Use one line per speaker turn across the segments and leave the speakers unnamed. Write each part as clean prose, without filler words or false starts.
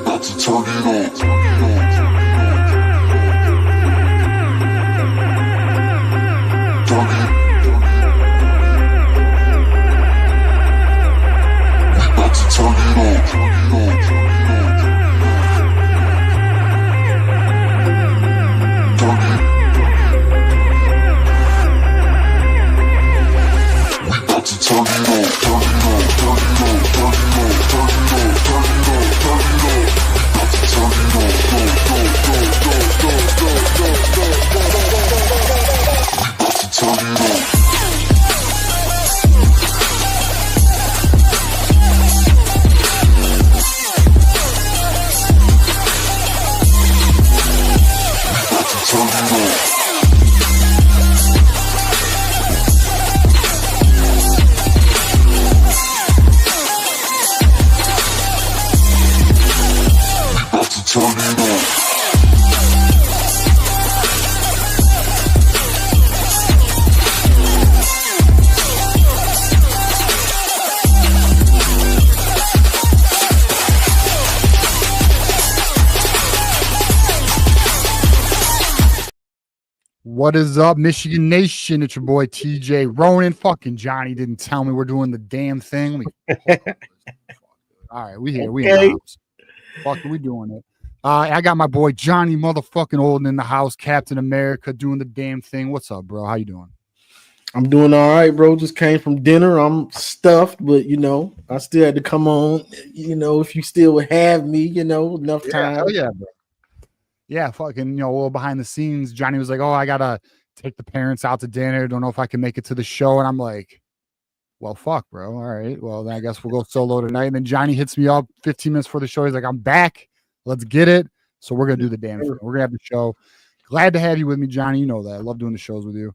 about to turn it on.
What is up, Michigan Nation? It's your boy TJ Ronin. Fucking Johnny didn't tell me we're doing the damn thing. All right, we here. We in the house. Fucking, we doing it. I got my boy Johnny motherfucking Olden in the house, Captain America, doing the damn thing. What's up, bro? How you doing?
I'm doing all right, bro. Just came from dinner. I'm stuffed, but I still had to come on. If you still would have me, enough time.
Hell yeah, bro. Yeah, fucking, a little behind the scenes. Johnny was like, "Oh, I gotta take the parents out to dinner. Don't know if I can make it to the show." And I'm like, "Well, fuck, bro. All right. Well, then I guess we'll go solo tonight." And then Johnny hits me up 15 minutes before the show. He's like, "I'm back. Let's get it." So we're gonna do the damn thing. We're gonna have the show. Glad to have you with me, Johnny. You know that. I love doing the shows with you.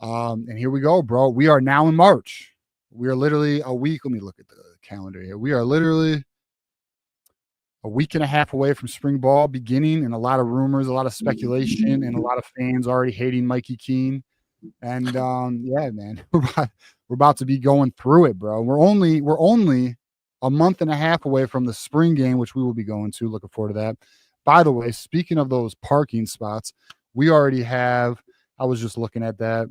And here we go, bro. We are now in March. We are literally a week. Let me look at the calendar here. We are literally a week and a half away from spring ball beginning, and a lot of rumors, a lot of speculation, and a lot of fans already hating Mikey Keene. And yeah, man, we're about to be going through it, bro. We're only a month and a half away from the spring game, which we will be going to. Looking forward to that. By the way, speaking of those parking spots, we already have. I was just looking at that,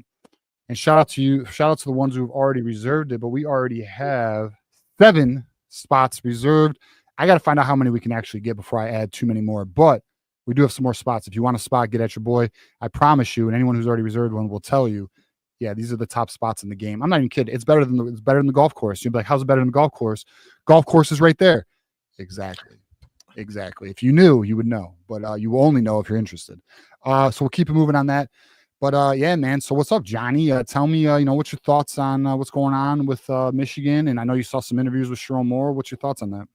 and shout out to you. Shout out to the ones who've already reserved it. But we already have 7 spots reserved. I got to find out how many we can actually get before I add too many more. But we do have some more spots. If you want a spot, get at your boy. I promise you, and anyone who's already reserved one will tell you, yeah, these are the top spots in the game. I'm not even kidding. It's better than the golf course. You'll be like, how's it better than the golf course? Golf course is right there. Exactly. If you knew, you would know. But you will only know if you're interested. So we'll keep it moving on that. But yeah, man. So what's up, Johnny? Tell me, what's your thoughts on what's going on with Michigan? And I know you saw some interviews with Sharon Moore. What's your thoughts on that?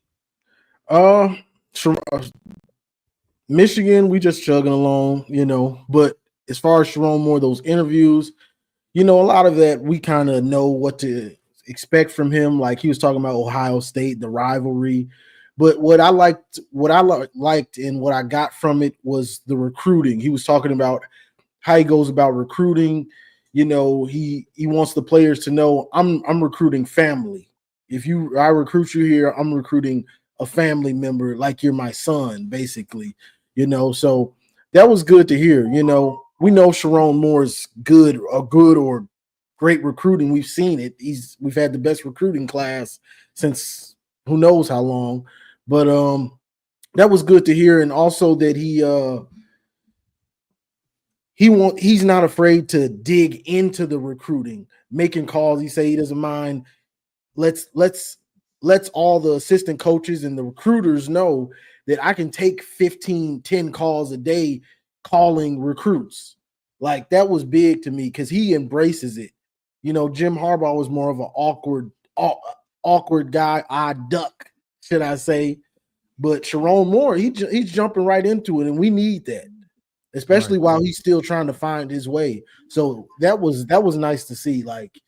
Michigan, we just chugging along, but as far as Sharon Moore, those interviews, a lot of that we kind of know what to expect from him. Like he was talking about Ohio State, the rivalry, but what I liked and what I got from it was the recruiting. He was talking about how he goes about recruiting. He wants the players to know I'm recruiting family. If I recruit you here, I'm recruiting a family member, like you're my son, basically, so that was good to hear. We know Sharon Moore's good or great recruiting. We've seen it. We've had the best recruiting class since who knows how long, but that was good to hear. And also that he's not afraid to dig into the recruiting, making calls. He say he doesn't mind. Let's all the assistant coaches and the recruiters know that I can take 10 calls a day calling recruits. Like that was big to me because he embraces it. Jim Harbaugh was more of an awkward guy, odd duck, should I say. But Sharon Moore, he's jumping right into it, and we need that, especially while he's still trying to find his way. So that was nice to see. Like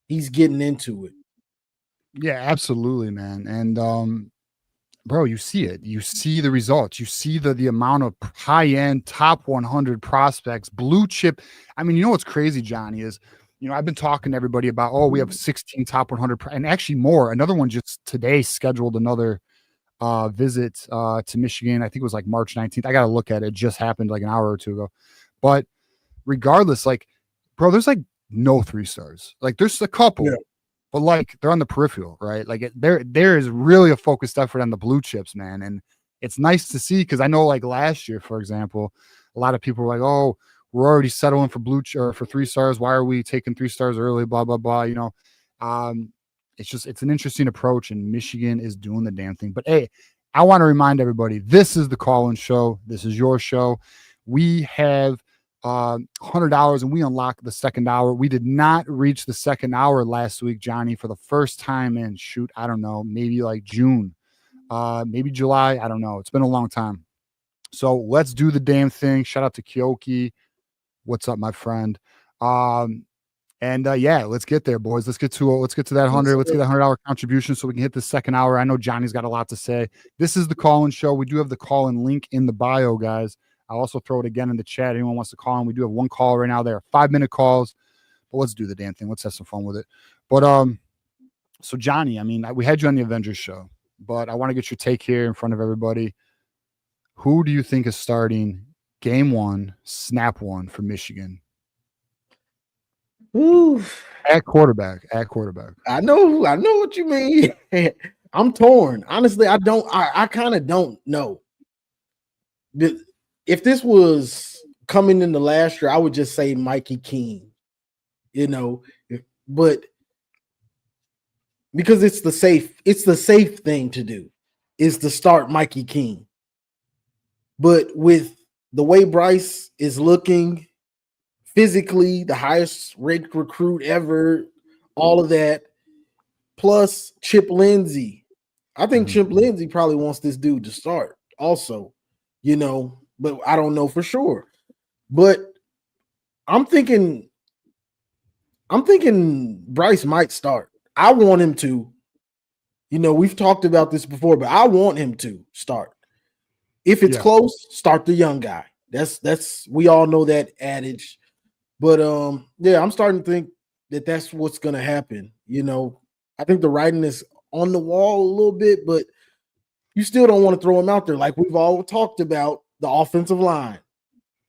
he's getting into it.
Yeah, absolutely, man. And bro, you see it. You see the results. You see the amount of high-end top 100 prospects, blue chip. I mean, what's crazy, Johnny, is I've been talking to everybody about, we have 16 top 100 and actually more. Another one just today scheduled another visit to Michigan. I think it was like March 19th. I got to look at it. It just happened like an hour or two ago. But regardless, like, bro, there's like no 3-stars. Like, there's a couple,
Yeah.
but like they're on the peripheral, right? Like, there is really a focused effort on the blue chips, man. And it's nice to see, because I know, like, last year, for example, a lot of people were like, "Oh, we're already settling for or for 3-stars. Why are we taking 3-stars early?" Blah blah blah. It's an interesting approach, and Michigan is doing the damn thing. But hey, I want to remind everybody, this is the call-in show. This is your show. We have $100 and we unlock the second hour. We did not reach the second hour last week, Johnny, for the first time in, I don't know, maybe like June, maybe July. I don't know. It's been a long time. So let's do the damn thing. Shout out to Kyoki. What's up, my friend? Yeah, let's get there, boys. Let's get to that 100. Let's get that $100 contribution so we can hit the second hour. I know Johnny's got a lot to say. This is the call-in show. We do have the call-in link in the bio, guys. I'll also throw it again in the chat. Anyone wants to call in, we do have one call right now. There are 5-minute calls, but let's do the damn thing. Let's have some fun with it. But so Johnny, I mean, we had you on the Avengers show, but I want to get your take here in front of everybody. Who do you think is starting game 1, snap 1 for Michigan?
Ooh.
At quarterback.
I know what you mean. I'm torn. Honestly, I kind of don't know. If this was coming in the last year, I would just say Mikey King, but because it's the safe thing to do is to start Mikey King. But with the way Bryce is looking, physically, the highest ranked recruit ever, all of that, plus Chip Lindsey. I think Chip Lindsey probably wants this dude to start also, but I don't know for sure. But I'm thinking Bryce might start. I want him to. We've talked about this before, but I want him to start. If it's close, start the young guy. That's we all know that adage. But I'm starting to think that that's what's going to happen. I think the writing is on the wall a little bit, but you still don't want to throw him out there like we've all talked about the offensive line.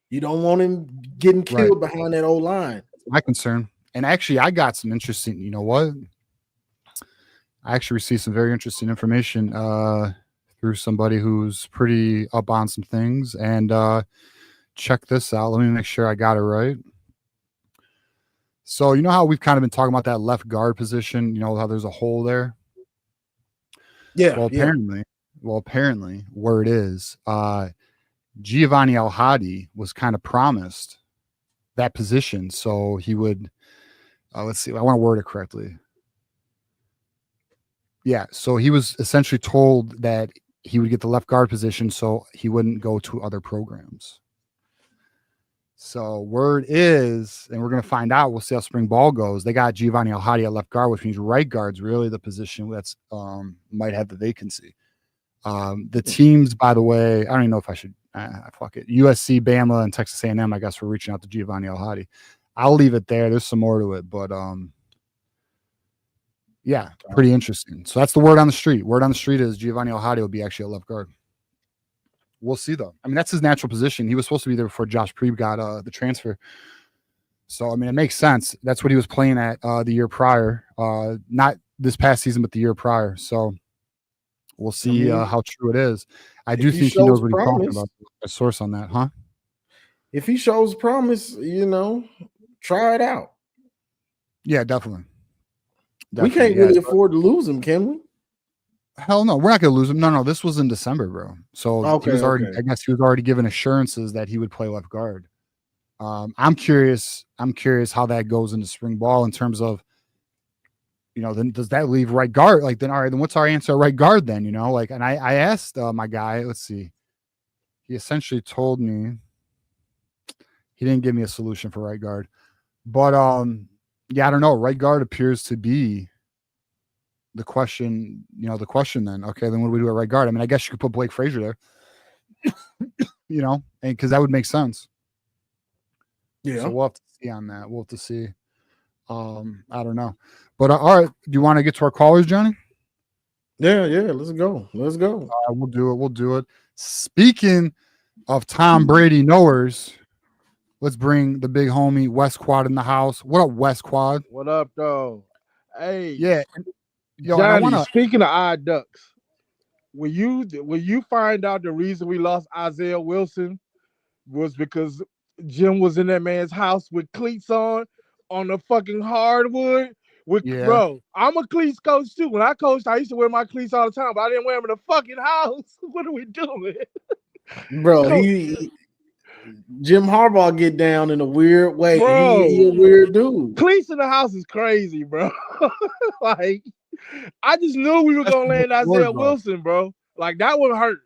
You don't want him getting killed behind that old line.
My concern. And actually, I got some interesting, you know what? I actually received some very interesting information through somebody who's pretty up on some things. And check this out. Let me make sure I got it right. So, you know how we've kind of been talking about that left guard position, how there's a hole there?
Yeah.
Well, apparently, where it is, Giovanni Al-Hadi was kind of promised that position. So he would, let's see, I want to word it correctly. Yeah. So he was essentially told that he would get the left guard position so he wouldn't go to other programs. So word is, and we're going to find out, we'll see how spring ball goes. They got Giovanni Al-Hadi at left guard, which means right guard's really the position that's might have the vacancy. The teams, by the way, I don't even know if I should, fuck it. USC, Bama, and Texas A&M, I guess, we're reaching out to Giovanni Al-Hadi. I'll leave it there. There's some more to it, but yeah, pretty interesting. So that's the word on the street. Word on the street is Giovanni Al-Hadi will be actually at left guard. We'll see, though. I mean, that's his natural position. He was supposed to be there before Josh Preeb got the transfer. So, I mean, it makes sense. That's what he was playing at the year prior. Not this past season, but the year prior. So we'll see how true it is. I do think he knows what he's talking about. A source on that, huh?
If he shows promise, try it out.
Yeah, definitely.
We can't really afford to lose him, can we?
Hell no, we're not going to lose him. No, this was in December, bro. So he was already, I guess he was already given assurances that he would play left guard. I'm curious how that goes into spring ball in terms of, then does that leave right guard? Like, then, all right, then what's our answer at right guard then, and I asked my guy, let's see, he essentially told me, he didn't give me a solution for right guard, but yeah, I don't know. Right guard appears to be the question, then. Okay, then what do we do at right guard? I mean, I guess you could put Blake Frazier there, and because that would make sense.
Yeah.
So we'll have to see on that. We'll have to see. I don't know. But all right, do you want to get to our callers, Johnny?
Yeah, let's go.
We'll do it. Speaking of Tom Brady knowers, let's bring the big homie West Quad in the house. What up, West Quad?
What up, though? Hey,
Yeah, yo, and I
Johnny.
want to.
Speaking of odd ducks, will you find out the reason we lost Isaiah Wilson was because Jim was in that man's house with cleats on the fucking hardwood? Bro, I'm a cleats coach too. When I coached, I used to wear my cleats all the time, but I didn't wear them in the fucking house. What are we doing,
Bro? Jim Harbaugh get down in a weird way.
Bro,
He a weird dude.
cleats in the house is crazy, bro. Like, I just knew we were gonna land Isaiah Wilson, bro. Like, that would hurt.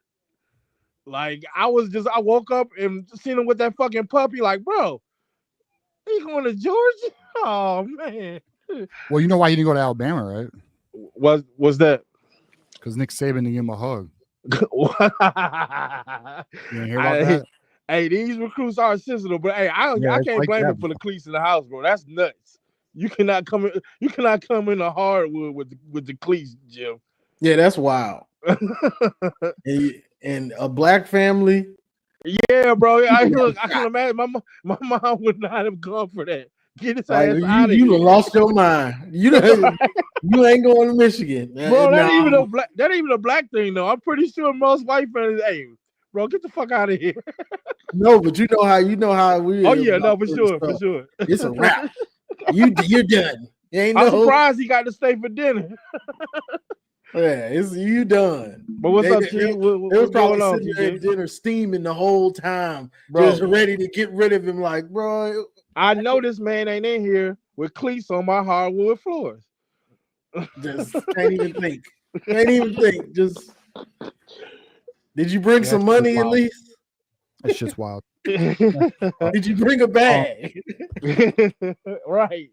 Like, I woke up and seen him with that fucking puppy. Like, bro, he going to Georgia? Oh man.
Well, you know why he didn't go to Alabama, right?
Was that?
Because Nick Saban didn't give him a hug. You didn't hear about that?
Hey, these recruits are sensitive, but hey, I can't blame him for the cleats in the house, bro. That's nuts. You cannot come in the hardwood with the cleats, Jim.
Yeah, that's wild. and a black family.
Yeah, bro. I can imagine my mom would not have gone for that. Get his ass out of here.
You lost your mind. You ain't going to Michigan,
bro. That ain't even a black thing though. I'm pretty sure most white families, hey, bro, get the fuck out of here.
No, but you know how we.
Oh yeah, no, for sure.
It's a wrap. You're done.
I'm surprised he got to stay for dinner.
Yeah, you done.
But what's up, Chief? What's going on,
sitting there at dinner steaming the whole time, bro, just ready to get rid of him. Like, bro,
I know this man ain't in here with cleats on my hardwood floors.
Just can't even think. Just did you bring some money at least?
That's just wild.
Did you bring a bag?
Right.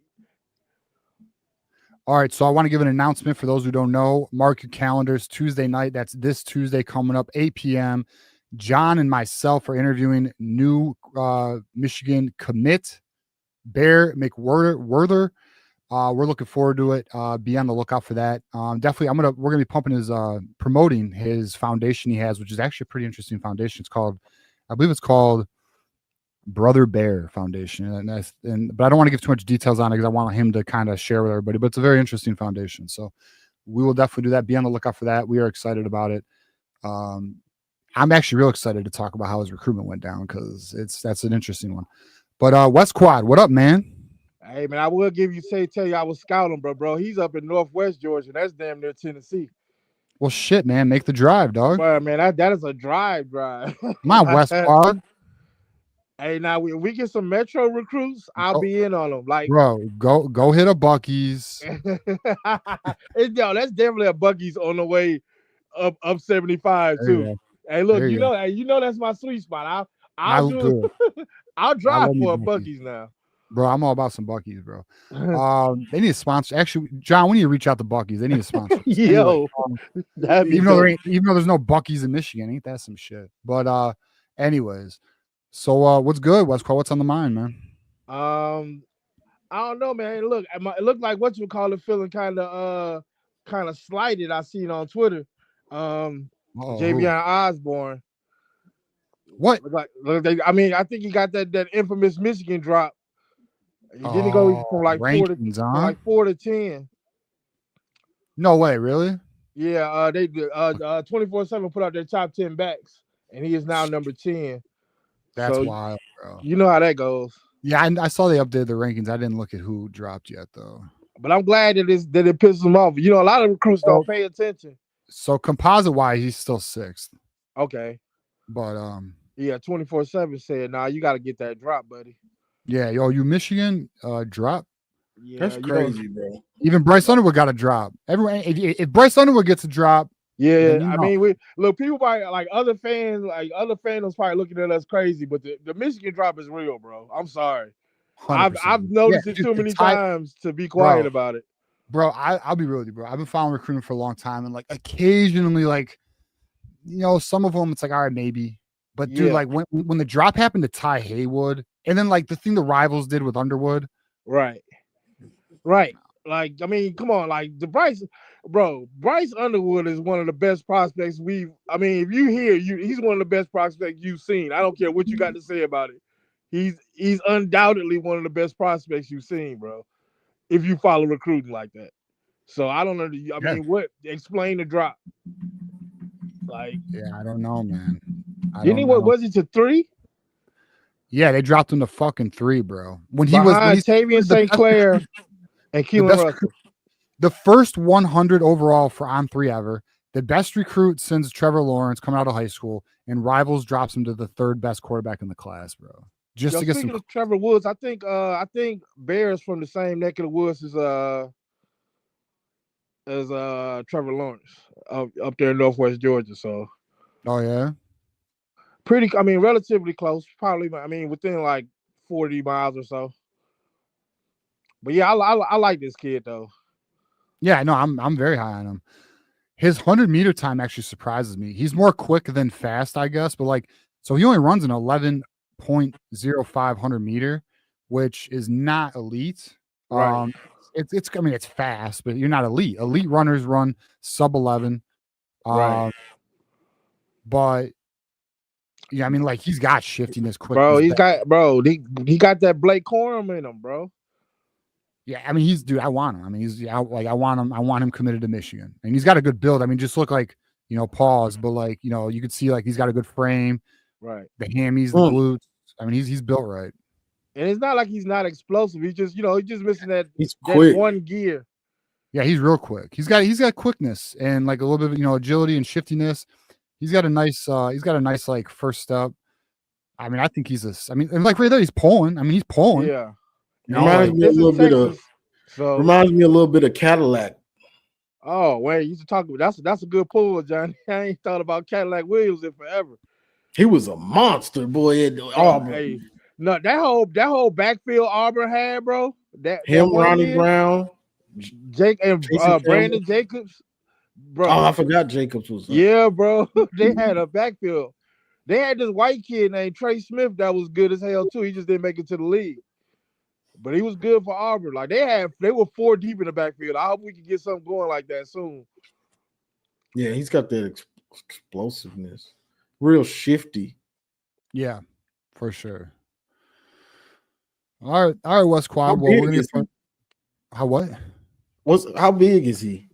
All right, so I want to give an announcement for those who don't know. Mark your calendars. Tuesday night, that's this Tuesday coming up, 8 p.m. John and myself are interviewing new Michigan commit, Bear McWhirter. We're looking forward to it. Be on the lookout for that. Definitely, we're gonna be pumping his promoting his foundation he has, which is actually a pretty interesting foundation. I believe it's called Brother Bear Foundation, but I don't want to give too much details on it because I want him to kind of share with everybody. But it's a very interesting foundation, so we will definitely do that. Be on the lookout for that. We are excited about it. I'm actually real excited to talk about how his recruitment went down because that's an interesting one. But West Quad, what up, man?
Hey man, I will tell you I was scouting, bro. He's up in Northwest Georgia. That's damn near Tennessee.
Well, shit, man, make the drive, dog.
Well, man, that is a drive.
Come on, West Quad.
Hey, now we get some Metro recruits. I'll be in on them. Like,
bro, go hit a Buc-ee's.
Yo, that's definitely a Buc-ee's on the way up 75 too. Hey, look, you know that's my sweet spot. I'll do it. I'll drive for a Buc-ee's now.
Bro, I'm all about some Buc-ee's, bro. They need a sponsor. Actually, John, we need to reach out to Buc-ee's. They need a sponsor.
Yo,
even though there's no Buc-ee's in Michigan, ain't that some shit? But anyways, so what's good, West Quad? What's on the mind, man?
I don't know, man. Look, it looked like what you call it, feeling kind of slighted. I seen on Twitter. Javion Osborne.
What?
I think he got that infamous Michigan drop. He didn't go from like rankings, 4 to 10.
No way, really?
Yeah, they 24/7 put out their top 10 backs, and he is now number 10.
That's wild, bro.
You know how that goes.
Yeah, I saw they updated the rankings. I didn't look at who dropped yet, though.
But I'm glad that it pisses him off. You know, a lot of recruits don't pay attention.
So composite-wise, he's still 6th.
Okay.
But
yeah, 24/7 said, "Nah, you got to get that drop, buddy."
Yeah, you Michigan drop.
Yeah,
that's crazy, bro.
Even Bryce Underwood got a drop. Everyone, if Bryce Underwood gets a drop,
yeah, I mean, people probably like other fans probably looking at us crazy, but the Michigan drop is real, bro. I'm sorry, 100%. I've noticed it too many times to be quiet about it,
bro. I'll be real with you, bro. I've been following recruiting for a long time, and like occasionally, like some of them, it's like all right, maybe, but dude, like when the drop happened to Ty Haywood, and then like the thing the Rivals did with Underwood,
right. Like, I mean, come on, like Bryce Underwood is one of the best prospects we've. I mean, if you hear he's one of the best prospects you've seen. I don't care what you got to say about it. He's undoubtedly one of the best prospects you've seen, bro. If you follow recruiting like that, so I don't know. I mean, what? Explain the drop. Like,
Yeah, I don't know, man.
What was it to 3?
Yeah, they dropped him to fucking 3, bro. When
Behind Tavian St. Clair and Keelan Russell.
The first 100 overall for on 3 ever. The best recruit since Trevor Lawrence coming out of high school, and Rivals drops him to the 3rd best quarterback in the class, bro. Just to get some.
Of Trevor Woods, I think Bears from the same neck of the woods as Trevor Lawrence up there in Northwest Georgia. So,
oh yeah,
relatively close. Probably, within like 40 miles or so. But yeah, I like this kid though.
Yeah, no, I'm very high on him. His 100-meter time actually surprises me. He's more quick than fast, I guess, but like, so he only runs an 11.05 100-meter, which is not elite.
Right.
It's fast, but you're not elite. Elite runners run sub 11.
Right.
But yeah, I mean, like, he's got shiftiness, quickness.
Bro, he got that Blake Corum in him, bro.
Yeah, I mean, I want him. I mean, I want him committed to Michigan, and he's got a good build. I mean, just look like, pause, but like, you could see like he's got a good frame,
right?
The hammies, the glutes. I mean, he's built right.
And it's not like he's not explosive. He's just, he's just missing that one gear.
Yeah, he's real quick. He's got quickness and like a little bit of, agility and shiftiness. He's got a nice like first step. I mean, I think and like right there, he's pulling. I mean, he's pulling.
Yeah.
Reminds me a little bit of Cadillac.
Oh, wait, you should talk about that's a good pull, Johnny. I ain't thought about Cadillac Williams in forever.
He was a monster, boy, at Auburn.
Hey, no, that whole backfield Auburn had, bro.
Ronnie Brown,
Jake and Brandon Jacobs. Bro.
Oh, I forgot Jacobs was
there. Yeah, bro. They had a backfield. They had this white kid named Trey Smith that was good as hell too. He just didn't make it to the league. But he was good for Auburn. Like they were 4 deep in the backfield. I hope we can get something going like that soon.
Yeah, he's got that explosiveness. Real shifty.
Yeah, for sure. All right, West Quad. Well, we're gonna get how what?
How big is he?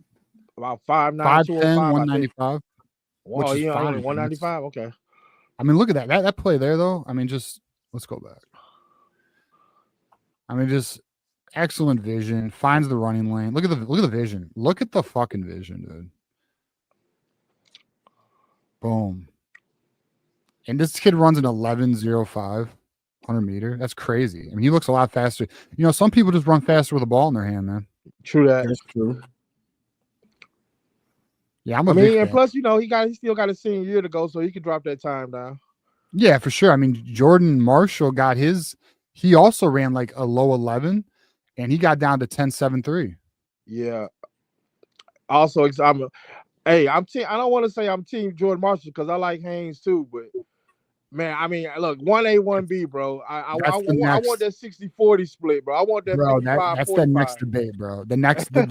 About 5'9",
5'10", 195.
Wow, yeah, 195. Okay.
I mean, look at that play there, though. I mean, just let's go back. I mean, just excellent vision. Finds the running lane. Look at the vision. Look at the fucking vision, dude. Boom. And this kid runs an 11.05 100-meter. That's crazy. I mean, he looks a lot faster. Some people just run faster with a ball in their hand, man.
True that.
That's true.
Yeah, I'm a big fan.
And plus, he still got a senior year to go, so he can drop that time down.
Yeah, for sure. I mean, Jordan Marshall got his. He also ran like a low 11, and he got down to 10.73.
Yeah. Also, I don't want to say I'm team Jordan Marshall because I like Haynes too, but man, I mean, look, 1A, 1B, bro. I want that 60-40 split, bro. I want that 55-45.
That's the next debate, bro. The next big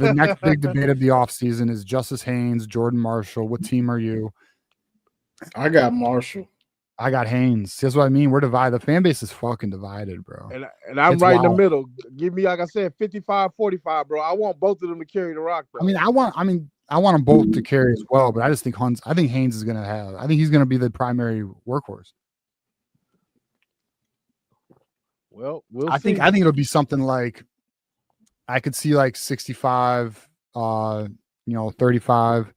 debate of the offseason is Justice Haynes, Jordan Marshall. What team are you?
I got Marshall.
I got Haynes. That's what I mean. We're divided. The fan base is fucking divided, bro.
And I'm right in the middle. Give me, like I said, 55-45, bro. I want both of them to carry the rock, bro.
I want them both to carry as well, but I just think Haynes is gonna have. I think he's gonna be the primary workhorse.
Well, we'll
see. I think it'll be something like I could see like 65, 35,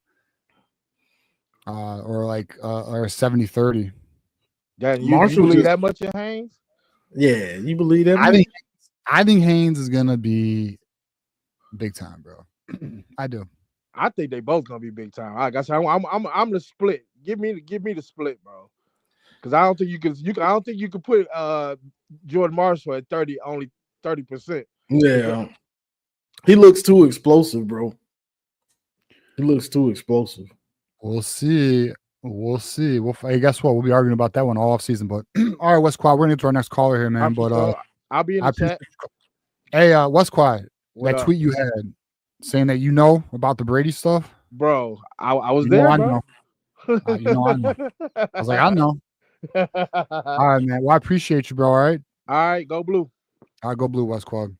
or like or 70-30.
Yeah, you believe that much in Haynes?
Yeah, you believe that?
I think Haynes is gonna be big time, bro. I do.
I think they both gonna be big time. I guess I'm the split. Give me the split, bro. Because I don't think you can put Jordan Marshall at 30, only 30%.
Yeah, he looks too explosive, bro. He looks too explosive.
We'll see. Hey, guess what? We'll be arguing about that one all off season. But all right, West Quad, we're gonna get to our next caller here, man. But
I'll be in the chat.
Hey, West Quad,
What
that
up?
tweet you had saying that you know about the Brady stuff.
Bro, I was
You know
there,
I
bro.
know. You know I know. I was like, I know. All right, man. Well, I appreciate you, bro. All right.
All right, go blue.
I'll go blue, West Club.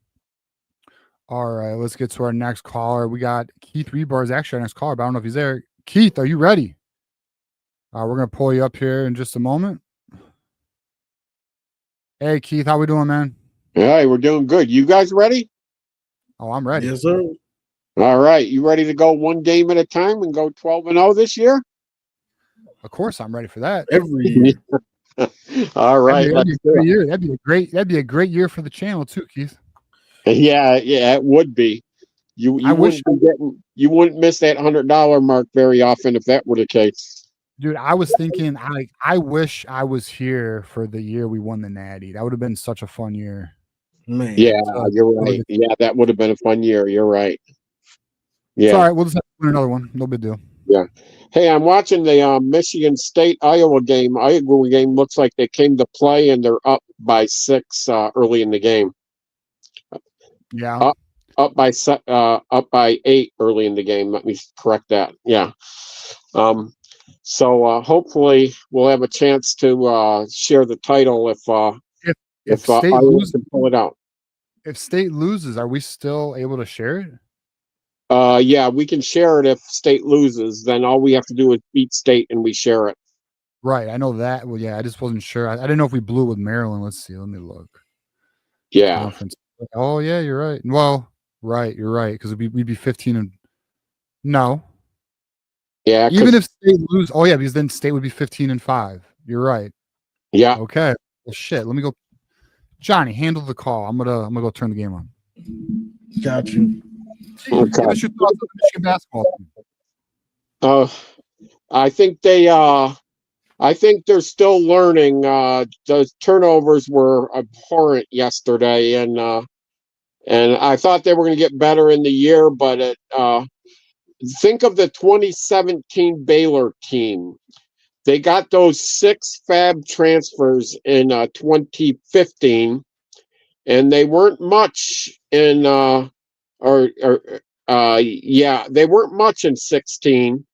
All right, let's get to our next caller. We got Keith Rebar is actually our next caller, but I don't know if he's there. Keith, are you ready? We're gonna pull you up here in just a moment. Hey, Keith, how we doing, man?
Hey, we're doing good. You guys ready?
Oh, I'm ready.
Yes, sir.
All right. You ready to go one game at a time and go 12-0 this year?
Of course, I'm ready for that.
Every year.
All right.
That'd be
Let's
a
do
great
it.
year. That'd be a great year for the channel too, Keith.
Yeah, it would be. You
I wish,
you wouldn't miss that $100 mark very often if that were the case.
dude. I was thinking, I wish I was here for the year we won the Natty. That would have been such a fun year.
Man.
Yeah, you're right. Yeah, that would have been a fun year. You're right. Yeah.
Sorry, we'll just have to win another one. No big deal.
Yeah. Hey, I'm watching the Michigan State Iowa game. Iowa game looks like they came to play and they're up by 6 early in the game.
Yeah.
Up by 8 early in the game. Let me correct that. Yeah. So hopefully we'll have a chance to share the title if
State
Iowa
loses,
can pull it out.
if State loses, are we still able to share it?
Yeah, we can share it if State loses. Then all we have to do is beat State and we share it.
Right. I know that. Well, yeah, I just wasn't sure. I didn't know if we blew it with Maryland. Let's see. Let me look.
Yeah.
Conference. Oh, yeah, you're right. Well, right. You're right. Because we'd be 15 and no.
Yeah.
Even if State lose. Oh, yeah, because then State would be 15 and 5. You're right.
Yeah.
Okay. Well, shit. Let me go. Johnny, handle the call. I'm gonna go turn the game on.
Got you.
Okay.
Give us your thoughts on the Michigan basketball team.
I think they're still learning. The turnovers were abhorrent yesterday, and I thought they were going to get better in the year. But think of the 2017 Baylor team. They got those 6 fab transfers in 2015, and they weren't much in they weren't much in 16.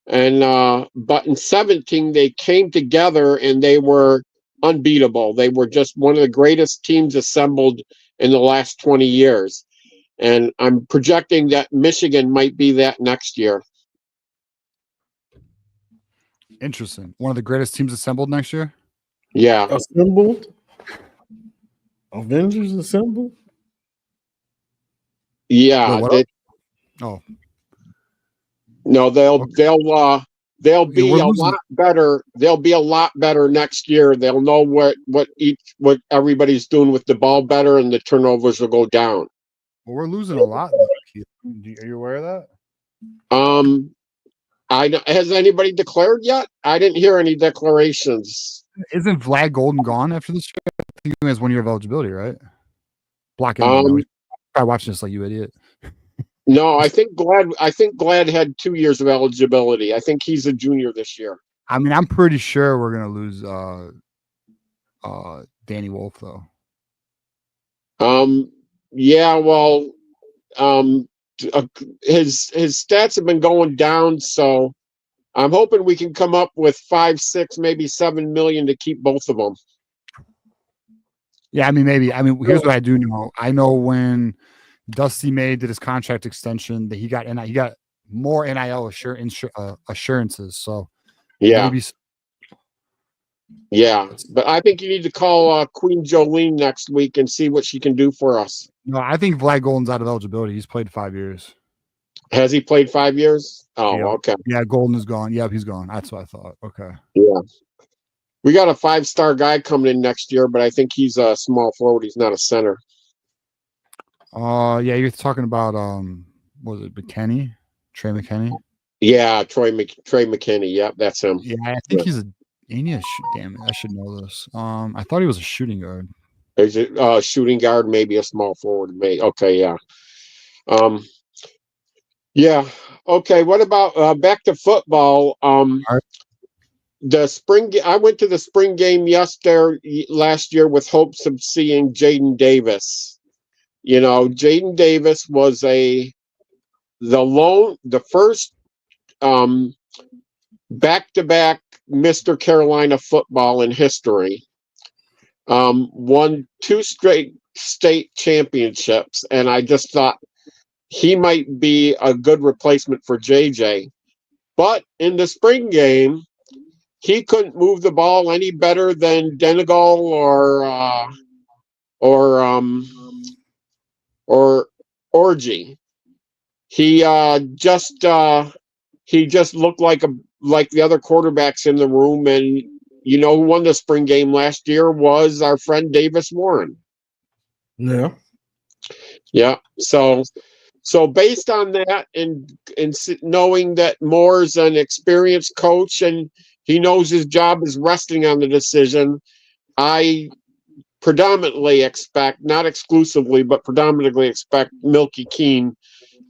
And but in 17 they came together and they were unbeatable. They were just one of the greatest teams assembled in the last 20 years. And I'm projecting that Michigan might be that next year.
Interesting. One of the greatest teams assembled next year.
Yeah.
Assembled? Avengers assembled?
Yeah.
Wait, what? Oh.
No, they'll be
we're
a
losing.
lot better. They'll be a lot better next year. They'll know what everybody's doing with the ball better, and the turnovers will go down.
Well, we're losing a lot. Keith. Are you aware of that?
Has anybody declared yet? I didn't hear any declarations.
Isn't Vlad Golden gone after this year? I think he has 1 year of eligibility, right? Block him. He's probably watching this like you idiot.
No, I think Glad had 2 years of eligibility. I think he's a junior this year.
I mean, I'm pretty sure we're gonna lose Danny Wolf though.
Yeah, well, his stats have been going down, so I'm hoping we can come up with 5, 6, maybe 7 million to keep both of them.
Yeah, I mean, maybe. I mean, here's what I do know. I know when Dusty May did his contract extension that he got more NIL assurances. So
yeah,
maybe.
Yeah, but I think you need to call Queen Jolene next week and see what she can do for us.
No, I think Vlad Golden's out of eligibility. He's played 5 years.
Has he played 5 years? Oh,
yeah.
Okay.
Yeah, Golden is gone. Yep, he's gone. That's what I thought. Okay.
Yeah. We got a 5-star guy coming in next year, but I think he's a small forward. He's not a center.
Yeah, you're talking about was it McKinney? Trey McKinney?
Yeah, Trey McKinney. Yep, that's him.
Yeah, I think he's a damn it, I should know this. I thought he was a shooting guard.
Is it shooting guard, maybe a small forward, maybe. Okay, yeah. Yeah. Okay, what about back to football?
Right.
The spring I went to the spring game last year with hopes of seeing Jaden Davis. Jaden Davis was the first back-to-back Mr. Carolina football in history. Won 2 straight state championships, and I just thought he might be a good replacement for JJ. But in the spring game, he couldn't move the ball any better than Denegal or Orgy. He just looked like the other quarterbacks in the room. And who won the spring game last year was our friend Davis Warren.
Yeah.
Yeah. So based on that, and knowing that Moore's an experienced coach and he knows his job is resting on the decision, I predominantly expect, not exclusively, but predominantly expect Milky Keen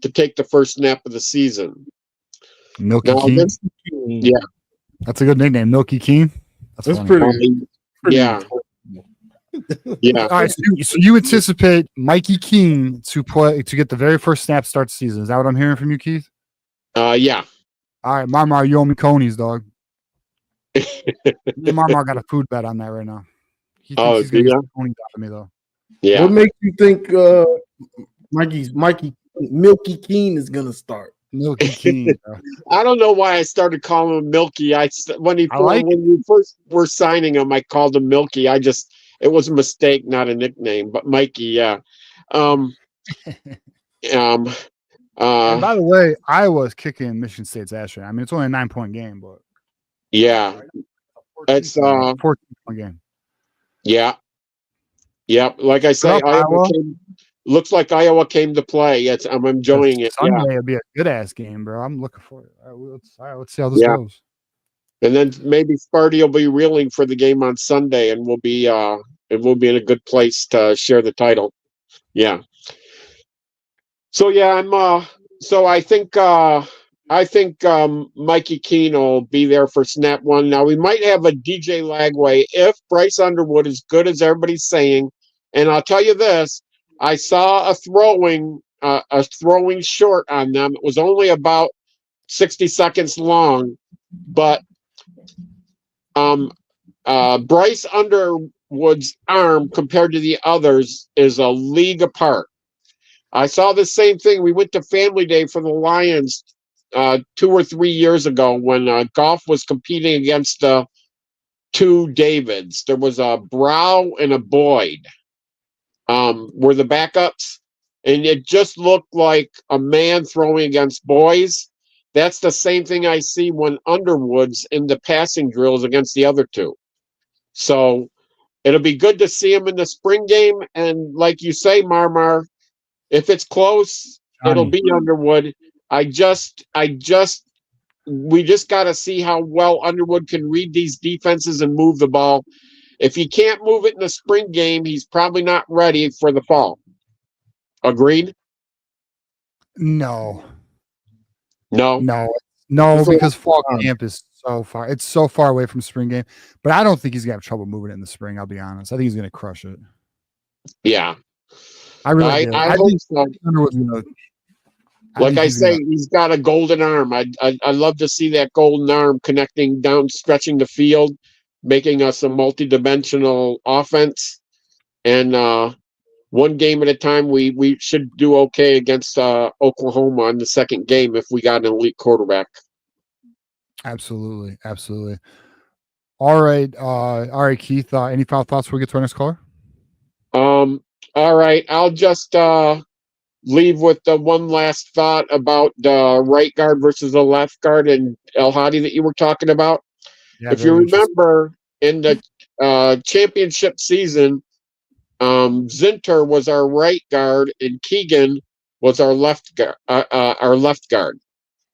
to take the first snap of the season.
Milky Keen?
Yeah.
That's a good nickname, Milky Keen.
That's pretty.
Yeah. Yeah.
All right, so you anticipate Mikey Keen to get the very first snap start the season. Is that what I'm hearing from you, Keith?
Yeah.
All right, Marmar, you owe me conies, dog. Marmar got a food bet on that right now. He thinks he's gonna get some conies out of me, though.
Yeah.
What makes you think Milky Keen is gonna start?
Milky Keen.
I don't know why I started calling him Milky. When we first were signing him, I called him Milky. It was a mistake, not a nickname. But Mikey, yeah.
And by the way, Iowa's kicking Michigan State's ass right now. I mean, it's only a 9-point game, but
yeah, it's
14-point game.
Yeah, yeah. Like I say, looks like Iowa came to play. I'm enjoying it.
Sunday will be a good ass game, bro. I'm looking for it. All right, let's see how this goes.
And then maybe Sparty will be reeling for the game on Sunday, and we'll be in a good place to share the title. Yeah. So yeah, I think Mikey Keene will be there for snap one. Now we might have a DJ Lagway if Bryce Underwood is good as everybody's saying. And I'll tell you this: I saw a throwing short on them. It was only about 60 seconds long, but Bryce Underwood's arm compared to the others is a league apart. I saw the same thing. We went to Family Day for the Lions 2 or 3 years ago when Goff was competing against 2 Davids. There was a Brow and a Boyd were the backups, and it just looked like a man throwing against boys. That's the same thing I see when Underwood's in the passing drills against the other 2. So it'll be good to see him in the spring game. And like you say, Marmar, if it's close, it'll be Underwood. We just got to see how well Underwood can read these defenses and move the ball. If he can't move it in the spring game, he's probably not ready for the fall. Agreed?
No,
So,
because fall camp is so far. It's so far away from spring game. But I don't think he's gonna have trouble moving it in the spring. I'll be honest. I think he's gonna crush it.
Yeah,
I really do.
I hope so. Like I say, he's got a golden arm. I love to see that golden arm connecting down, stretching the field, making us a multi-dimensional offense. And one game at a time, we should do okay against Oklahoma in the second game if we got an elite quarterback.
Absolutely. All right, Keith. Any final thoughts before we get to our next caller?
All right, I'll just leave with the one last thought about the right guard versus the left guard and El Hadi that you were talking about.
Yeah,
if you remember, in the championship season, Zinter was our right guard and Keegan was our left guard.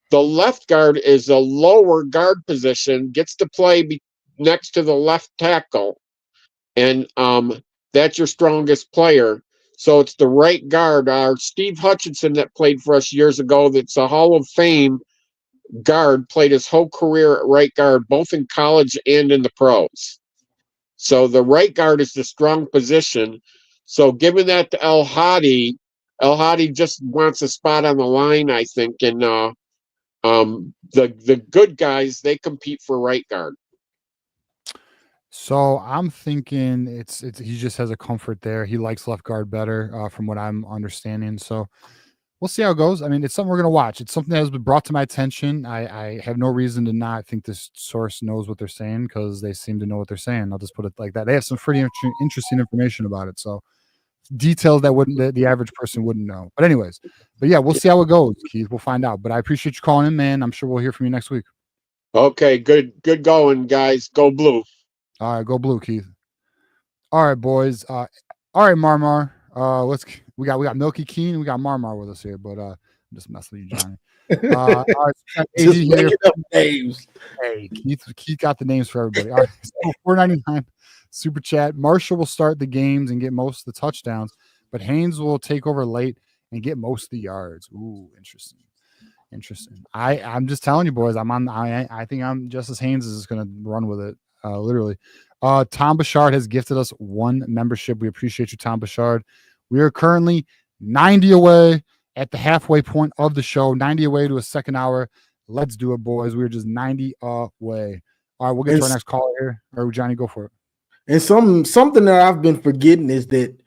The left guard is a lower guard position, gets to play next to the left tackle, and that's your strongest player. So it's the right guard. Our Steve Hutchinson that played for us years ago, that's a Hall of Fame guard, played his whole career at right guard, both in college and in the pros. So the right guard is the strong position. So giving that to El Hadi just wants a spot on the line, I think. And the good guys, they compete for right guard.
So I'm thinking it's he just has a comfort there. He likes left guard better, from what I'm understanding. So we'll see how it goes. I mean, it's something we're gonna watch. It's something that has been brought to my attention. I have no reason to not think this source knows what they're saying because they seem to know what they're saying. I'll just put it like that. They have some pretty interesting information about it. So details that wouldn't the average person wouldn't know. But anyways, but yeah, we'll see how it goes, Keith. We'll find out. But I appreciate you calling in, man. I'm sure we'll hear from you next week.
Okay, good going, guys. Go Blue.
All right, go Blue, Keith. All right, boys. All right, Marmar. We got Milky Keen and we got Marmar with us here, but I'm just messing with you, Johnny. All right, so
Just making up names.
Hey, Keith got the names for everybody. All right, so $4.99 super chat. Marshall will start the games and get most of the touchdowns, but Haynes will take over late and get most of the yards. Ooh, interesting. I'm just telling you, boys. I think I'm Justice Haynes is going to run with it. Literally. Tom Bouchard has gifted us 1 membership. We appreciate you, Tom Bouchard. We are currently 90 away at the halfway point of the show, 90 away to a second hour. Let's do it, boys. We're just 90 away. All right, we'll get to our next caller here. Or Johnny, go for it.
And something that I've been forgetting is that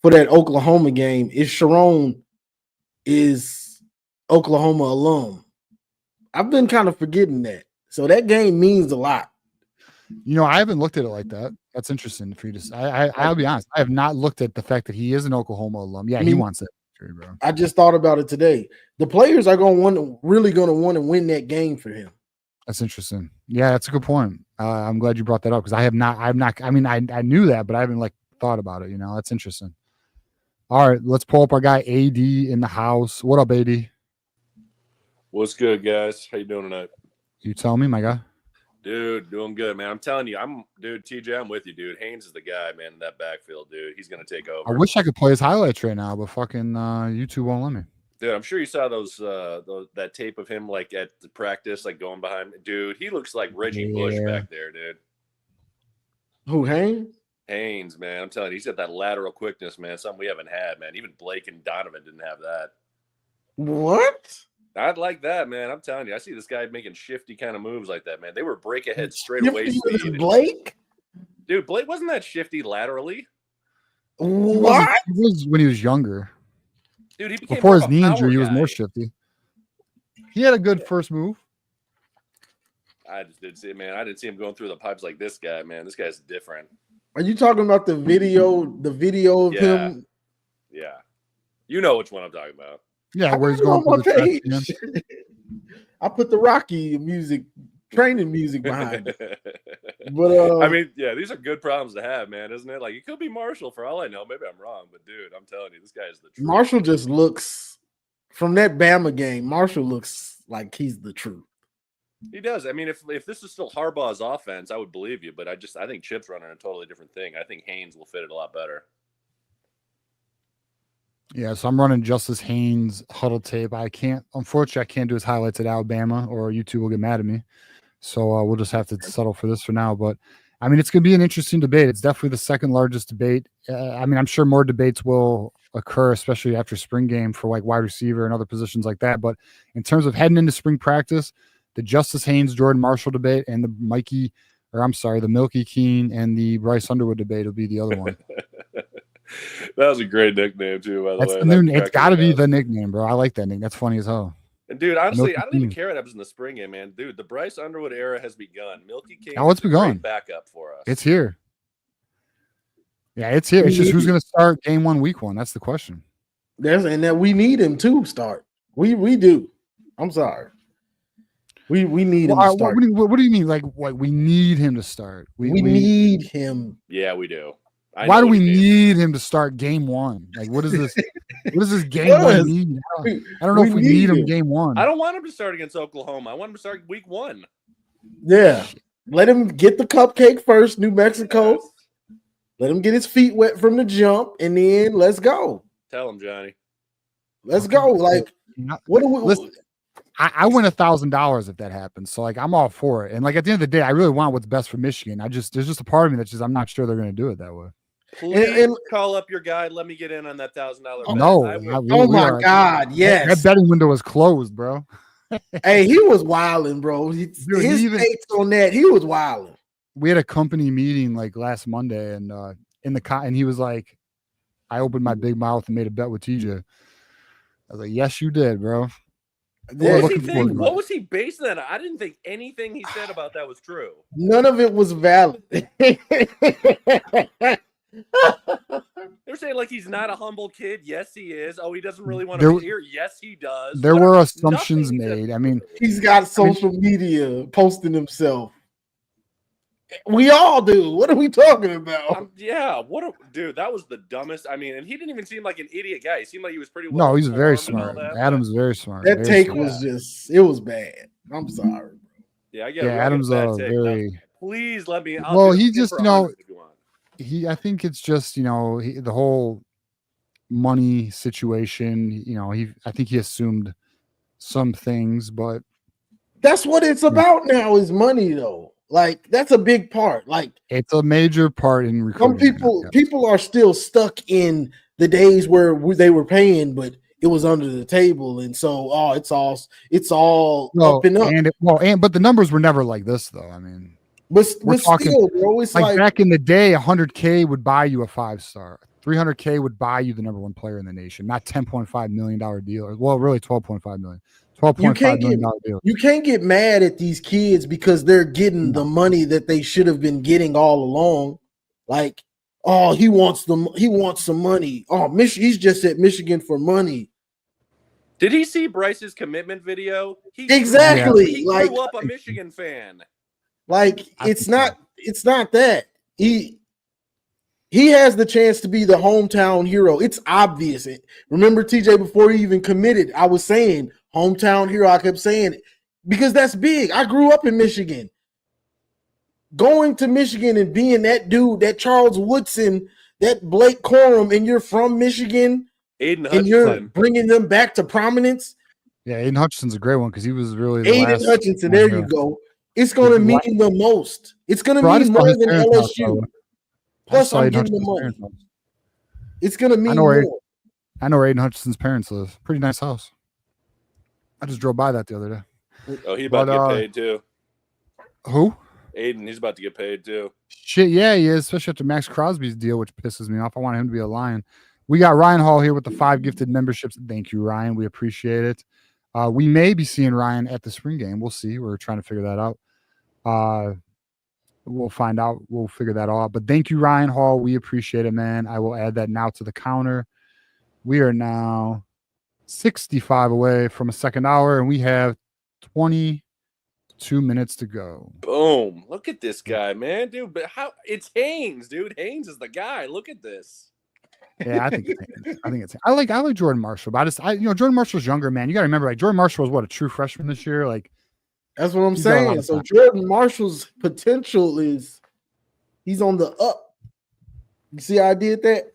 for that Oklahoma game, Sharon is Oklahoma alum. I've been kind of forgetting that. So that game means a lot.
You know, I haven't looked at it like that. That's interesting for you to say. I'll be honest. I have not looked at the fact that he is an Oklahoma alum. Yeah, he wants it. Bro.
I just thought about it today. The players are really going to want to win that game for him.
That's interesting. Yeah, that's a good point. I'm glad you brought that up because I mean, I knew that, but I haven't thought about it. You know, that's interesting. All right, let's pull up our guy AD in the house. What up, AD?
What's good, guys? How you doing tonight?
You tell me, my guy.
Dude, doing good, man. I'm telling you, TJ, I'm with you, dude. Haynes is the guy, man, in that backfield, dude. He's going to take over.
I wish I could play his highlights right now, but fucking YouTube won't let me.
Dude, I'm sure you saw that tape of him, at the practice, going behind. Dude, he looks like Reggie Bush back there, dude.
Who, Haynes?
Haynes, man. I'm telling you, he's got that lateral quickness, man. Something we haven't had, man. Even Blake and Donovan didn't have that.
What?
I'd like that, man. I'm telling you, I see this guy making shifty kind of moves like that, man. They were break ahead straight away speed.
Blake?
Dude, Blake wasn't that shifty laterally.
What?
He was when he was younger.
Dude, he became
before his knee
power
injury, he was
guy.
more shifty. He had a good first move.
I just didn't see it, man. I didn't see him going through the pipes like this guy, man. This guy's different.
Are you talking about the video of him?
Yeah. You know which one I'm talking about.
Yeah, where he's going
on
through
my
the
page. I put the Rocky music, training music behind it. But
I mean, yeah, these are good problems to have, man, isn't it? It could be Marshall for all I know. Maybe I'm wrong, but dude, I'm telling you, this guy is the truth.
Marshall just looks from that Bama game. Marshall looks like he's the truth.
He does. I mean, if this is still Harbaugh's offense, I would believe you. But I think Chip's running a totally different thing. I think Haynes will fit it a lot better.
Yeah, so I'm running Justice Haynes huddle tape. Unfortunately, I can't do his highlights at Alabama, or YouTube will get mad at me. So we'll just have to settle for this for now. But I mean, it's going to be an interesting debate. It's definitely the second largest debate. I mean, I'm sure more debates will occur, especially after spring game for wide receiver and other positions like that. But in terms of heading into spring practice, the Justice Haynes Jordan Marshall debate and the the Milky Keen and the Bryce Underwood debate will be the other one.
That was a great nickname too, by the way.
It's got to be the nickname, bro. I like that nickname. That's funny as hell.
And dude, honestly, I don't even care what happens in the spring game, man. Dude, the Bryce Underwood era has begun. Milky King
it's begun.
Backup for us.
It's here. Yeah, it's here. It's just who's going to start game 1, week 1. That's the question.
And that we need him to start. We do. I'm sorry. We need him to start.
What do you mean? We need him to start?
We need him.
Yeah, we do.
Why do we need him to start game 1? What is this? What does this game 1 mean? I don't know if we need him game 1.
I don't want him to start against Oklahoma. I want him to start week 1.
Yeah. Let him get the cupcake first, New Mexico. Yes. Let him get his feet wet from the jump, and then let's go.
Tell him, Johnny.
Let's go. What do we
listen? I win $1,000 if that happens. So I'm all for it. And at the end of the day, I really want what's best for Michigan. There's just a part of me that's I'm not sure they're going to do it that way.
Please call up your guy. Let me get in on that $1,000 bet.
No,
oh my God, yes.
That betting window is closed, bro.
Hey, he was wilding, bro. His takes on that, he was wilding.
We had a company meeting like last Monday, and and he was like, "I opened my big mouth and made a bet with TJ." I was like, "Yes, you did, bro."
What was he basing that on? I didn't think anything he said about that was true.
None of it was valid.
They're saying like he's not a humble kid. Yes, he is. Oh, he doesn't really want to be here. Yes, he does.
There were assumptions made. I mean,
he's got social media posting himself. We all do. What are we talking about?
Yeah, dude, that was the dumbest. I mean, and he didn't even seem like an idiot guy. He seemed like he was pretty well.
No, he's very smart. Adam's very smart.
That take was it was bad. I'm sorry.
Yeah, I get
it. Yeah, Adam's very.
Now, please let me.
He just, I think it's just, the whole money situation. I think he assumed some things, but
that's what it's about now is money, though. Like, that's a big part. Like,
it's a major part in recruiting.
Some people are still stuck in the days where they were paying, but it was under the table, and so it's all up and up.
But the numbers were never like this, though. I mean,
but still, bro, it's
like back in the day, $100K would buy you a 5-star. $300K would buy you the #1 player in the nation, not $10.5 million deal. Well, really $12.5 million. $12.5 million deal.
You can't get mad at these kids because they're getting the money that they should have been getting all along. Like, oh, he wants some money. Oh, he's just at Michigan for money.
Did he see Bryce's commitment video?
Exactly.
He grew up a Michigan fan.
Like, it's not that. He has the chance to be the hometown hero. It's obvious. Remember, TJ, before he even committed, I was saying hometown hero. I kept saying it because that's big. I grew up in Michigan. Going to Michigan and being that dude, that Charles Woodson, that Blake Corum, and you're from Michigan,
Aiden Hutchinson,
and you're bringing them back to prominence.
Yeah, Aiden Hutchinson's a great one because he was really
Aiden Hutchinson. There you go. It's going to mean the most. It's going to mean more than LSU. Plus, I'm getting the money. It's going to mean more.
I know where Aiden Hutchinson's parents live. Pretty nice house. I just drove by that the other day.
Oh, he's about to get paid too.
Who?
Aiden, he's about to get paid too.
Shit, yeah, he is, especially after Max Crosby's deal, which pisses me off. I want him to be a Lion. We got Ryan Hall here with the 5 gifted memberships. Thank you, Ryan. We appreciate it. We may be seeing Ryan at the spring game. We'll see. We're trying to figure that out. We'll find out. We'll figure that all out. But thank you, Ryan Hall. We appreciate it, man. I will add that now to the counter. We are now 65 away from a second hour, and we have 22 minutes to go.
Boom. Look at this guy, man. Dude, but it's Haynes, dude. Haynes is the guy. Look at this.
Yeah, I think it's I like Jordan Marshall, but Jordan Marshall's younger, man. You gotta remember, like, Jordan Marshall was a true freshman this year. Like,
that's what I'm saying. So Jordan Marshall's potential he's on the up. You see how I did that?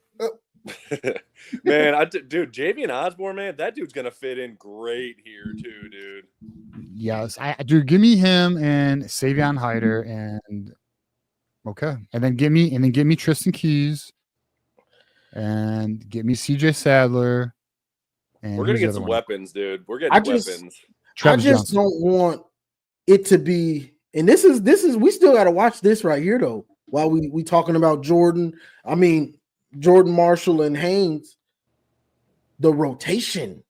Man, dude, Javian Osborne, man, that dude's gonna fit in great here too, dude.
Yes, dude, give me him and Savion Hyder and then give me Tristan Keys and get me CJ Sadler. And
we're gonna get some weapons, dude. We're getting weapons.
I just don't want it to be, and this is we still got to watch this right here though. While we talking about Jordan Marshall and Haynes, the rotation.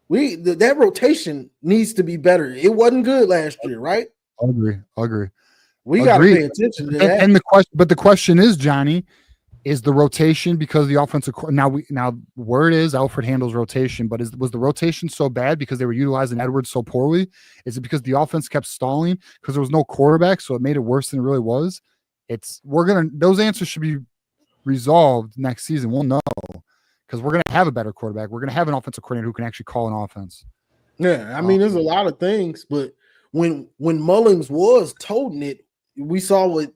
That rotation needs to be better. It wasn't good last year, right?
Agree.
We got to pay attention to that.
And the question is, Johnny, is the rotation because the offensive now word is Alfred handles rotation, but was the rotation so bad because they were utilizing Edwards so poorly? Is it because the offense kept stalling because there was no quarterback, so it made it worse than it really was? Those answers should be resolved next season. We'll know because we're gonna have a better quarterback. We're gonna have an offensive coordinator who can actually call an offense.
Yeah, I mean, there's a lot of things, but when Mullins was toting it, we saw what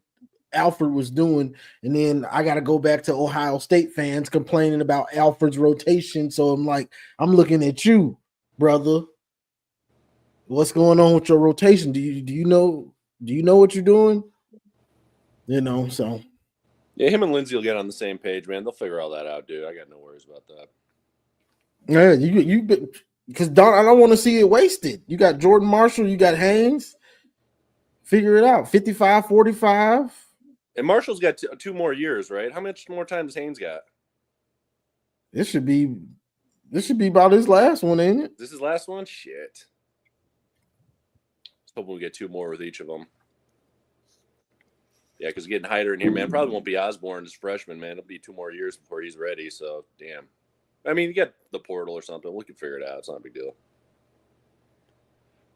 Alfred was doing, and then I got to go back to Ohio State fans complaining about Alfred's rotation. So I'm like, I'm looking at you, brother. What's going on with your rotation? Do you know what you're doing? So
Yeah, him and Lindsay will get on the same page, man. They'll figure all that out, dude. I got no worries about that.
Yeah, you because I don't want to see it wasted. You got Jordan Marshall, you got Haynes. Figure it out. 55, 45.
And Marshall's got two more years, right? How much more time does Haynes got?
This should be about his last one, ain't it?
This is his last one? Shit. Let's hope we get two more with each of them. Yeah, because getting Hyder in here, man, probably won't be Osborne as freshman, man. It'll be 2 more years before he's ready. So, damn. I mean, you get the portal or something. We can figure it out. It's not a big deal.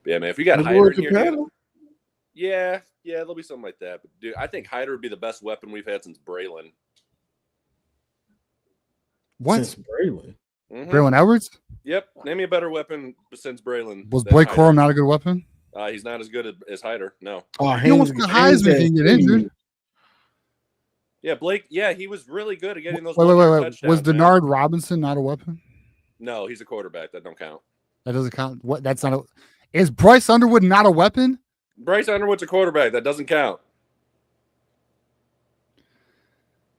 But yeah, man, if we got Hyder in here, dude, yeah, there'll be something like that. But, dude, I think Hyder would be the best weapon we've had since Braylon.
What?
Since Braylon.
Mm-hmm.
Braylon Edwards?
Yep. Name me a better weapon since Braylon.
Was Blake Corum not a good weapon?
He's not as good as Hyder. No.
Oh,
he almost got Heisman can get injured.
Yeah, Blake. Yeah, he was really good at getting those.
Wait. Was Denard Robinson not a weapon?
No, he's a quarterback. That don't count.
That doesn't count. What? That's not a. Is Bryce Underwood not a weapon?
Bryce Underwood's a quarterback. That doesn't count.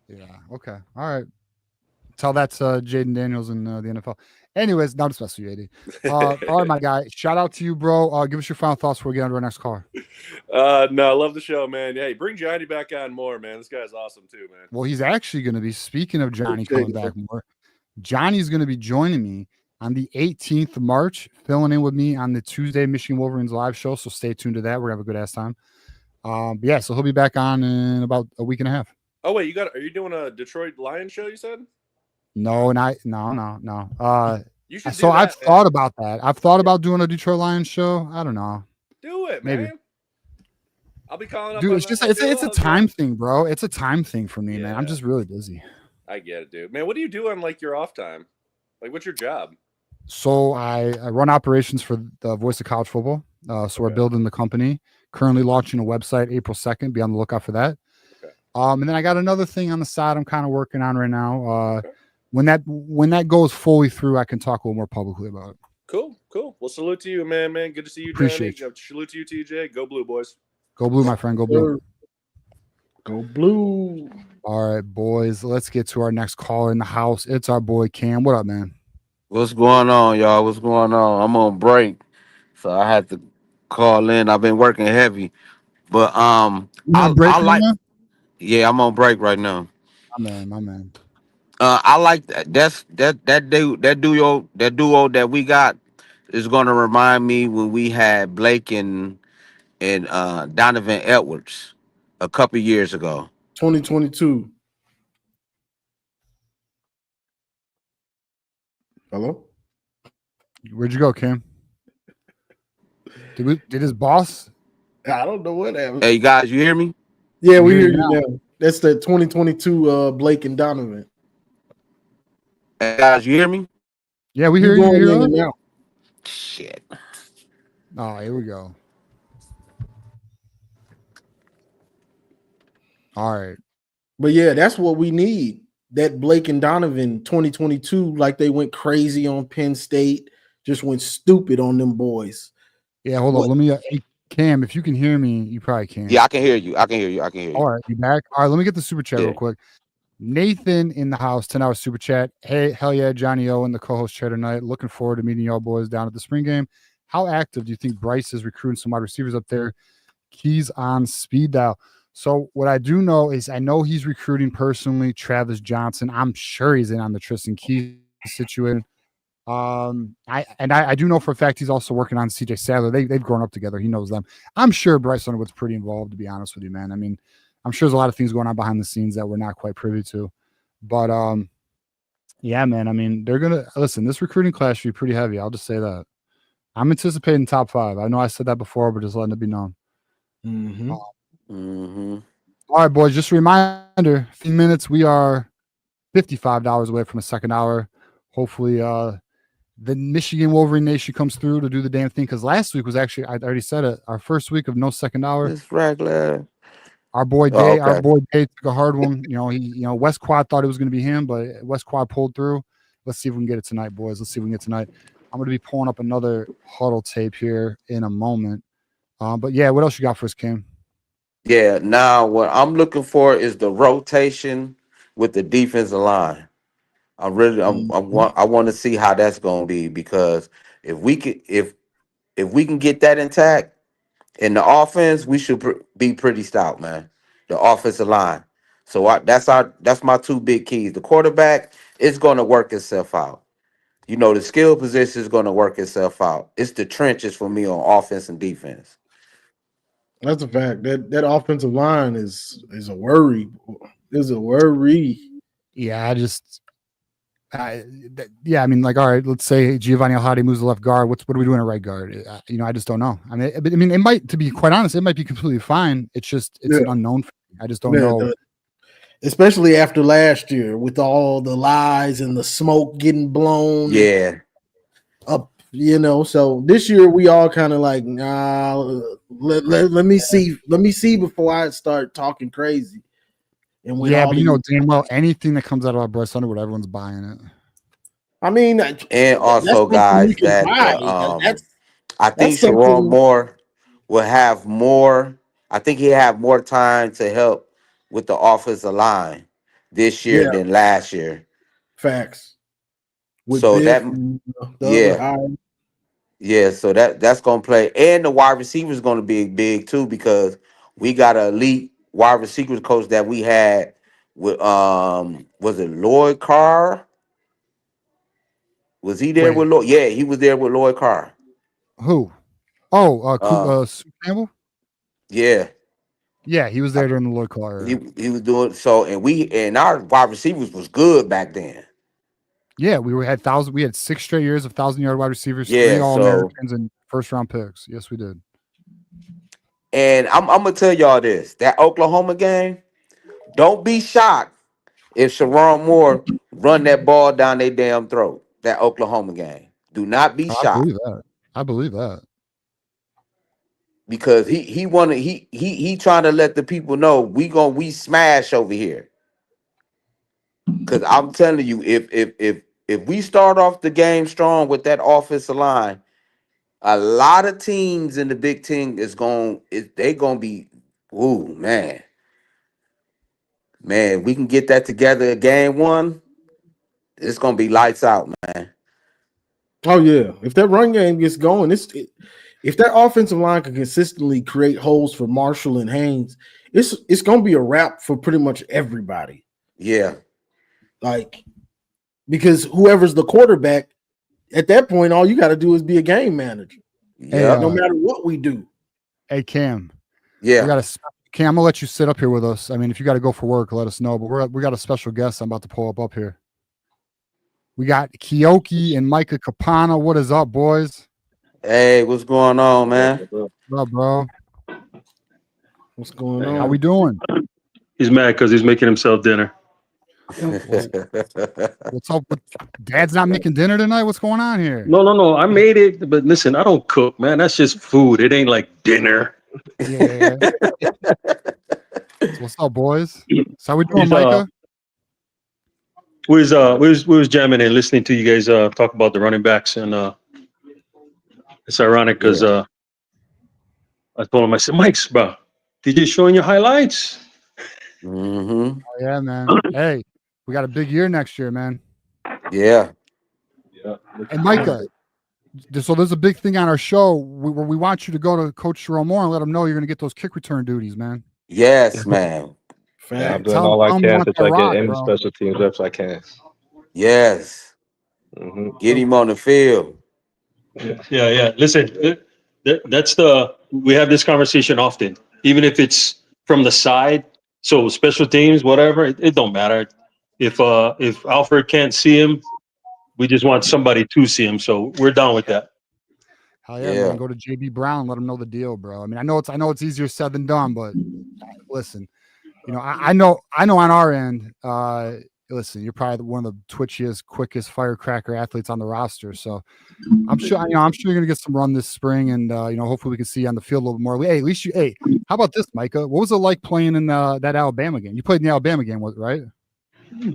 Yeah. Okay. All right. Tell that's Jaden Daniels in the NFL. Anyways, not just you, AD. All right, my guy. Shout out to you, bro. Give us your final thoughts before we get on to our next caller.
No, I love the show, man. Hey, bring Johnny back on more, man. This guy's awesome too, man.
Well, he's actually going to be, speaking of Johnny coming back more, Johnny's going to be joining me on the 18th of March, filling in with me on the Tuesday Michigan Wolverines live show. So stay tuned to that. We're going to have a good ass time. Yeah, so he'll be back on in about a week and a half.
Oh, wait, are you doing a Detroit Lions show, you said?
No.
You should
so I've thought about that. I've thought about doing a Detroit Lions show. I don't know.
Do it,
maybe.
Man. I'll be calling up.
Dude, it's just it's a time thing, bro. It's a time thing for me, man. I'm just really busy.
I get it, dude. Man, what do you do on like your off time? Like, what's your job?
So I run operations for the Voice of College Football. So we're building the company. Currently launching a website April 2nd. Be on the lookout for that.
Okay.
And then I got another thing on the side I'm kind of working on right now. When that goes fully through, I can talk a little more publicly about it.
Cool. Well, salute to you, man. Good to see you,
Appreciate
Johnny. Salute to you, TJ. Go Blue, boys.
Go Blue, my friend. Go Blue.
Go Blue.
All right, boys. Let's get to our next caller in the house. It's our boy Cam. What up, man?
What's going on, y'all? What's going on? I'm on break, so I had to call in. I've been working heavy, but
You on break
I like.
right now?
Yeah, I'm on break right now.
My man.
I like that. That duo that we got is gonna remind me when we had Blake and Donovan Edwards a couple years ago.
2022. Hello?
Where'd you go, Cam? Did his boss?
I don't know what happened.
Hey guys, you hear me?
Yeah, we hear you now. That's the 2022 Blake and Donovan.
Hey guys, you hear me?
Yeah, we hear you.
Now.
Shit.
Oh, here we go. All right.
But yeah, that's what we need. That Blake and Donovan 2022, like they went crazy on Penn State, just went stupid on them boys.
Yeah, hold on. Let me hey, Cam, if you can hear me, you probably can.
Yeah, I can hear you.
All right, you back? All right, let me get the super chat real quick. Nathan in the house, 10-hour super chat. Hey, hell yeah, Johnny O in the co-host chair tonight. Looking forward to meeting y'all boys down at the spring game. How active do you think Bryce is recruiting some wide receivers up there? Keys on speed dial. So what I do know is I know he's recruiting personally Travis Johnson. I'm sure he's in on the Tristan Keys situation. I do know for a fact he's also working on CJ Sadler. They've grown up together. He knows them. I'm sure Bryce Underwood's pretty involved, to be honest with you, man. I mean, I'm sure there's a lot of things going on behind the scenes that we're not quite privy to. But yeah, man. I mean, they're gonna listen. This recruiting class should be pretty heavy. I'll just say that. I'm anticipating top 5. I know I said that before, but just letting it be known.
Mm-hmm.
All right, boys. Just a reminder: a few minutes. We are $55 away from a second hour. Hopefully, the Michigan Wolverine Nation comes through to do the damn thing. Because last week was actually, I already said it, our first week of no second hour.
It's regular.
Our boy Day, took a hard one. West Quad thought it was going to be him, but West Quad pulled through. Let's see if we can get it tonight, boys. Let's see if we can get it tonight. I'm going to be pulling up another huddle tape here in a moment. But yeah, what else you got for us, Kim?
Yeah. Now, what I'm looking for is the rotation with the defensive line. I want to see how that's going to be because if we can get that intact in the offense, we should be pretty stout, man. The offensive line. So that's my two big keys. The quarterback is going to work itself out. You know, the skill position is going to work itself out. It's the trenches for me on offense and defense.
That's a fact. That offensive line is a worry. Is a worry.
Yeah, yeah, I mean, like, all right, let's say Giovanni Alhadi moves to left guard. What are we doing at right guard? I just don't know. I mean, it might, to be quite honest, it might be completely fine. It's an unknown. I just don't know.
Especially after last year with all the lies and the smoke getting blown.
Yeah.
Up, so this year we all kind of like, nah, let me see before I start talking crazy. And when
but damn well anything that comes out of our Bryce Underwood, everyone's buying it.
I mean,
and also guys that I think Sharon Moore will have more. I think he have more time to help with the offensive line this year than last year.
Facts.
With so Biff so that's gonna play, and the wide receiver is gonna be big too because we got an elite wide receivers coach that we had with was it Lloyd Carr? Was he there with Lloyd? Yeah, he was there with Lloyd Carr.
Who? Oh, Sue Campbell?
Yeah.
Yeah, he was there during the Lloyd Carr.
He was doing so, and our wide receivers was good back then.
Yeah, we had 6 straight years of 1,000-yard wide receivers, 3 All-Americans and first-round picks. Yes, we did.
And I'm gonna tell y'all this: that Oklahoma game, don't be shocked if Sharon Moore run that ball down their damn throat. That Oklahoma game, do not be shocked.
I believe that.
Because he trying to let the people know we smash over here. Because I'm telling you, if we start off the game strong with that offensive line, a lot of teams in the Big Ten they gonna be, ooh man, we can get that together game one. It's gonna be lights out, man.
Oh yeah, if that run game gets going, if that offensive line can consistently create holes for Marshall and Haynes, it's gonna be a wrap for pretty much everybody.
Yeah.
Like, because whoever's the quarterback, at that point, all you got to do is be a game manager.
Yeah.
No matter what we do.
Hey, Cam.
Yeah.
Cam, I'm gonna let you sit up here with us. I mean, if you got to go for work, let us know. But we got a special guest I'm about to pull up here. We got Kioki and Micah Capana. What is up, boys?
Hey, what's going on, man?
What up, bro?
What's going on?
How we doing?
He's mad because he's making himself dinner.
What's up? Dad's not making dinner tonight? What's going on here?
No. I made it, but listen, I don't cook, man. That's just food. It ain't like dinner.
Yeah. What's up, boys? So how we doing, Micah?
We was jamming and listening to you guys talk about the running backs, and it's ironic because I told him, I said, Mike's, bro, did you showing your highlights?
Mm-hmm.
Oh, yeah, man. Hey, we got a big year next year, man.
Yeah.
And Micah, so there's a big thing on our show where we want you to go to Coach Sharon Moore and let him know you're going to get those kick return duties, man.
Yes, man.
Yeah, I'm doing all I can to try to get any special teams reps I can.
Yes.
Mm-hmm.
Get him on the field.
Yeah. Listen, we have this conversation often, even if it's from the side. So special teams, whatever, it don't matter. If Alfred can't see him, we just want somebody to see him. So we're down with that.
Hell yeah, man. Go to JB Brown, let him know the deal, bro. I mean, I know it's easier said than done, but listen, I know on our end, listen, you're probably one of the twitchiest, quickest firecracker athletes on the roster. So I'm sure you're gonna get some run this spring, and hopefully we can see you on the field a little bit more. Hey, at least how about this, Micah? What was it like playing in that Alabama game? You played in the Alabama game, right?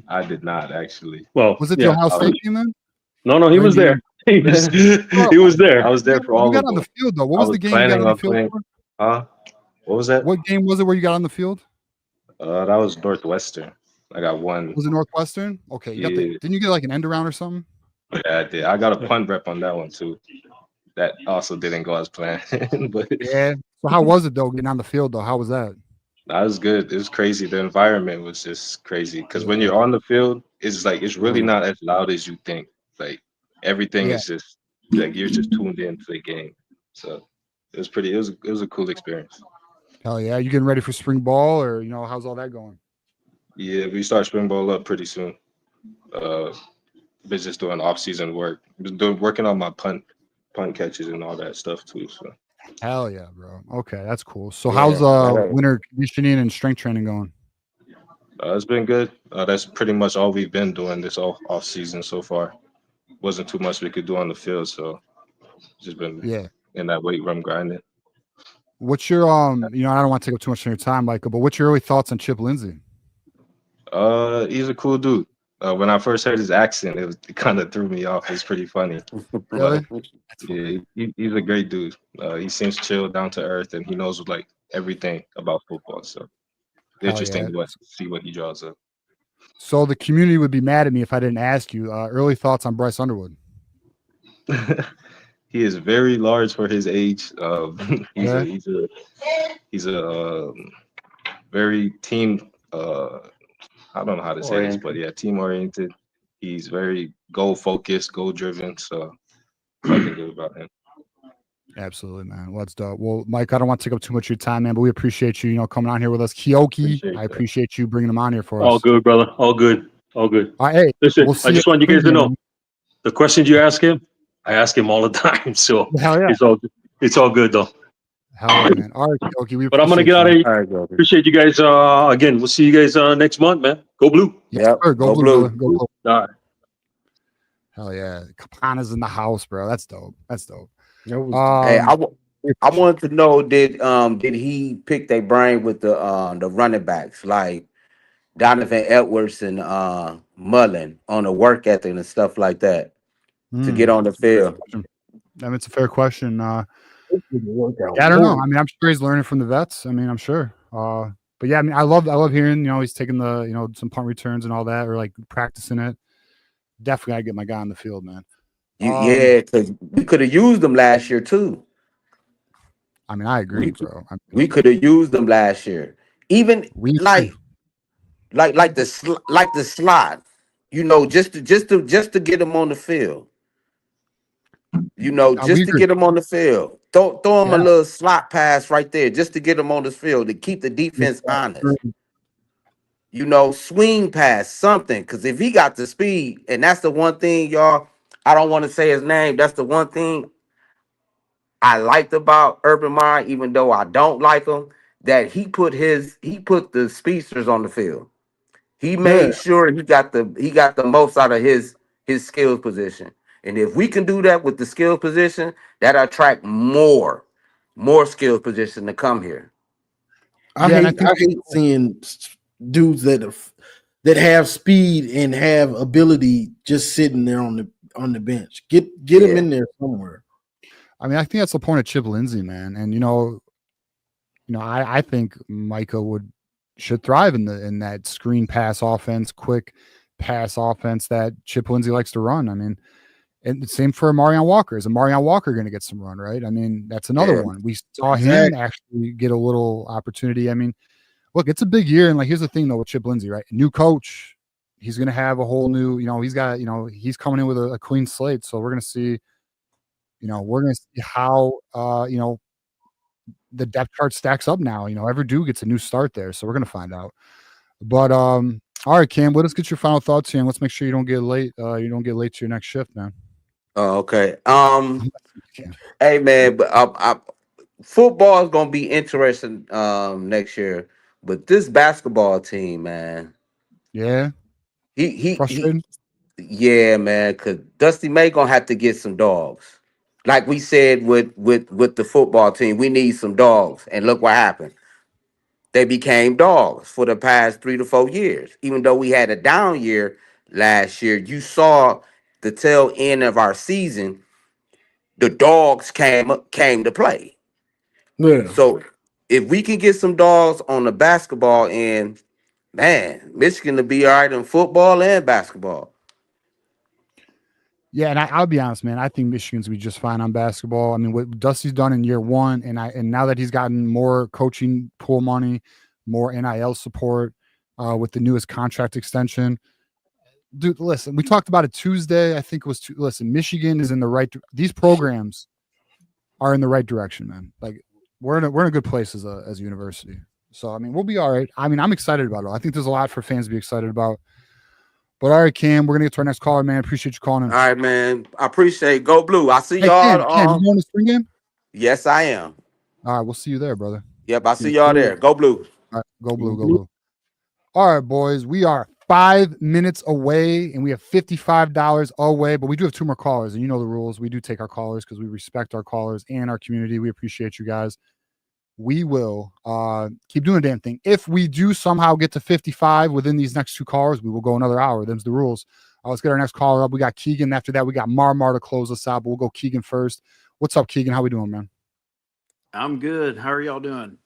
I did not actually.
Well,
was it the Ohio State game then?
No, he was there. He was there.
I was there for all.
You got on the field though. What was the game you got on the field for?
What was that?
What game was it where you got on the field?
That was Northwestern. I got one.
Was it Northwestern? Okay, you got the. Didn't you get like an end around or something?
Yeah, I did. I got a punt rep on that one too. That also didn't go as planned. But
yeah. So how was it though getting on the field though? How was that?
that was good. It was crazy. The environment was just crazy because when you're on the field, it's like it's really not as loud as you think. Like everything is just like you're just tuned in to the game. So it was pretty. It was a cool experience.
Hell yeah! You getting ready for spring ball or how's all that going?
Yeah, we start spring ball up pretty soon. Been just doing off season work. Been working on my punt catches and all that stuff too. So
hell yeah, bro. Okay, that's cool. So how's winter conditioning and strength training going?
It's been good. That's pretty much all we've been doing this off season so far. Wasn't too much we could do on the field, so just been in that weight room grinding.
What's your I don't want to take up too much of your time, Michael, but what's your early thoughts on Chip Lindsey?
He's a cool dude. When I first heard his accent, it kind of threw me off. It's pretty funny.
Really?
Yeah, he's a great dude. He seems chill, down to earth, and he knows like everything about football. So interesting to see what he draws up.
So the community would be mad at me if I didn't ask you. Early thoughts on Bryce Underwood?
He is very large for his age. He's a very team. I don't know how to say this, but yeah, team oriented. He's very goal focused, goal driven. So nothing good about him.
Absolutely, man. Well, that's dope. Well, Mike, I don't want to take up too much of your time, man, but we appreciate you, coming on here with us. Kioki, I appreciate you bringing him on here for us.
All good, brother. All good. All good.
All right, hey,
listen, I just want you guys to know the questions you ask him, I ask him all the time. So it's all good though.
Hell yeah, man. All right, Kioki.
But I'm gonna get out of here. Appreciate you guys. Again, we'll see you guys next month, man. Go blue.
Yeah, go blue. Go blue.
All right.
Hell yeah. Capana's in the house, bro. That's dope.
Hey, I wanted to know did he pick their brain with the running backs like Donovan Edwards and Mullen on the work ethic and stuff like that to get on the field?
I mean, it's a fair question. I don't know. I mean, I'm sure he's learning from the vets. I mean, I'm sure. But yeah, I mean, I love hearing he's taking the some punt returns and all that, or like practicing it. Definitely gotta get my guy on the field, man.
Yeah, because we could have used them last year too.
I mean, I agree, bro.
We could have used them last year, even like the slot, just to get them on the field. Just to get them on the field. Throw them a little slot pass right there, just to get them on the field to keep the defense honest. Swing pass, something. Because if he got the speed, and that's the one thing, y'all, I don't want to say his name. That's the one thing I liked about Urban Meyer, even though I don't like him, that he put the speedsters on the field. He made sure he got the most out of his skills position. And if we can do that with the skills position, that attract more skills position to come here.
I hate seeing dudes that have speed and have ability just sitting there on the bench. Get him in there somewhere.
I mean, I think that's the point of Chip Lindsey, man. And I think Micah should thrive in that screen pass offense, quick pass offense that Chip Lindsey likes to run. I mean, and the same for Marion Walker. Is Marion Walker going to get some run, right? I mean, that's another one. We saw him actually get a little opportunity. I mean, look, it's a big year. And like, here's the thing though, with Chip Lindsey, right? New coach, he's going to have a whole new, he's coming in with a clean slate. So we're going to see, how, the depth chart stacks up now. Every dude gets a new start there. So we're going to find out. But, all right, Cam, let us get your final thoughts here, and let's make sure you don't get late. You don't get late to your next shift, man.
Oh, okay. Hey, man, but football is gonna be interesting next year. But this basketball team, man, he yeah, man, because Dusty May gonna have to get some dogs. Like we said with the football team, we need some dogs, and look what happened. They became dogs for the past 3 to 4 years. Even though we had a down year last year, you saw the tail end of our season. The dogs came to play.
Yeah.
So if we can get some dogs on the basketball end, man, Michigan will be all right in football and basketball.
Yeah, and I'll be honest, man. I think Michigan's be just fine on basketball. I mean, what Dusty's done in year one, and now that he's gotten more coaching pool money, more NIL support with the newest contract extension, dude. Listen, we talked about it Tuesday. I think it was. Listen, Michigan is in the right. These programs are in the right direction, man. Like we're in a good place as a university. So I mean, we'll be all right. I mean, I'm excited about it. I think there's a lot for fans to be excited about. But all right, Cam, we're gonna get to our next caller, man. Appreciate you calling in.
All right, man. I appreciate it. Go Blue. I see
Hey,
y'all.
Cam, you going to spring game?
Yes, I am.
All right, we'll see you there, brother.
Yep, I see y'all there. Go Blue.
All right, go Blue, go Blue. All right, boys, we are 5 minutes away, and we have $55 away, but we do have 2 more callers, and you know the rules. We do take our callers because we respect our callers and our community. We appreciate you guys. We will keep doing the damn thing. If we do somehow get to 55 within these next 2 callers, we will go another hour. Them's the rules. Let's get our next caller up. We got Keegan. After that, we got Mar to close us out, but we'll go Keegan first. What's up, Keegan? How we doing, man?
I'm good. How are y'all doing?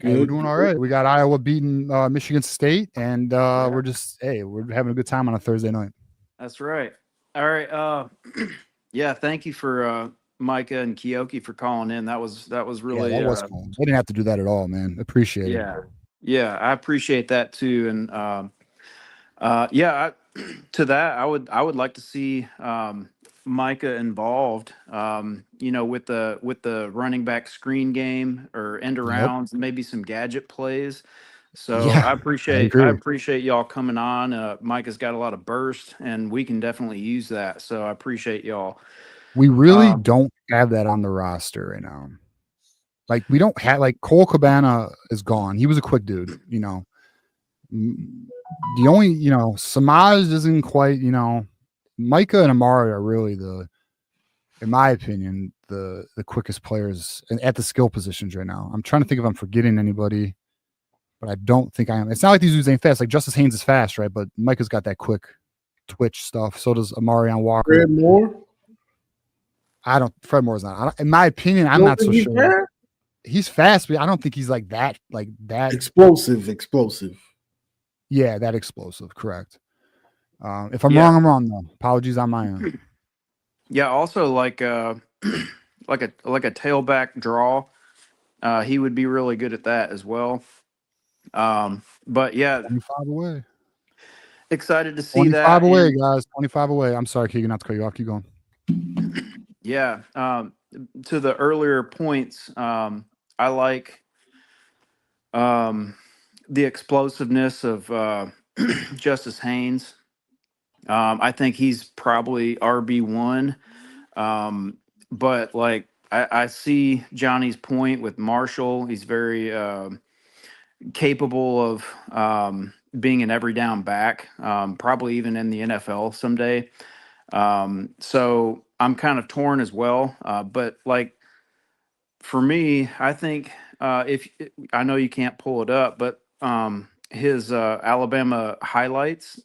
Hey, we're doing all right. We got Iowa beating Michigan State, and we're having a good time on a Thursday night.
That's right. All right. Yeah, thank you for Micah and Kioki for calling in. That was really
that was cool. They didn't have to do that at all, man. Appreciate it.
Yeah, I appreciate that too. And to that, I would like to see Micah involved. With the running back screen game or end arounds, maybe some gadget plays. So
Yeah,
I appreciate y'all coming on. Micah's got a lot of burst, and we can definitely use that. So I appreciate y'all.
We really don't have that on the roster right now. Like we don't have Cole Cabana is gone. He was a quick dude, The only, Samaj isn't quite, Micah and Amari are really in my opinion, the quickest players at the skill positions right now. I'm trying to think if I'm forgetting anybody, but I don't think I am. It's not like these dudes ain't fast. Like Justice Haynes is fast, right? But Micah's got that quick twitch stuff. So does Amarion Walker.
Fred Moore?
Fred Moore's not. In my opinion, I'm not so sure. Fast? He's fast, but I don't think he's like that
explosive.
Yeah, that explosive. Correct. If I'm wrong, I'm wrong though. Apologies on my end.
Yeah. Also, like a tailback draw, he would be really good at that as well. But yeah,
25 away.
Excited to see
25
that.
25 away, guys. 25 away. I'm sorry, Keegan, not to cut you off. Keep going.
Yeah. To the earlier points, I like the explosiveness of Justice Haynes. I think he's probably RB1. But I see Johnny's point with Marshall. He's very capable of being an every down back, probably even in the NFL someday. So I'm kind of torn as well. But for me, I think if I know you can't pull it up, but his Alabama highlights,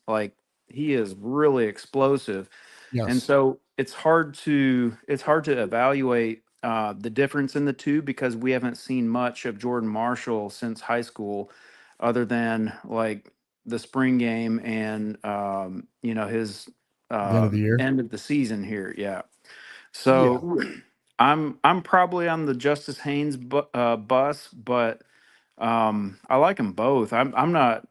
he is really explosive.
Yes.
And so it's hard to evaluate the difference in the two because we haven't seen much of Jordan Marshall since high school, other than the spring game and his end of the season here. Yeah. So I'm probably on the Justice Haynes bus, but I like them both. I'm not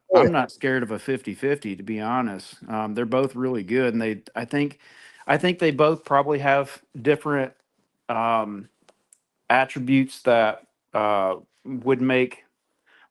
scared of a 50-50, to be honest. They're both really good, and I think they both probably have different attributes that would make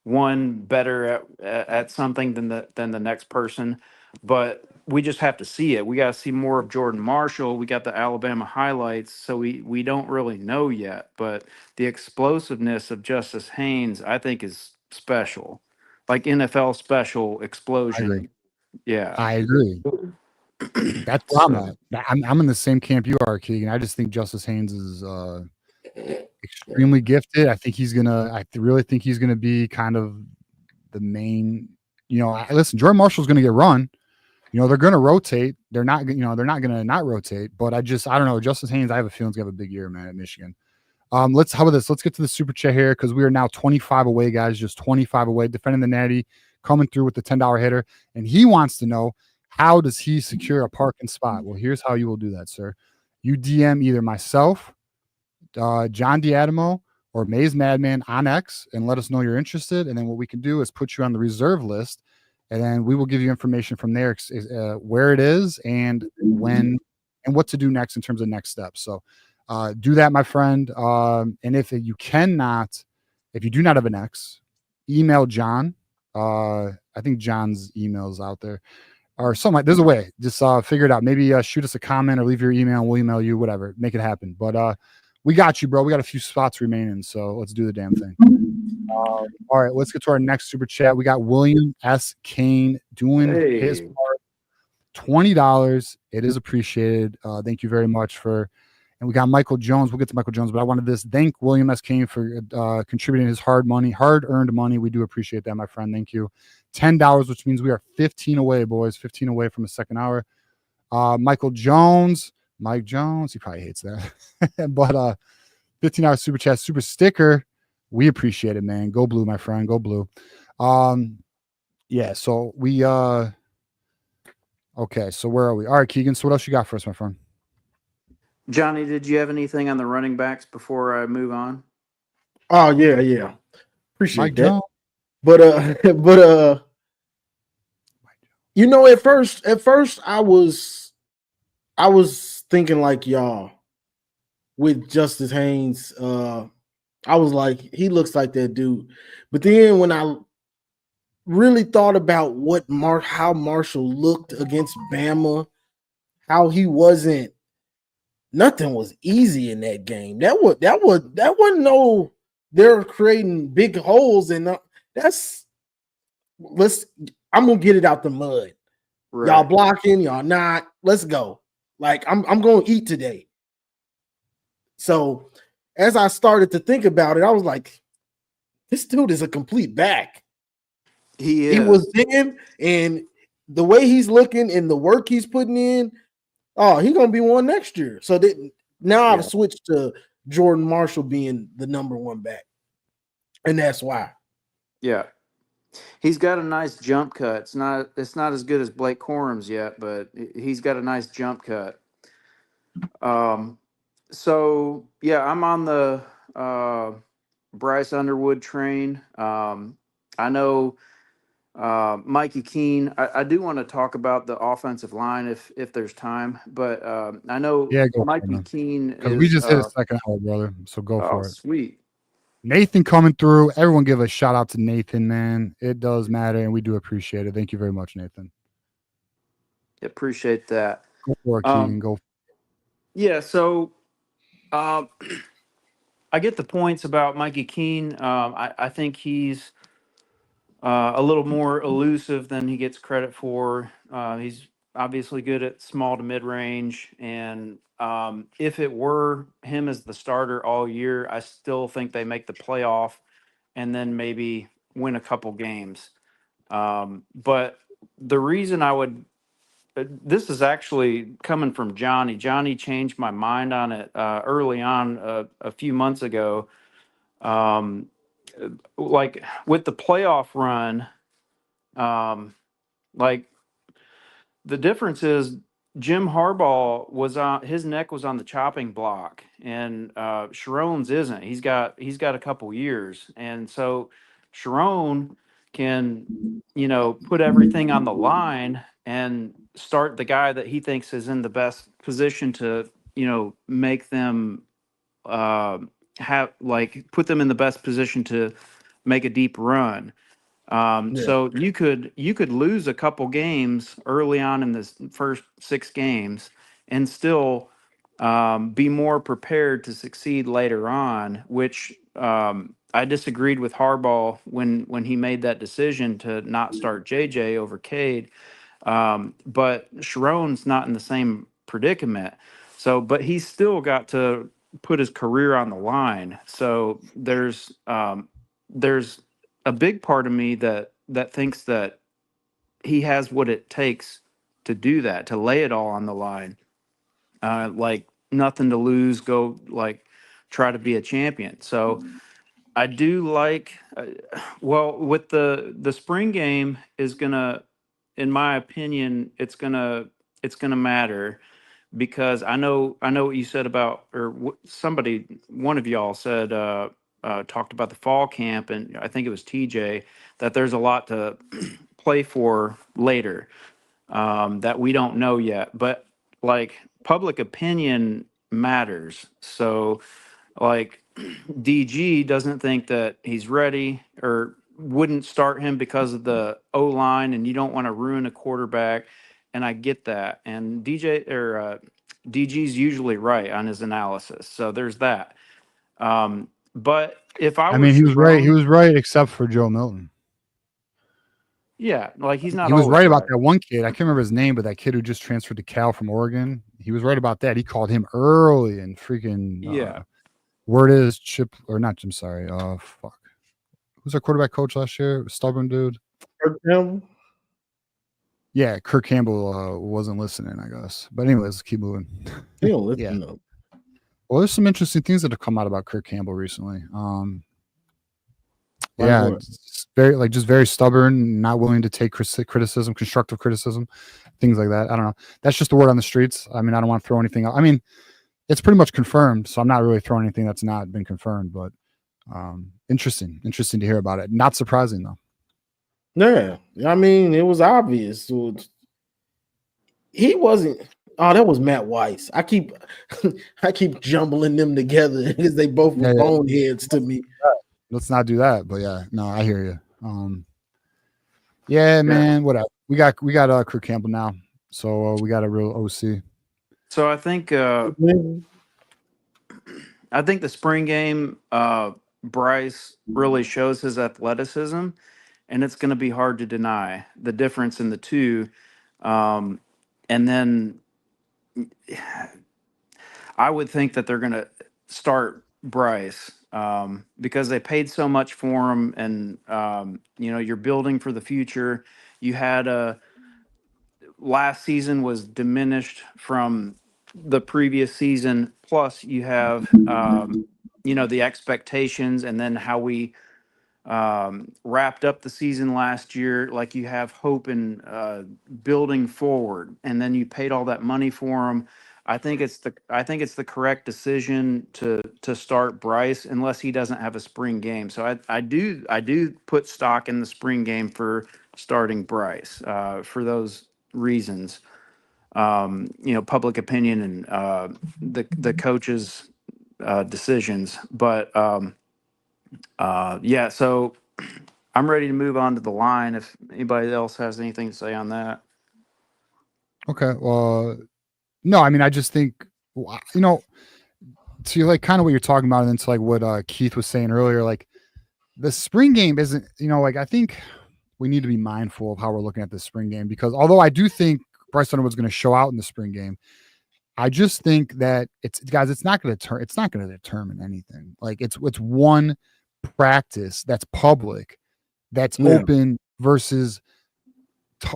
one better at something than the next person. But we just have to see it. We got to see more of Jordan Marshall. We got the Alabama highlights, so we don't really know yet. But the explosiveness of Justice Haynes, I think, is special, like NFL special explosion.
I agree. That's what I'm at. I'm in the same camp you are, Keegan. I just think Justice Haynes is extremely gifted. I really think he's gonna be kind of the main. Listen, Jordan Marshall's gonna get run. They're gonna rotate. They're not gonna not rotate. But I don't know. Justice Haynes, I have a feeling he's gonna have a big year, man, at Michigan. How about this? Let's get to the super chat here because we are now 25 away, guys. Just 25 away. Defending the Natty, coming through with the $10 hitter, and he wants to know, how does he secure a parking spot? Well, here's how you will do that, sir. You DM either myself, John Diadamo, or Maze Madman on X, and let us know you're interested. And then what we can do is put you on the reserve list, and then we will give you information from there, where it is and when and what to do next in terms of next steps. So do that, my friend. And if you do not have an X, email John. I think John's email is out there or something. There's a way. Just figure it out. Maybe shoot us a comment or leave your email and we'll email you, whatever. Make it happen. But we got you, bro. We got a few spots remaining, so let's do the damn thing. All right, let's get to our next super chat. We got William S. Kane doing his part. $20. It is appreciated. Thank you very much and we got Michael Jones. We'll get to Michael Jones, but I wanted to thank William S. Kane for contributing his hard-earned money. We do appreciate that, my friend. Thank you. $10, which means we are 15 away, boys. 15 away from a second hour. Mike Jones, he probably hates that. But $15 super chat, super sticker. We appreciate it, man. Go blue, my friend. Go blue. Yeah, so we okay, so where are we? All right, Keegan. So what else you got for us, my friend?
Johnny, did you have anything on the running backs before I move on?
Oh yeah. Appreciate
Mike
that.
Jones.
But at first I was thinking like y'all with Justice Haynes. I was like, he looks like that dude. But then when I really thought about how Marshall looked against Bama, how he wasn't. Nothing was easy in that game. That wasn't no. They're creating big holes, and I'm gonna get it out the mud. Right. Y'all blocking, y'all not. Let's go. Like I'm gonna eat today. So as I started to think about it, I was like, this dude is a complete back.
He is.
He was in, and the way he's looking and the work he's putting in. Oh, he's gonna be one next year. So now I've switched to Jordan Marshall being the number one back, and that's why.
Yeah, he's got a nice jump cut. It's not as good as Blake Corum's yet, but he's got a nice jump cut. So yeah, I'm on the Bryce Underwood train. I know. Mikey Keene, I do want to talk about the offensive line if there's time, but I know Mikey Keene
because we just hit a second hour, brother. So go for it.
Sweet.
Nathan coming through. Everyone give a shout out to Nathan, man. It does matter, and we do appreciate it. Thank you very much, Nathan.
Appreciate that.
Go for it, Keegan. Go.
Yeah, so I get the points about Mikey Keene. I think he's a little more elusive than he gets credit for. He's obviously good at small to mid range, and if it were him as the starter all year, I still think they make the playoff and then maybe win a couple games. But the reason I would, this is actually coming from Johnny. Johnny changed my mind on it early on a few months ago. Like with the playoff run, like the difference is Jim Harbaugh his neck was on the chopping block, and Sharon's isn't. He's got a couple years, and so Sharon can put everything on the line and start the guy that he thinks is in the best position to make them put them in the best position to make a deep run. So you could lose a couple games early on in this first 6 games and still be more prepared to succeed later on, which I disagreed with Harbaugh when he made that decision to not start JJ over Cade. But Sharon's not in the same predicament. So, but he's still got to put his career on the line. So there's a big part of me that thinks that he has what it takes to do that, to lay it all on the line. Like nothing to lose, go like try to be a champion. So I do like, well, with the spring game is gonna, in my opinion, it's gonna matter because I know what you said about, or somebody, one of y'all said, talked about the fall camp, and I think it was TJ, that there's a lot to play for later, that we don't know yet. But like public opinion matters. So like DG doesn't think that he's ready or wouldn't start him because of the O line, and you don't want to ruin a quarterback. And I get that. And DG's usually right on his analysis. So there's that. But if I
I mean,
was
he was right. He
Strong,
was right, except for Joe Milton.
yeah, like he's not
He was
always
right about
right.
that one kid. I can't remember his name, but that kid who just transferred to Cal from Oregon. He was right about that. He called him early and freaking
Yeah.
word is Chip or not. I'm sorry. Fuck. Who's our quarterback coach last year? Stubborn dude.
Kirk Campbell?
Yeah, Kirk Campbell wasn't listening, I guess. But anyways, let's keep moving.
He don't listen
Yeah.
though.
Well, there's some interesting things that have come out about Kirk Campbell recently.
Like
Yeah,
what?
it's very just very stubborn, not willing to take criticism, constructive criticism, things like that. I don't know. That's just the word on the streets. I mean, I don't want to throw anything out. I mean, it's pretty much confirmed, so I'm not really throwing anything that's not been confirmed. But interesting to hear about it. Not surprising though.
Yeah, I mean, it was obvious. So he wasn't. Oh, that was Matt Weiss. I keep jumbling them together because they both were boneheads to me.
Let's not do that. But yeah, no, I hear you. Yeah, man. Whatever. We got Kirk Campbell now, so we got a real OC.
So I think the spring game, Bryce really shows his athleticism, and it's going to be hard to deny the difference in the two. And then I would think that they're going to start Bryce because they paid so much for him, and you're building for the future. You had last season was diminished from the previous season. Plus, you have the expectations, and then how we wrapped up the season last year. Like you have hope in building forward, and then you paid all that money for him. I think it's the correct decision to start Bryce unless he doesn't have a spring game. So I do put stock in the spring game for starting Bryce for those reasons. Public opinion and the coaches' decisions. But yeah, so I'm ready to move on to the line. If anybody else has anything to say on that.
Okay. Well, no, I mean, I just think, to like kind of what you're talking about, and then to like what Keith was saying earlier, like the spring game isn't, like I think we need to be mindful of how we're looking at this spring game, because although I do think Bryce Underwood's going to show out in the spring game, I just think that it's not going to determine anything. Like it's one practice that's public, that's open versus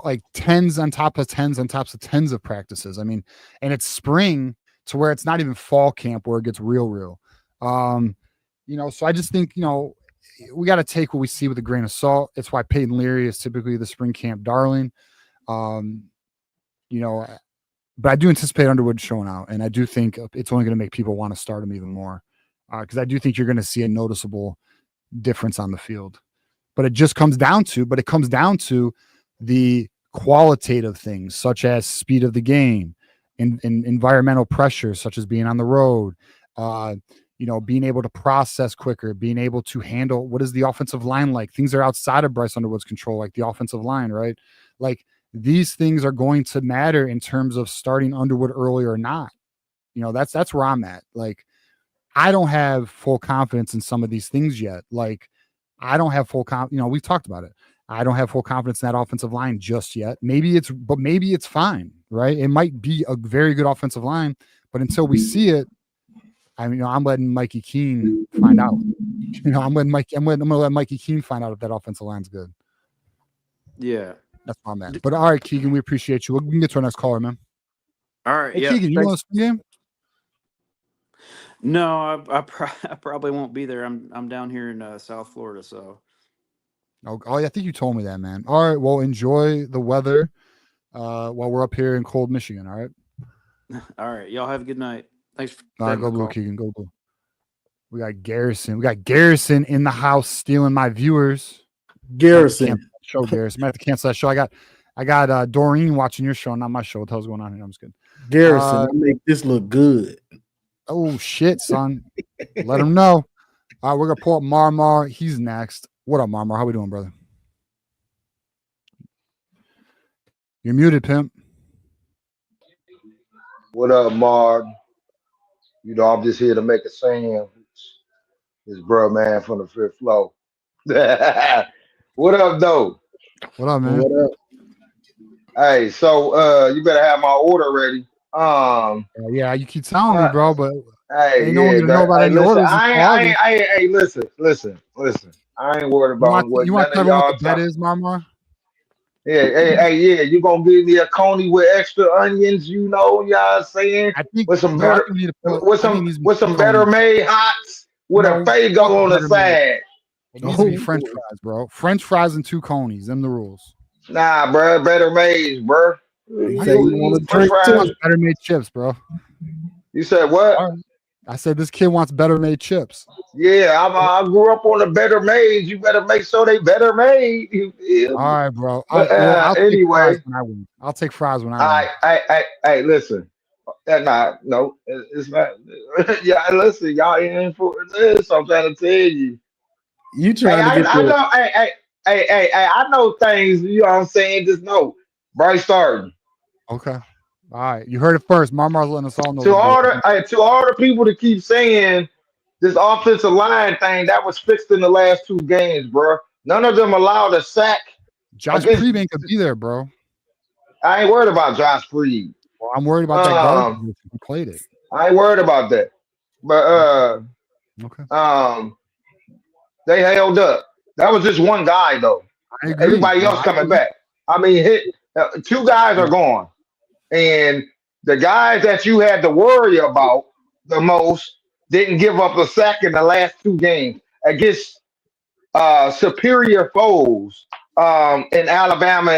like tens on top of tens on top of tens of practices. I mean, and it's spring to where it's not even fall camp where it gets real. So I just think, we got to take what we see with a grain of salt. It's why Peyton Leary is typically the spring camp darling. But I do anticipate Underwood showing out, and I do think it's only going to make people want to start him even more, because I do think you're going to see a noticeable difference on the field. But it comes down to the qualitative things, such as speed of the game, and environmental pressure, such as being on the road, being able to process quicker, being able to handle what is the offensive line like. Things are outside of Bryce Underwood's control, like the offensive line, right? Like these things are going to matter in terms of starting Underwood early or not. That's where I'm at. Like, I don't have full confidence in some of these things yet. Like, I don't have full confidence. We've talked about it. I don't have full confidence in that offensive line just yet. Maybe it's fine, right? It might be a very good offensive line, but until we see it, I'm letting Mikey Keene find out. I'm going to let Mikey Keene find out if that offensive line's good.
Yeah.
That's where I'm at. But all right, Keegan, we appreciate you. We can get to our next caller, man.
All right.
Hey,
Yeah.
Keegan, you want to game?
No, I probably won't be there. I'm down here in South Florida, so.
Oh, yeah, I think you told me that, man. All right, well, enjoy the weather while we're up here in cold Michigan. All right.
All right, y'all have a good night. Thanks for
All right,
taking
go
the
blue,
call.
Keegan. Go blue. We got Garrison. We got Garrison in the house stealing my viewers.
Garrison.
Show Garrison. I have to cancel that show. I got Doreen watching your show, not my show. What the hell's going on here? I'm just kidding.
Garrison, I make this look good.
Oh shit, son. Let him know. All right, we're gonna pull up Marmar. He's next. What up, Marmar? How we doing, brother? You're muted, pimp.
What up, Mark? You know, I'm just here to make a sandwich. This bro, man, from the fifth floor. What up, though?
What up, man?
What up?
Hey, so you better have my order ready.
Yeah, you keep telling me, bro, but
hey,
ain't no one
yeah,
gonna know about
hey,
any
listen,
orders until August.
hey, listen. I ain't worried about what
You want
none
to
of
tell me what
y'all
the bet
talk.
is, Marmar?
Yeah, you gonna give me a coney with extra onions, you know what I'm saying?
I think
With some
no, I
better,
think we need to put.
with
I think
some
it needs to be
with
two
some better
cones.
made hots with a
No, fuck
Fago on the
better made.
side.
It needs to be
Oh,
French fries, bro. French fries and two conies. Them the rules.
Nah, bro, better made, bro.
he
Why
say
you?
you want to
French
drink
He
fries.
wants
too.
better made chips, bro.
You said what?
All right. I said this kid wants better made chips.
Yeah, I grew up on the better made. You better make sure they better made. You feel
All
me?
right, bro.
But
Well, I'll take fries
anyway,
when I win. I'll take fries when I win.
I listen. No, it's not. Yeah, listen, y'all in for this. I'm trying to tell you.
You
Hey,
trying to get
I
the
know. I know things. You know what I'm saying? Just know, Bryce starting.
Okay. All right. You heard it first. Marmar's letting us all know
To
today.
all the people that keep saying this offensive line thing, that was fixed in the last two games, bro. None of them allowed a sack
Josh
against.
Prebe ain't gonna be there, bro.
I ain't worried about Josh Freed.
Well, I'm worried about that guard
Um,
position. He played it.
I ain't worried about that. But
Okay.
they held up. That was just one guy though.
I agree.
Everybody
No,
else
I
coming
agree.
back. I mean, two guys are gone, and the guys that you had to worry about the most didn't give up a sack in the last two games against superior foes in Alabama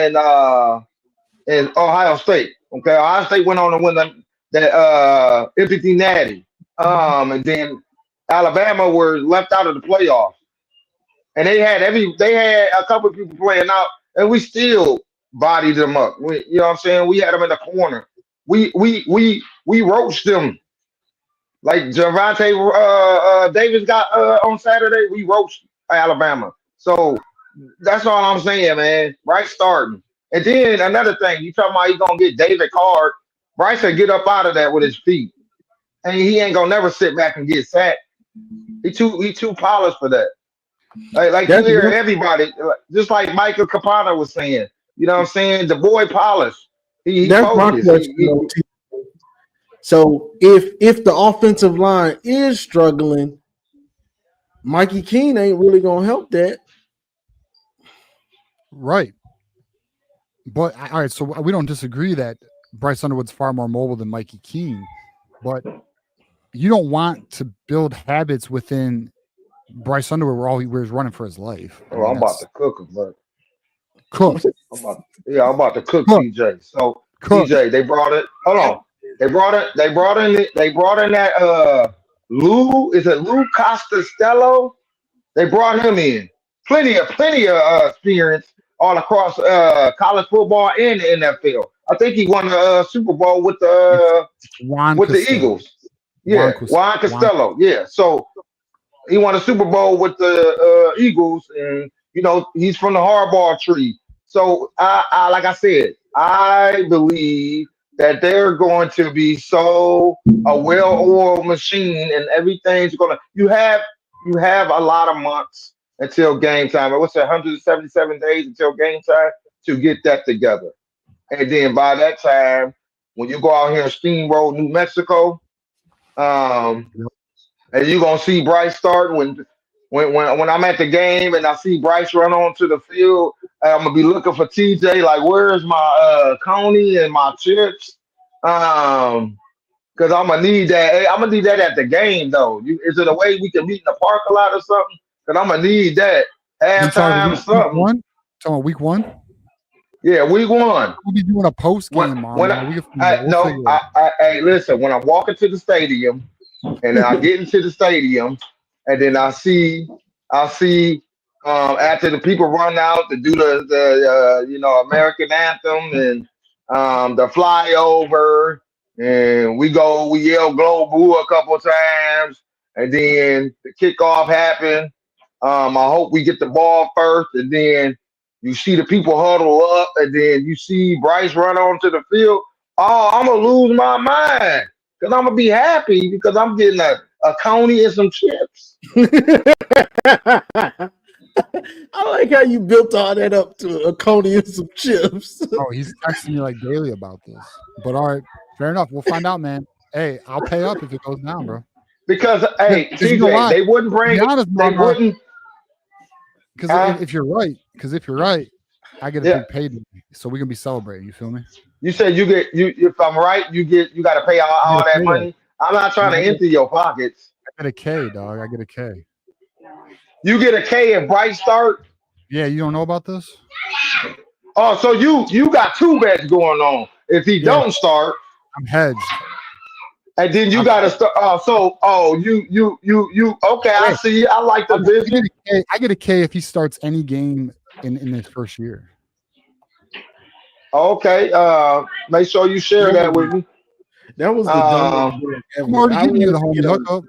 and Ohio State. Okay, Ohio State went on to win the empty natty, and then Alabama were left out of the playoffs, and they had a couple of people playing out, and we still bodied them up. You know what I'm saying? We had them in the corner. We roached them like Javante Davis got on Saturday. We roached Alabama. So that's all I'm saying, man. Bryce starting. And then another thing, you talking about he gonna get David Card. Bryce said get up out of that with his feet. And he ain't gonna never sit back and get sacked. He too polished for that. Like you
that's
hear everybody, just like Michael Capana was saying. You know what I'm saying? The boy polished. He
that's my
focused.
question though, T. So if the offensive line is struggling, Mikey Keene ain't really gonna help that.
Right. But all right, so we don't disagree that Bryce Underwood's far more mobile than Mikey Keene, but you don't want to build habits within Bryce Underwood where he's running for his life. I
Oh,
mean,
I'm about
that's
to cook him, but
cook,
I'm about to cook
cook,
TJ. So
cook.
TJ, they brought it. Hold on. They brought in that Lou, is it Lou Costello? They brought him in. Plenty of experience all across college football and the NFL. I think he won the Super Bowl
It's Juan
with the
Costello.
Eagles. Yeah, Juan
Juan.
Costello. Yeah. So he won a Super Bowl with the Eagles, and you know he's from the Harbaugh tree. So I like I said, I believe that they're going to be so a well-oiled machine, and everything's gonna. You have a lot of months until game time. What's that? 177 days until game time to get that together, and then by that time, when you go out here and steamroll New Mexico, um, and you're gonna see Bryce start when I'm at the game and I see Bryce run onto the field. I'm gonna be looking for TJ. Like, where's my Coney and my chips? Um, Because I'm gonna need that. Hey, I'm gonna need that at the game though. Is it a way we can meet in the park a lot or something? Because I'm gonna need that
You talking
halftime
week, week
something.
one? Talking about week one?
Yeah, week one.
We'll be doing a post
When
game,
when
man. We'll
no,
figure it out.
hey, listen. When I walk into the stadium, and then I get into the stadium, and then I see after the people run out to do the American anthem and the flyover, and we yell "Glow Boo" a couple of times, and then the kickoff happened. I hope we get the ball first, and then you see the people huddle up, and then you see Bryce run onto the field. Oh, I'm gonna lose my mind because I'm gonna be happy because I'm getting a coney and some chips.
I like how you built all that up to a coney and some chips.
Oh, he's texting me like daily about this. But all right, fair enough. We'll find out, man. Hey, I'll pay up if it goes down, bro.
Because hey,
Because you know
TJ,
why?
they wouldn't
To be
bring
honest,
they
Mama,
wouldn't.
because if you're right, I get a
Yeah,
big payday, so we can be celebrating. You feel me?
you said if I'm right, you got to pay
I get
all
a
that
payday.
money. I'm not trying
No,
to
I
empty your pockets.
get a K, dog. I get a K.
You get a K if Bryce start.
Yeah, you don't know about this?
Oh, so you got two bets going on. If he
Yeah,
don't start,
I'm hedged.
and then you
I'm,
got to start. You. Okay, I
hey,
see. I like the
I
business.
get a K. I get a K if he starts any game in his first year.
Okay, make sure you share that with me.
That was the dumbest
Um,
bet
I'm
ever.
already
I
giving you
wanted
the
to
homie
get a.
hookup.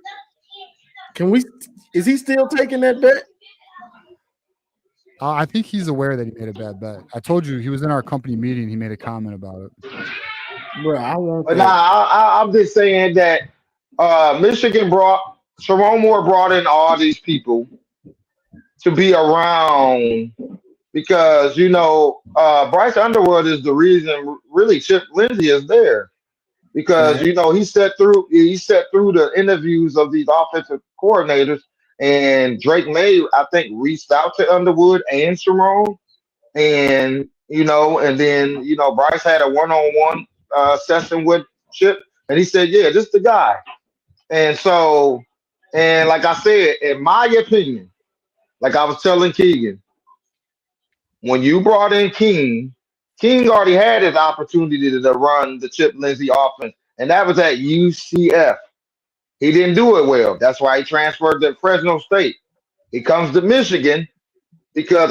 Can we? Is he still taking that bet?
I think he's aware that he made a bad bet. I told you he was in our company meeting. He made a comment about it.
Bro, I want
but nah,
that.
I'm just saying that Michigan brought Sharon Moore brought in all these people to be around because Bryce Underwood is the reason really Chip Lindsey is there because
Right.
he set through the interviews of these offensive coordinators and Drake May I think reached out to Underwood and Sharon and then Bryce had a one-on-one session with Chip and he said yeah this is the guy and so and like I said in my opinion like I was telling Keegan when you brought in King already had his opportunity to run the Chip Lindsey offense, and that was at UCF. He didn't do it well. That's why he transferred to Fresno State. He comes to Michigan because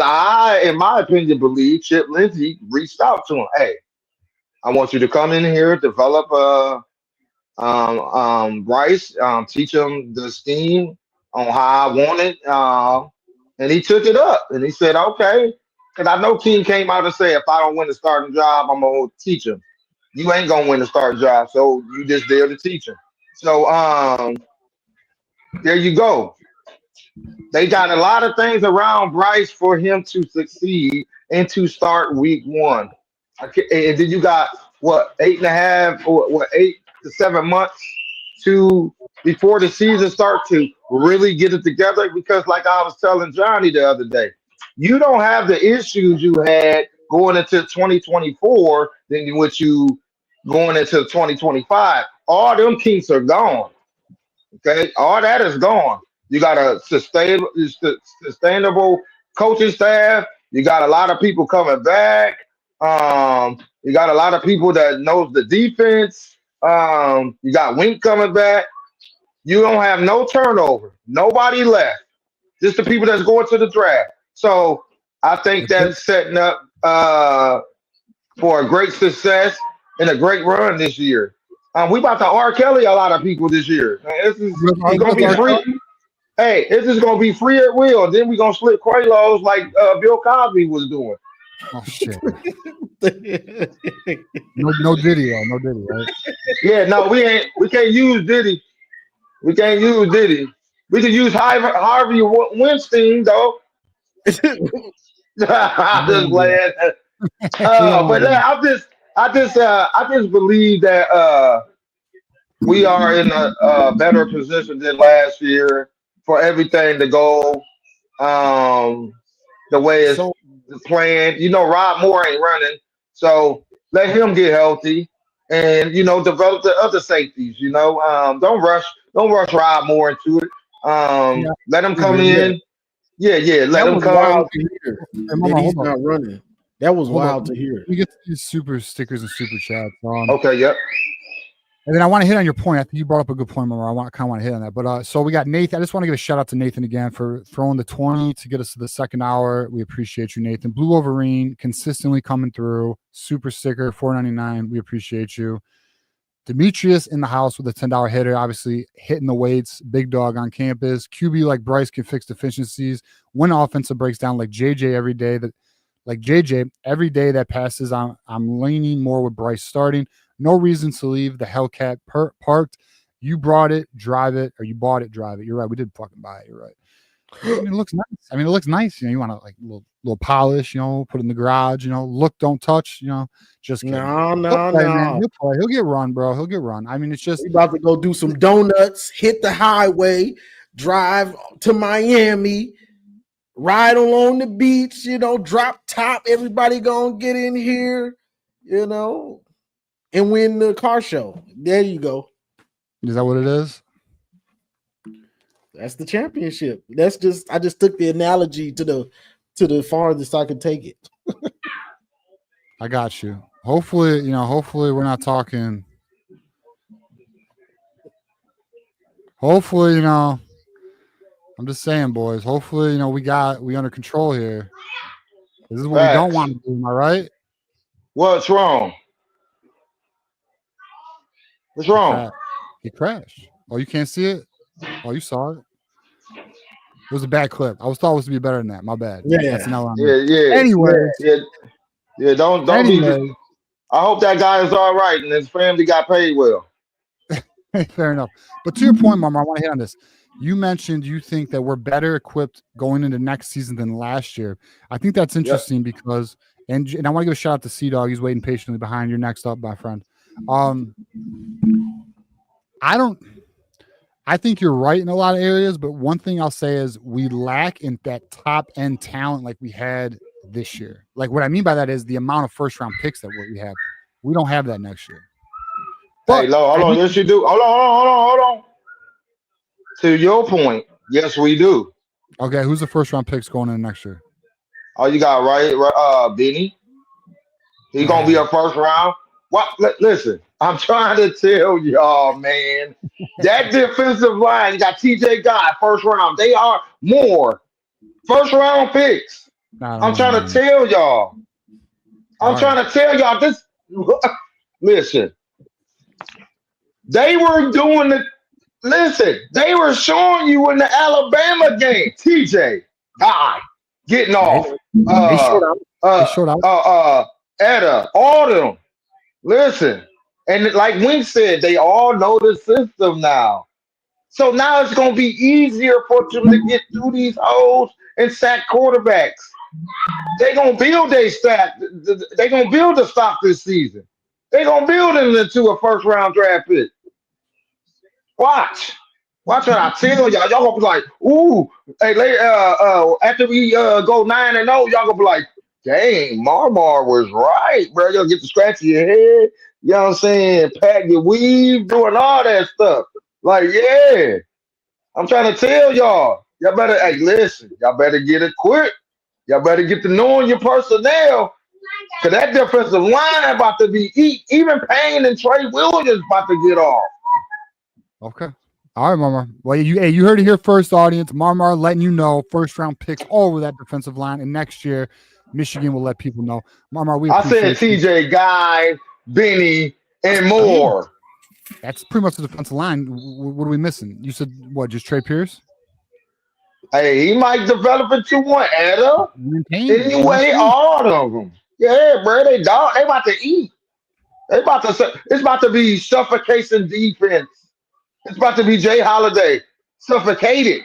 in my opinion, believe Chip Lindsey reached out to him. Hey, I want you to come in here, develop Bryce, teach him the scheme on how I want it. And he took it up and he said, okay. Because I know King came out and said, if I don't win the starting job, I'm going to teach him. You ain't going to win the starting job. So you just there to teach him. So there you go. They got a lot of things around Bryce for him to succeed and to start week one. And then you got what 8.5 or what 8 to 7 months to before the season starts to really get it together. Because like I was telling Johnny the other day, you don't have the issues you had going into 2024 than what you going into 2025. All them kinks are gone. Okay, all that is gone. You got a sustainable coaching staff. You got a lot of people coming back. You got a lot of people that knows the defense. You got Wink coming back. You don't have no turnover. Nobody left. Just the people that's going to the draft. So I think
That's it.
that's setting up for a great success and a great run this year. We about to R. Kelly a lot of people this year. It's gonna be free. Hey, it's just gonna be free at will. Then we gonna slip Quaaludes like Bill Cosby was doing.
Oh shit. No Diddy, no Diddy, right?
Yeah, no, we ain't. We can't use Diddy. We can't use Diddy. We can use Harvey Weinstein though. I'm
We
just
don't do
playing.
that. We don't
But
do that.
I just believe that we are in a better position than last year for everything to go the way it's
So
planned. Rob Moore ain't running, so let him get healthy, and develop the other safeties. Don't rush Rob Moore into it.
Yeah,
Let him come
Yeah,
in. Yeah. Let
that
him
was
come.
wild to hear
Hey,
that
Mama,
he's
hold up.
not running. That was
Hold up.
wild to hear.
We get to these super stickers and super chats.
Okay, yep.
And then I want to hit on your point. I think you brought up a good point, Mama. I kind of want to hit on that. But so we got Nathan. I just want to give a shout out to Nathan again for throwing the 20 to get us to the second hour. We appreciate you, Nathan. Blue Wolverine consistently coming through. Super sticker, $4.99. We appreciate you. Demetrius in the house with a $10 hitter, obviously hitting the weights, big dog on campus. QB like Bryce can fix deficiencies. When offensive breaks down like JJ every day that passes, I'm leaning more with Bryce starting. No reason to leave the Hellcat parked. You brought it, drive it, or you bought it, drive it. You're right. We did fucking buy it. You're right. I mean, it looks nice. It looks nice. You want to like little polish, put it in the garage, look, don't touch, just kidding.
No.
Man. He'll play. He'll get run, bro. He'll get run. It's just
We about to go do some donuts, hit the highway, drive to Miami, ride along the beach, drop top. Everybody gonna get in here, and win the car show. There you go.
Is that what it is?
That's the championship. I just took the analogy to the farthest I could take it.
I got you. Hopefully we're not talking. Hopefully, I'm just saying, boys. Hopefully, we under control here. This is what we don't want to do. Am I right?
What's wrong? What's wrong?
He crashed. Oh, you can't see it? Oh, you saw it. It was a bad clip. I thought it was to be better than that. My bad.
Yeah.
That's an
Yeah.
Anyway.
Yeah. Don't be. I hope that guy is all right and his family got paid well.
Fair enough. But to your point, Mama, I want to hit on this. You mentioned you think that we're better equipped going into next season than last year. I think that's interesting because, and I want to give a shout out to C-Dog. He's waiting patiently behind. You're next up, my friend. I think you're right in a lot of areas, but one thing I'll say is we lack in that top end talent like we had this year. Like what I mean by that is the amount of first round picks that we have. We don't have that next year.
But, hey, hold on. Yes, you do. Hold on. To your point, yes, we do.
Okay, who's the first round picks going in next year?
Oh, you got Benny. He's gonna be a first round. What? Listen, I'm trying to tell y'all, man. That defensive line, you got TJ Guy, first round. They are more first round picks. I'm trying to tell y'all. This. Listen, they were doing it. Listen, they were showing you in the Alabama game. TJ Guy getting off.
They showed out.
Etta, all of them. Listen, and like Wink said, they all know the system now. So now it's going to be easier for them to get through these holes and sack quarterbacks. They're going to build a stack. They're going to build a stock this season. They're going to build it into a first round draft pick. Watch what I tell y'all. Y'all going to be like, ooh, hey, after we go 9-0, y'all going to be like, dang, Marmar was right, bro. You'll get to scratch your head. You know what I'm saying? Pack your weave, doing all that stuff. Like, yeah. I'm trying to tell y'all. Y'all better, hey, listen. Y'all better get it quick. Y'all better get to knowing your personnel. Because that defensive line about to be even Payne and Trey Williams about to get off.
Okay. All right, Marmar. Well, you heard it here first, audience. Marmar letting you know first round picks all over that defensive line. And next year, Michigan will let people know. Marmar,
I said TJ Guy, Benny, and more.
That's pretty much the defensive line. What are we missing? You said what? Just Trey Pierce?
Hey, he might develop into one. Etta. Anyway, all of them. Yeah, bro. They about to eat. It's about to be suffocation defense. It's about to be Jay Holiday. Suffocated.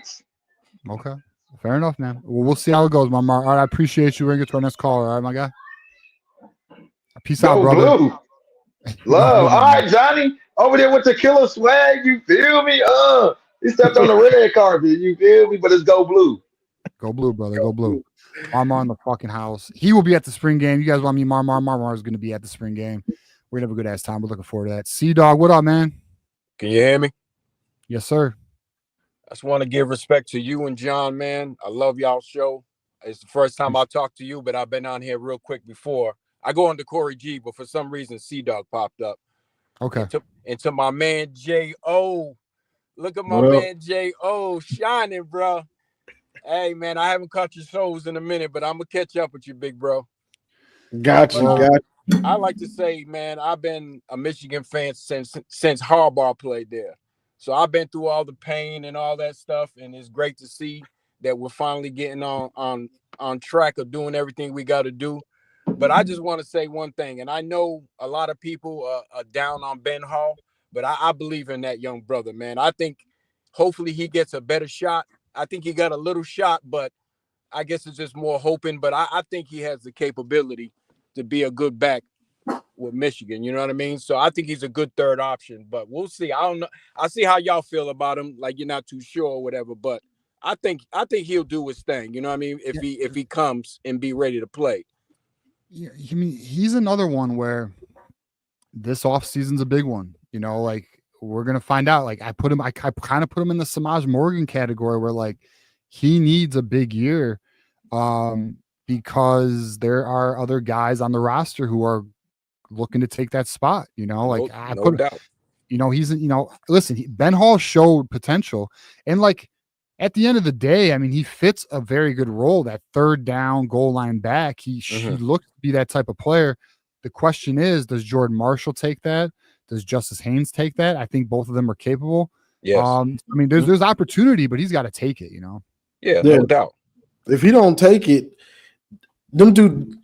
Okay. Fair enough, man. Well, we'll see how it goes, Marmar. All right, I appreciate you. We're going to get to our next caller. All right, my guy? Peace out, brother.
Blue. Love. All right, Johnny. Over there with the killer swag. You feel me? He stepped on the red carpet. You feel me? But it's go blue.
Go blue, brother. Go blue. Marmar in the fucking house. He will be at the spring game. You guys want me, Marmar? Marmar is going to be at the spring game. We're gonna have a good ass time. We're looking forward to that. C-Dog, what up, man?
Can you hear me?
Yes, sir.
I just want to give respect to you and John, man. I love y'all show. It's the first time I talked to you, but I've been on here real quick before. I go under Corey G, but for some reason C-Dog popped up.
Okay.
And to my man J.O. Look at my
What up?
man J.O. shining, bro. Hey, man, I haven't caught your shows in a minute, but I'm going to catch up with you, big bro.
Got you.
But,
Got you.
I like to say, man, I've been a Michigan fan since Harbaugh played there. So I've been through all the pain and all that stuff, and it's great to see that we're finally getting on track of doing everything we got to do. But I just want to say one thing, and I know a lot of people are down on Ben Hall, but I believe in that young brother, man. I think hopefully he gets a better shot. I think he got a little shot, but I guess it's just more hoping. But I think he has the capability to be a good back with Michigan. You know what I mean? So I think he's a good third option, but we'll see. I don't know. I see how y'all feel about him. Like you're not too sure or whatever, but I think he'll do his thing. You know what I mean? If he comes and be ready to play.
Yeah, I mean, he's another one where this offseason's a big one. You know, like we're gonna find out. Like I kind of put him in the Samaj Morgan category where like he needs a big year, because there are other guys on the roster who are looking to take that spot. You know, like
no doubt.
You know, he's, you know, listen, Ben Hall showed potential, and like at the end of the day, I mean, he fits a very good role, that third down goal line back. He looks to be that type of player. The question is, does Jordan Marshall take that? Does Justice Haynes take that? I think both of them are capable.
Yes.
I mean, there's opportunity, but he's got to take it, you know?
Yeah, no doubt.
If he don't take it, them dude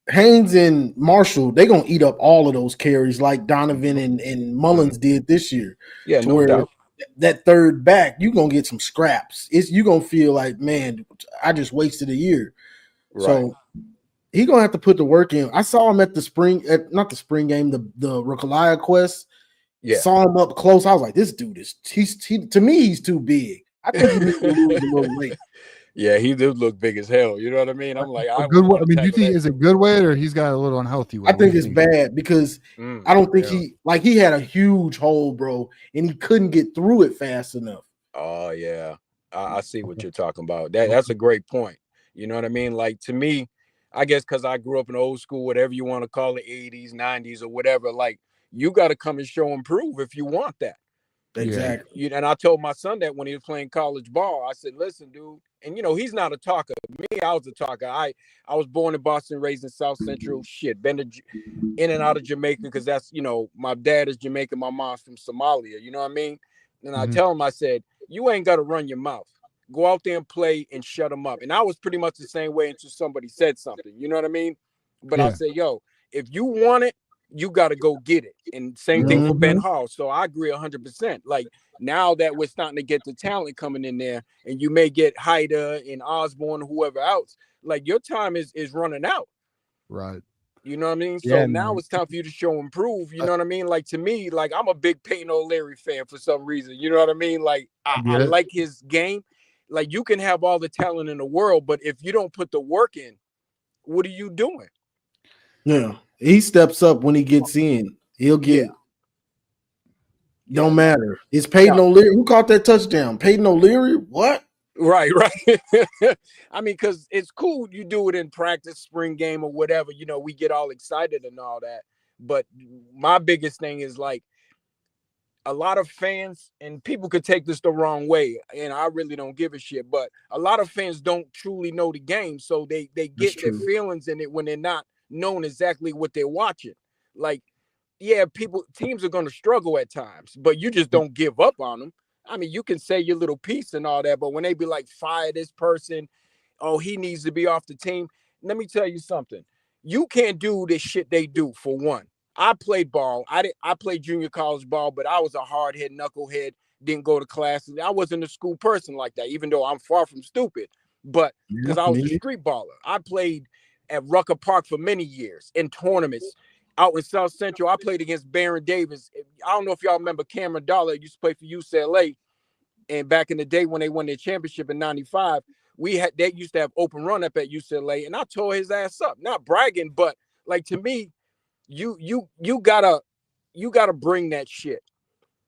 Haynes and Marshall, they gonna eat up all of those carries like Donovan and Mullins did this year.
Yeah, no doubt.
That third back, you gonna get some scraps. You gonna feel like, man, I just wasted a year.
Right.
So he gonna have to put the work in. I saw him at the spring, not the spring game, the Rokalia Quest.
Yeah.
Saw him up close. I was like, this dude to me, he's too big. I think he needs to lose a little weight.
Yeah, he did look big as hell. You know what I mean? I'm like,
good weight. I mean, do you think is it good weight or he's got a little unhealthy weight?
I think it's bad because I don't think he had a huge hole, bro, and he couldn't get through it fast enough.
Oh yeah, I see what you're talking about. That's a great point. You know what I mean? Like to me, I guess because I grew up in old school, whatever you want to call it, 80s, 90s, or whatever. Like you got to come and show and prove if you want that.
Exactly.
And I told my son that when he was playing college ball, I said, listen, dude, and you know, he's not a talker. Me, I was a talker. I was born in Boston, raised in South Central. Shit, been in and out of Jamaica because that's, you know, my dad is Jamaican, my mom's from Somalia. You know what I mean? And I tell him, I said, you ain't got to run your mouth. Go out there and play and shut them up. And I was pretty much the same way until somebody said something. You know what I mean? But I said, yo, if you want it, you got to go get it. And same thing for Ben Hall. So I agree 100%. Like now that we're starting to get the talent coming in there and you may get Haida and Osborne or whoever else, like your time is running out.
Right.
You know what I mean? So now it's time for you to show and prove. You know what I mean? Like to me, like I'm a big Peyton O'Leary fan for some reason. You know what I mean? Like I like his game. Like you can have all the talent in the world, but if you don't put the work in, what are you doing?
Yeah. He steps up when he gets in. He'll get don't matter. It's Peyton O'Leary. Who caught that touchdown? Peyton O'Leary? What?
Right. I mean, because it's cool you do it in practice, spring game or whatever. You know, we get all excited and all that. But my biggest thing is like a lot of fans, and people could take this the wrong way, and I really don't give a shit, but a lot of fans don't truly know the game. So they get their feelings in it when they're not knowing exactly what they're watching. Like, yeah, teams are going to struggle at times, but you just don't give up on them. I mean, you can say your little piece and all that, but when they be like, fire this person, oh, he needs to be off the team. Let me tell you something. You can't do this shit they do, for one. I played ball. I played junior college ball, but I was a hard-head, knucklehead, didn't go to classes. I wasn't a school person like that, even though I'm far from stupid. But because I was a street baller. I played at Rucker Park for many years in tournaments out in South Central. I played against Baron Davis. I don't know if y'all remember Cameron Dollar used to play for UCLA. And back in the day when they won their championship in 95, they used to have open run up at UCLA. And I tore his ass up. Not bragging, but like to me, you gotta bring that shit.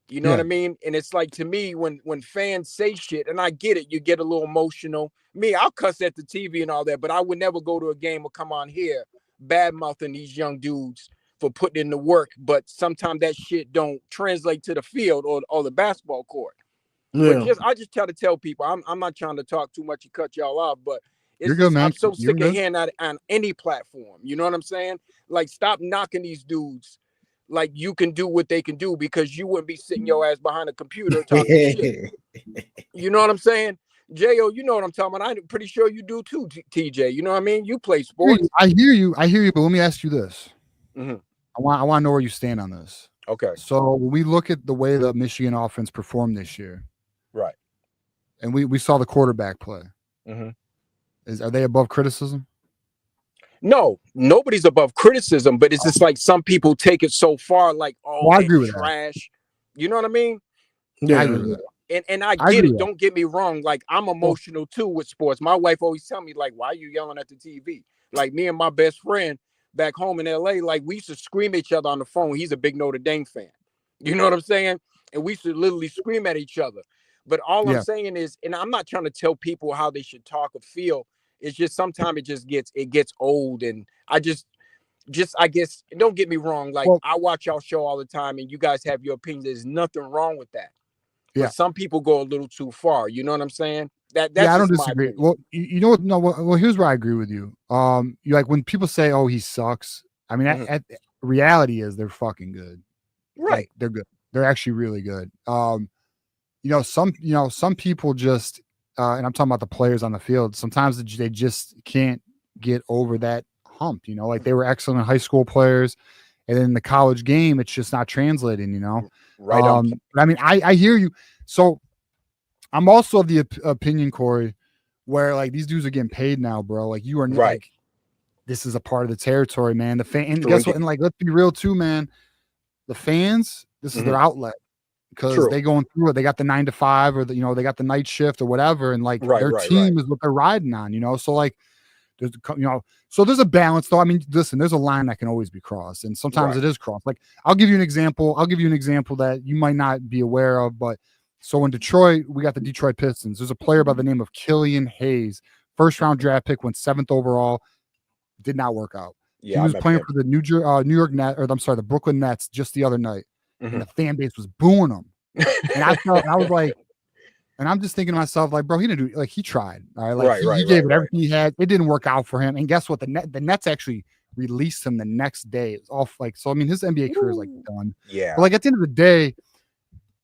You know what I mean? And it's like, to me, when fans say shit, and I get it, you get a little emotional. Me, I'll cuss at the TV and all that, but I would never go to a game or come on here bad mouthing these young dudes for putting in the work. But sometimes that shit don't translate to the field or the basketball court.
Yeah.
But I just try to tell people, I'm not trying to talk too much and cut y'all off, but
You're good, man.
I'm so
You're
sick of
good.
hearing that on any platform. You know what I'm saying? Like, stop knocking these dudes. Like, you can do what they can do, because you wouldn't be sitting your ass behind a computer talking shit. You know what I'm saying? J.O., you know what I'm talking about. I'm pretty sure you do too, TJ. You know what I mean? You play sports.
I hear you, but let me ask you this.
Mm-hmm.
I want to know where you stand on this.
Okay.
So when we look at the way the Michigan offense performed this year,
right,
and we saw the quarterback play,
mm-hmm.
Are they above criticism?
No, nobody's above criticism, but it's just like some people take it so far, like, oh,
I agree with
trash.
That.
You know what I mean?
Yeah, I agree with that.
And I get it. Don't get me wrong. Like, I'm emotional too with sports. My wife always tell me, like, why are you yelling at the TV? Like, me and my best friend back home in LA, like, we used to scream at each other on the phone. He's a big Notre Dame fan. You know what I'm saying? And we used to literally scream at each other. But all I'm saying is, and I'm not trying to tell people how they should talk or feel. It's just sometimes it gets old, and I guess, don't get me wrong. Like, I watch y'all show all the time, and you guys have your opinion. There's nothing wrong with that.
Yeah.
But some people go a little too far. You know what I'm saying? That's
I don't
just
disagree. Well, you know what? No, well, here's where I agree with you. You, like, when people say, "Oh, he sucks." I mean, reality is they're fucking good.
Right?
Like, they're good. They're actually really good. Some people just, and I'm talking about the players on the field. Sometimes they just can't get over that hump. You know, like, they were excellent high school players, and then in the college game, it's just not translating. You know,
right?
I mean, I hear you. So I'm also of the opinion, Corey, where, like, these dudes are getting paid now, bro. Like, you are like, this is a part of the territory, man. The fan, and guess what? And, like, let's be real too, man. The fans, this is their outlet, because they going through it. They got the 9 to 5, or they got the night shift or whatever, and, like, their team is what they're riding on. You know, so, like, there's so there's a balance, though. I mean, listen, there's a line that can always be crossed, and sometimes it is crossed. Like, I'll give you an example that you might not be aware of, but. So in Detroit, we got the Detroit Pistons. There's a player by the name of Killian Hayes, first-round draft pick, went 7th overall. Did not work out. Yeah, he was playing for the New York Nets, the Brooklyn Nets, just the other night, and the fan base was booing him. And I was like, and I'm just thinking to myself, like, bro, he didn't do, like, he tried, all right, like, he gave it everything he had. It didn't work out for him, and guess what? The Nets actually released him the next day. It's all like, so. I mean, his NBA career is, like, done.
Yeah,
but, like, at the end of the day.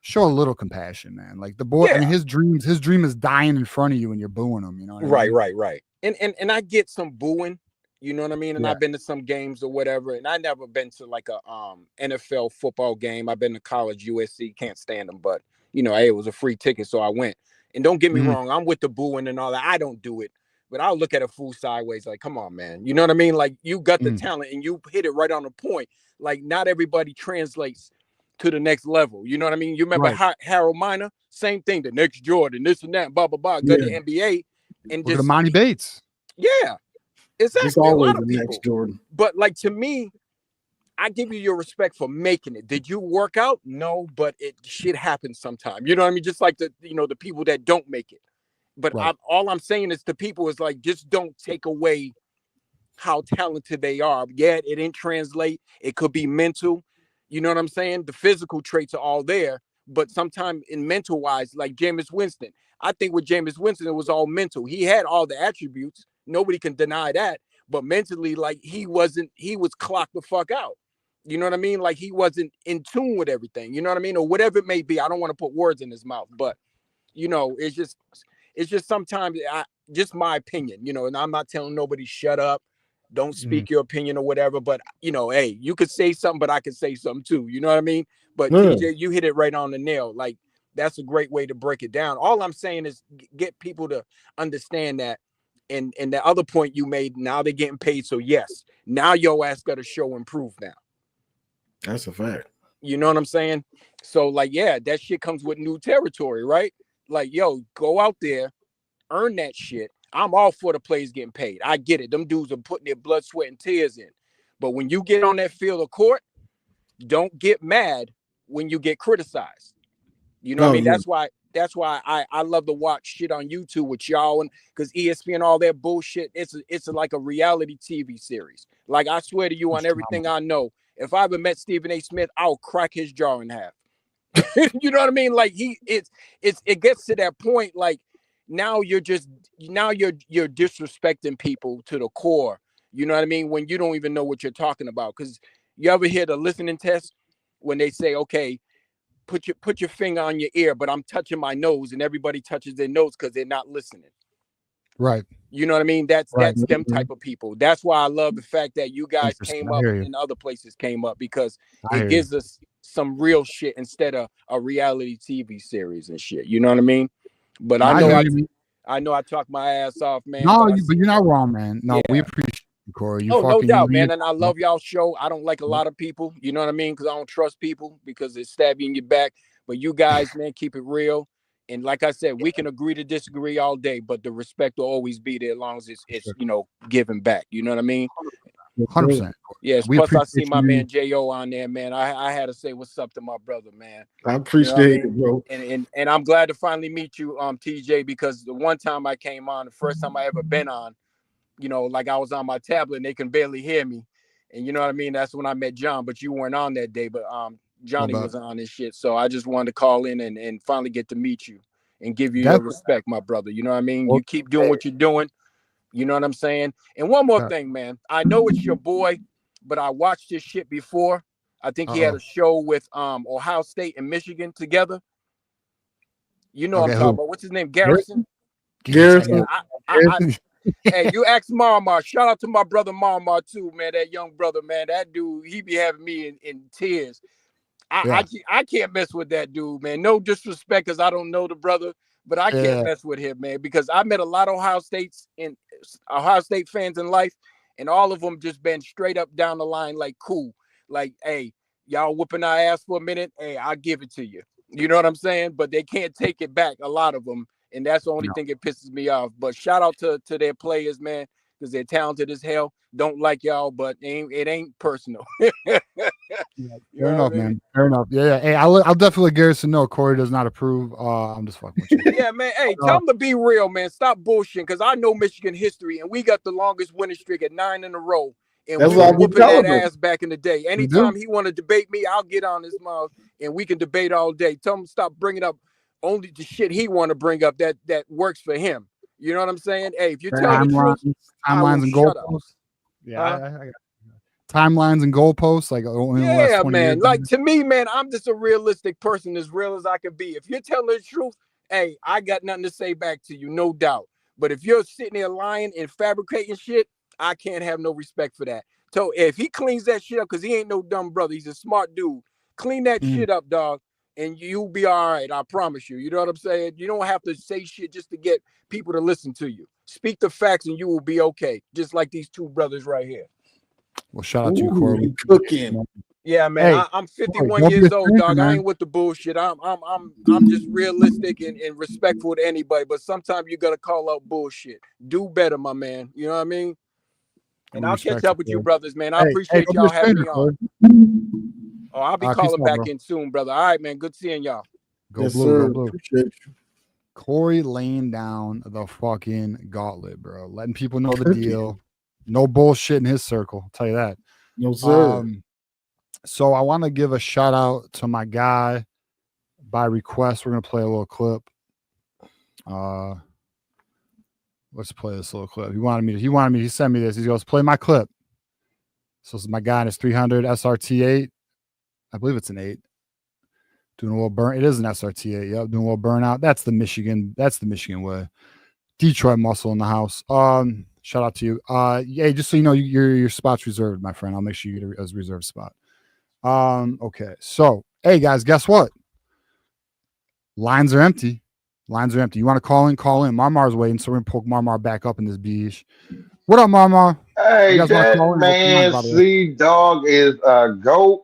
Show a little compassion, man. Like, the boy, I mean, his dream is dying in front of you, and you're booing him. You know what I mean?
Right. And I get some booing. You know what I mean? And I've been to some games or whatever, and I never been to, like, a NFL football game. I've been to college, USC, can't stand them, but hey, it was a free ticket, so I went. And don't get me wrong, I'm with the booing and all that. I don't do it, but I'll look at a fool sideways, like, come on, man. You know what I mean? Like, you got the talent, and you hit it right on the point. Like, not everybody translates to the next level. You know what I mean? You remember Harold Miner? Same thing, the next Jordan, this and that, blah, blah, blah. Got the NBA. And
look at Monty Bates.
Yeah. Exactly.
It's always the next Jordan.
But, like, to me, I give you your respect for making it. Did you work out? No, but shit happens sometimes. You know what I mean? Just like the people that don't make it. But all I'm saying is, the people is like, just don't take away how talented they are. Yeah, it didn't translate. It could be mental. You know what I'm saying? The physical traits are all there, but sometimes in mental wise, like Jameis Winston, I think with Jameis Winston, it was all mental. He had all the attributes. Nobody can deny that. But mentally, like, he was clocked the fuck out. You know what I mean? Like, he wasn't in tune with everything. You know what I mean? Or whatever it may be. I don't want to put words in his mouth, but it's just sometimes just my opinion, and I'm not telling nobody shut up. Don't speak your opinion or whatever, but hey, you could say something, but I could say something too. You know what I mean? But TJ, you hit it right on the nail. Like, that's a great way to break it down. All I'm saying is get people to understand that. And the other point you made, now they're getting paid. So yes, now your ass got to show and prove now.
That's a fact.
You know what I'm saying? So, like, yeah, that shit comes with new territory, right? Like, yo, go out there, earn that shit. I'm all for the players getting paid. I get it. Them dudes are putting their blood, sweat, and tears in. But when you get on that field of court, don't get mad when you get criticized. You know what I mean? That's why I love to watch shit on YouTube with y'all, and because ESPN, all that bullshit, it's like a reality TV series. Like, I swear to you on everything I know, if I ever met Stephen A. Smith, I'll crack his jaw in half. You know what I mean? Like, it gets to that point. Like, now you're disrespecting people to the core. You know what I mean? When you don't even know what you're talking about. Because you ever hear the listening test when they say, okay, put your finger on your ear, but I'm touching my nose, and everybody touches their nose because they're not listening.
Right.
You know what I mean? That's them type of people. That's why I love the fact that you guys came up and other places came up, because it gives us some real shit instead of a reality TV series and shit. You know what I mean? But I know I talk my ass off, man.
No, but you're not wrong, man. No, we appreciate you, Corey.
No doubt, man. And I love y'all show. I don't like a lot of people, you know what I mean? Because I don't trust people because they stab you in your back. But you guys, man, keep it real. And like I said, we can agree to disagree all day, but the respect will always be there as long as it's giving back. You know what I mean?
100%.
Yes. Plus, I see my man J.O. on there, man. I had to say what's up to my brother, man.
I appreciate it, bro.
And I'm glad to finally meet you, TJ, because the one time I came on, the first time I ever been on, like I was on my tablet and they can barely hear me. And you know what I mean? That's when I met John, but you weren't on that day. But Johnny was on this shit. So I just wanted to call in and finally get to meet you and give you your respect, my brother. You know what I mean? You keep doing what you're doing. You know what I'm saying? And one more thing, man. I know it's your boy, but I watched this shit before. I think he had a show with Ohio State and Michigan together. You know what I'm talking about. What's his name? Garrison?
Garrison.
Hey, you ask Marmar. Shout out to my brother Marmar too, man. That young brother, man. That dude, he be having me in tears. I can't mess with that dude, man. No disrespect, because I don't know the brother, but I can't mess with him, man, because I met a lot of Ohio State fans in life, and all of them just been straight up down the line, like, cool. Like, hey, y'all whooping our ass for a minute. Hey, I'll give it to you. You know what I'm saying? But they can't take it back, a lot of them. And that's the only thing that pisses me off. But shout out to their players, man, because they're talented as hell. Don't like y'all, but it ain't personal.
Fair enough, man. Fair enough. Yeah. Hey, I'll definitely let Garrison know Corey does not approve. I'm just fucking with you.
Yeah, man. Hey, tell them to be real, man. Stop bullshitting, because I know Michigan history, and we got the longest winning streak at 9 in a row. And we were whooping that ass back in the day. Anytime he want to debate me, I'll get on his mouth, and we can debate all day. Tell him to stop bringing up only the shit he want to bring up that works for him. You know what I'm saying? Hey, if you tell the truth,
timelines and goalposts. Yeah, I timelines and goalposts. Like,
yeah, man. Like, to me, man, I'm just a realistic person, as real as I can be. If you're telling the truth, hey, I got nothing to say back to you, no doubt. But if you're sitting there lying and fabricating shit, I can't have no respect for that. So if he cleans that shit up, because he ain't no dumb brother, he's a smart dude. Clean that shit up, dog, and you'll be all right. I promise you. You know what I'm saying? You don't have to say shit just to get people to listen to you. Speak the facts, and you will be okay. Just like these two brothers right here.
Well, shout out to you, Corey.
Cooking.
Yeah, man. Hey, I'm 51 years old, dog. Man. I ain't with the bullshit. I'm just realistic and respectful to anybody. But sometimes you gotta call out bullshit. Do better, my man. You know what I mean? And I'll catch up with you, brothers, man. I appreciate y'all having me on. Oh, I'll be calling back in soon, brother. All right, man. Good seeing y'all.
Go blue, go blue. Appreciate you. Corey laying down the fucking gauntlet, bro. Letting people know the deal. No bullshit in his circle. I'll tell you that.
No, sir.
So I want to give a shout out to my guy by request. We're going to play a little clip. Let's play this little clip. He sent me this. He goes, play my clip. So this is my guy in his 300 SRT 8. I believe it's an 8. Doing a little burn. It is an SRT 8. Yep. Doing a little burnout. That's the Michigan way. Detroit muscle in the house. Shout out to you. Yeah, just so you know, your spot's reserved, my friend. I'll make sure you get a reserved spot. Okay. So, hey guys, guess what? Lines are empty. You want to call in? Call in. Marmar's waiting, so we're gonna poke Marmar back up in this beach. What up, Marmar?
Hey, that man, C-Dog is a GOAT.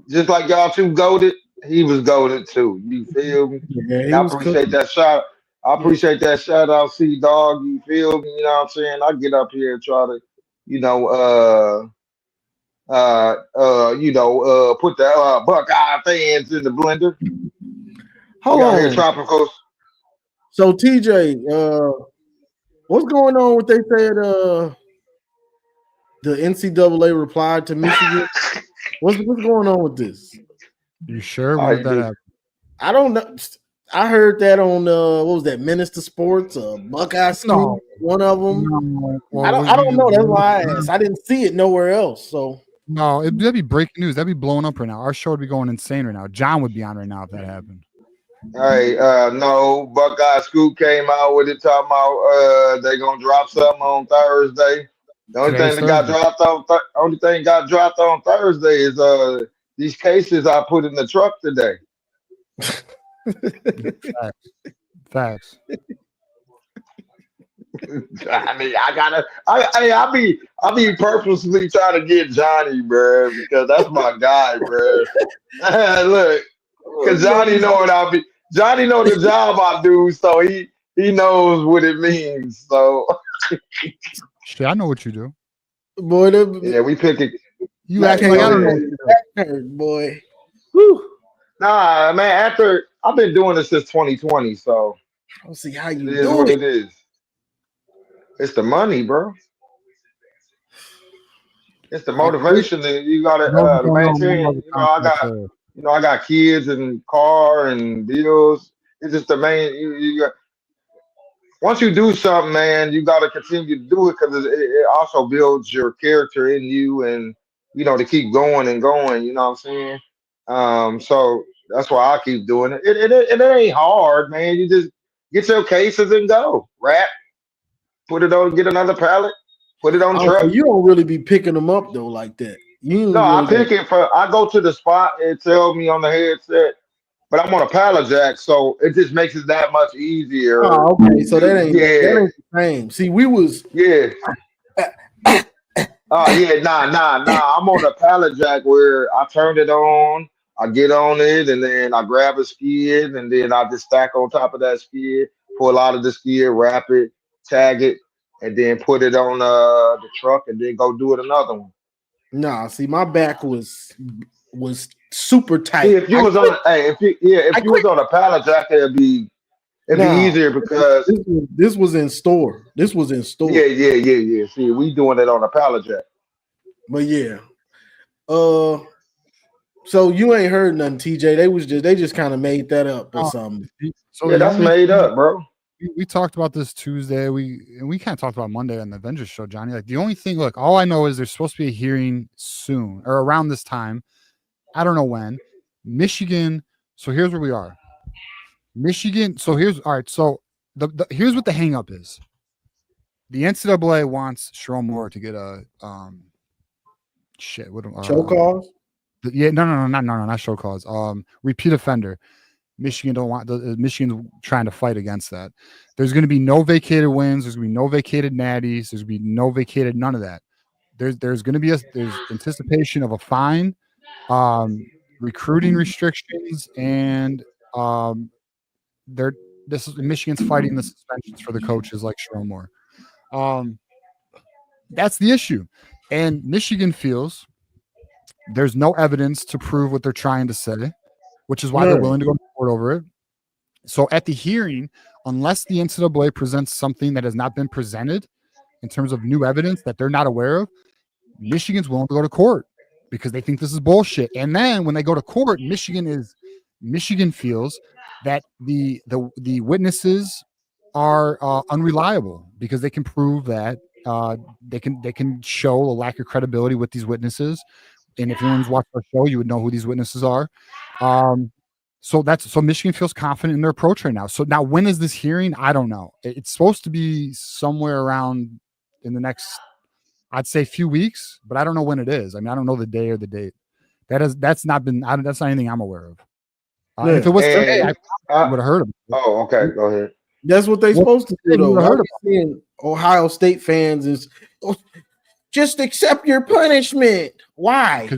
Just like y'all two goated, he was goated too. You feel me?
Yeah,
I appreciate that shot. I appreciate that shout out, C-Dog. You feel me? You know what I'm saying? I get up here and try to, put the Buckeye fans in the blender.
Hold
We out here
on.
tropicals.
So TJ, what's going on? What they said? The NCAA replied to Michigan. What's going on with this?
You sure?
All
When
right,
did that happen?
I don't know. I heard that on what was that? Minister Sports, Buckeye School, one of them.
No.
I don't know. That's why I asked. I didn't see it nowhere else. So
no, that'd be breaking news. That'd be blowing up right now. Our show would be going insane right now. John would be on right now if that happened.
Hey, no, Buckeye School came out with it talking about they gonna drop something on Thursday. The only
Today's
thing that got
Thursday.
dropped on only thing got dropped on Thursday is these cases I put in the truck today.
Facts.
I mean, I be purposely trying to get Johnny, bro, because that's my guy, bro. Look, because Johnny know the job I do, so he knows what it means. So
Shit, I know what you do.
boy,
yeah, we pick it.
You act like I don't know what you do.
Boy.
Whew. Nah, man. After I've been doing this since 2020, so
I'll see how you
it is
do
what
it.
it is. It's the money, bro. It's the motivation that you gotta maintain. I got kids and car and bills. It's just the main. Once you do something, man, you got to continue to do it because it also builds your character in you, and to keep going and going. You know what I'm saying? So that's why I keep doing it. It ain't hard, man. You just get your cases and go. Wrap, put it on, get another pallet, put it on
Oh, so
truck.
you don't really be picking them up though like that. You
No, I
really
pick it for. I go to the spot. It tells me on the headset, but I'm on a pallet jack, so it just makes it that much easier.
Oh, okay. So that ain't
Yeah,
the same. See, we was
yeah. Oh yeah, nah. I'm on a pallet jack where I turn it on, I get on it, and then I grab a skid, and then I just stack on top of that skid, pull out of the skid, wrap it, tag it, and then put it on the truck, and then go do it another one.
nah. See, my back was super
See,
tight.
if you was on, if you was on a pallet jack, it'd be
Nah,
easier because
this was in store. This was in store.
yeah. See, we doing it on a pallet jack.
But yeah. So you ain't heard nothing, TJ. They just kind of made that up or something.
So
Yeah, that's made up, bro.
We talked about this Tuesday. We kind of talked about Monday on the Avengers show, Johnny. Like the only thing, look, all I know is there's supposed to be a hearing soon or around this time. I don't know when. Michigan. So here's where we are. Michigan. So here's all right. So here's what the hang up is. The NCAA wants Sharon Moore to get a
show cause.
Yeah, no, not show cause. Repeat offender. Michigan don't want. Michigan's trying to fight against that. There's going to be no vacated wins. There's going to be no vacated natties. There's going to be no vacated none of that. There's going to be there's anticipation of a fine, recruiting restrictions, and Michigan's fighting the suspensions for the coaches like Sharon Moore. That's the issue, and Michigan feels there's no evidence to prove what they're trying to say, which is why they're willing to go to court over it. So at the hearing, unless the NCAA presents something that has not been presented in terms of new evidence that they're not aware of, Michigan's willing to go to court because they think this is bullshit. And then when they go to court, Michigan feels that the witnesses are unreliable because they can prove that they can show a lack of credibility with these witnesses. And if anyone's watched our show, you would know who these witnesses are. So Michigan feels confident in their approach right now. So now when is this hearing? I don't know. It's supposed to be somewhere around in the next, I'd say, few weeks, but I don't know when it is. I mean, I don't know the day or the date. That's not anything I'm aware of. If it was today, I would have heard of it.
Oh, okay. Go ahead.
That's what they're supposed to do, though. I'm seeing Ohio State fans is just accept your punishment. Why?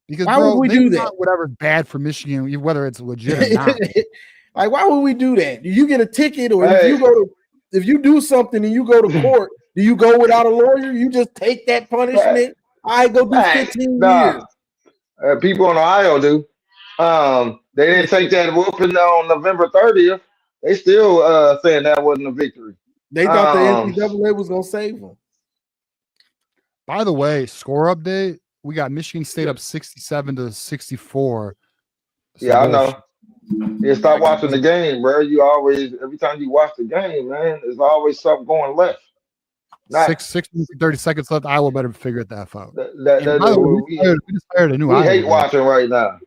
Because
why would we do that?
Whatever's bad for Michigan, whether it's legit or not.
Like, why would we do that? Do you get a ticket, or if you do something and you go to court, do you go without a lawyer? You just take that punishment I go do
Hey,
15
nah,
years.
people in Ohio do. They didn't take that whooping on November 30th. They still saying that wasn't a victory.
They thought the
Um,
NCAA was gonna save them.
By the way, score update. We got Michigan State up 67-64. Some
yeah, I
bullshit.
know. Yeah, stop watching the game, bro. You always every time you watch the game, man, there's always something going left. Not
30 seconds left. Iowa better figure it the F out.
that,
And by the way, we just hired a new
we
Iowa
hate
guy.
watching right now.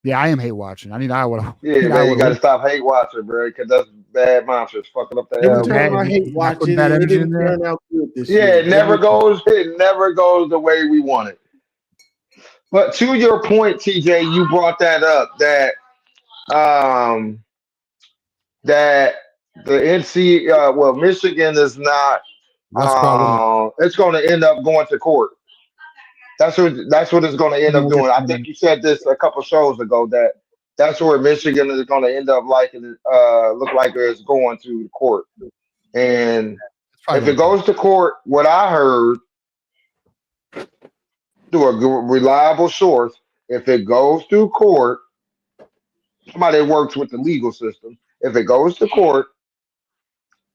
Yeah, I am hate watching. I need Iowa.
Yeah, man, you got to stop hate watching, bro, because that's bad monsters fucking up the
Every
LSU.
time I hate
not putting
watching
bad
it, it
energy in
didn't
there.
turn out good this
Yeah,
year.
it never goes. It never goes the way we want it. But to your point, TJ, you brought that up um that the NC well Michigan is not
West Quad, what
it's going to end up going to court. That's what it's going to end up doing. I think you said this a couple shows ago that that's where Michigan is going to end up look like it's going to court. And if it goes to court, what I heard through a reliable source, if it goes through court, somebody that works with the legal system, if it goes to court,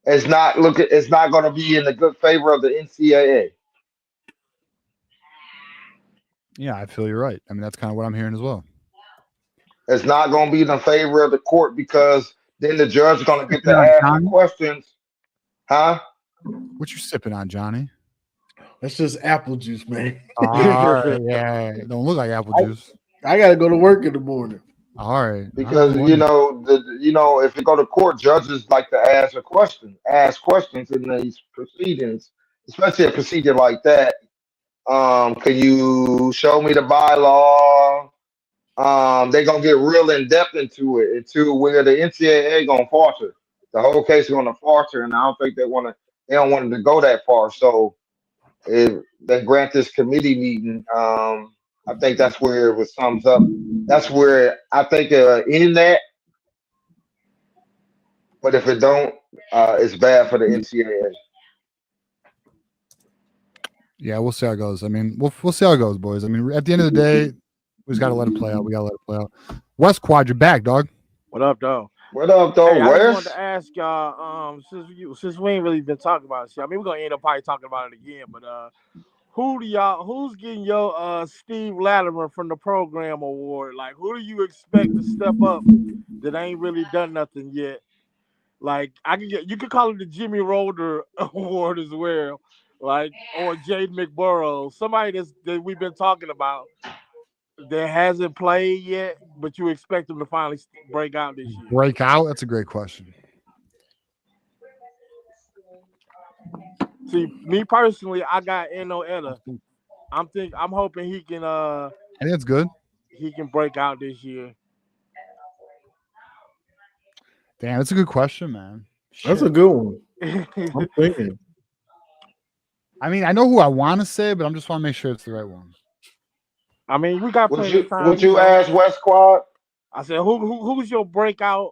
it's not going to be in the good favor of the NCAA.
Yeah, I feel you're right. I mean, that's kind of what I'm hearing as well.
It's not going to be in the favor of the court because then the judge is going to get to ask the questions. Huh?
What you sipping on, Johnny?
That's just apple juice, man.
All right, yeah, don't look like apple juice.
I got to go to work in the morning.
All right,
because if you go to court, judges like to ask questions in these proceedings, especially a procedure like that. Can you show me the bylaw? They're gonna get real in depth into it, into where the NCAA gonna falter. The whole case is gonna falter, and I don't think they don't want it to go that far. So if they grant this committee meeting, I think that's where it sums up. That's where I think in that. But if it don't, it's bad for the NCAA.
Yeah, we'll see how it goes. I mean, we'll see how it goes, boys. I mean, at the end of the day, we just got to let it play out. We got to let it play out. West Quad, you're back, dog.
What up, dog?
What up, though,
Hey, I just wanted
Wes?
to ask y'all, since we ain't really been talking about shit. I mean, we're gonna end up probably talking about it again, but who's getting your Steve Latimer from the program award? Like, who do you expect to step up that ain't really done nothing yet? Like, you could call it the Jimmy Roller Award as well, like, or Jade McBurrow, somebody that we've been talking about that hasn't played yet, but you expect them to finally break out this year.
Break out? That's a great question.
See, me personally, I got Eno Etta. I'm hoping he can.
I think that's good.
He can break out this year.
Damn, that's a good question, man.
That's a good one. I'm thinking.
I mean, I know who I want to say, but I just want to make sure it's the right one.
I mean, we got plenty of time.
Would you ask West Quad?
I said, who's your breakout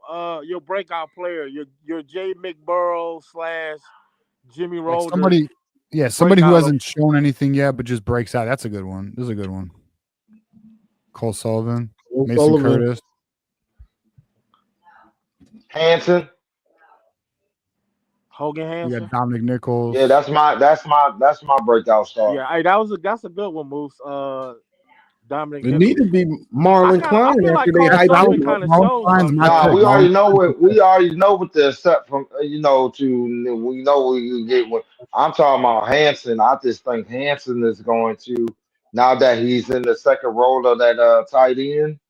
player? Your Jay McBurrow / Jimmy Roller.
Like somebody who hasn't shown anything yet, but just breaks out. That's a good one. This is a good one. Cole Sullivan, Mason Curtis,
Hanson,
Hogan Hanson.
We got Dominic Nichols.
Yeah, that's my breakout star.
Yeah, hey, that's a good one, Moose. Dominic.
It need to be Marlon Klein after they hype out.
Nah, we already know what to accept from we know we get what I'm talking about. Hanson. I just think Hanson is going to, now that he's in the second role of that tight end,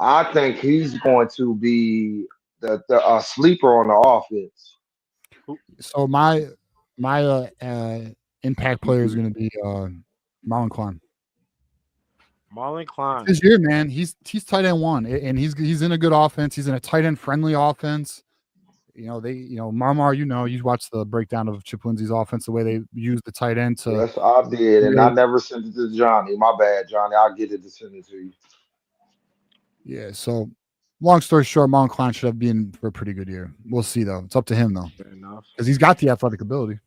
I think he's going to be the sleeper on the offense.
So my impact player is going to be Marlon Klein.
Marlon Klein.
This year, man, he's tight end one, and he's in a good offense. He's in a tight end friendly offense. Marmar, you watched the breakdown of Chip Lindsey's offense, the way they use the tight end to.
Yes, I did, and I never sent it to Johnny. My bad, Johnny. I'll get it to send it to you.
Yeah. So, long story short, Marlon Klein should have been for a pretty good year. We'll see, though. It's up to him, though, because he's got the athletic ability.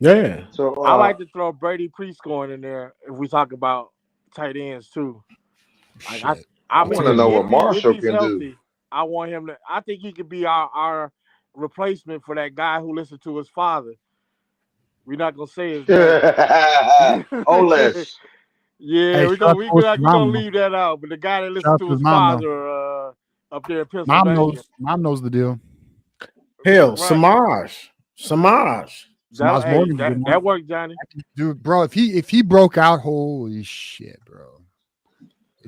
Yeah.
So
I like to throw Brady Prescorn in there if we talk about tight ends too. Like
Shit.
I
I
want
mean,
to
Tell
know
you.
what
if
Marshall
he's
can do.
healthy, I want him to. I think he could be our replacement for that guy who listened to his father. We're not gonna say his name.
Oles.
Yeah,
Hey,
we're
shout out
gonna
to his
we gonna
mom though.
leave that out. But the guy that
Shout
listened
out
to
to his
his
mom though.
father up there in
Mom
Pennsylvania,
knows. Mom knows the deal.
Hell,
right?
Samaj.
Samaj Morgan's a good
That
one.
worked, Johnny.
Dude, bro, if he broke out, holy shit, bro.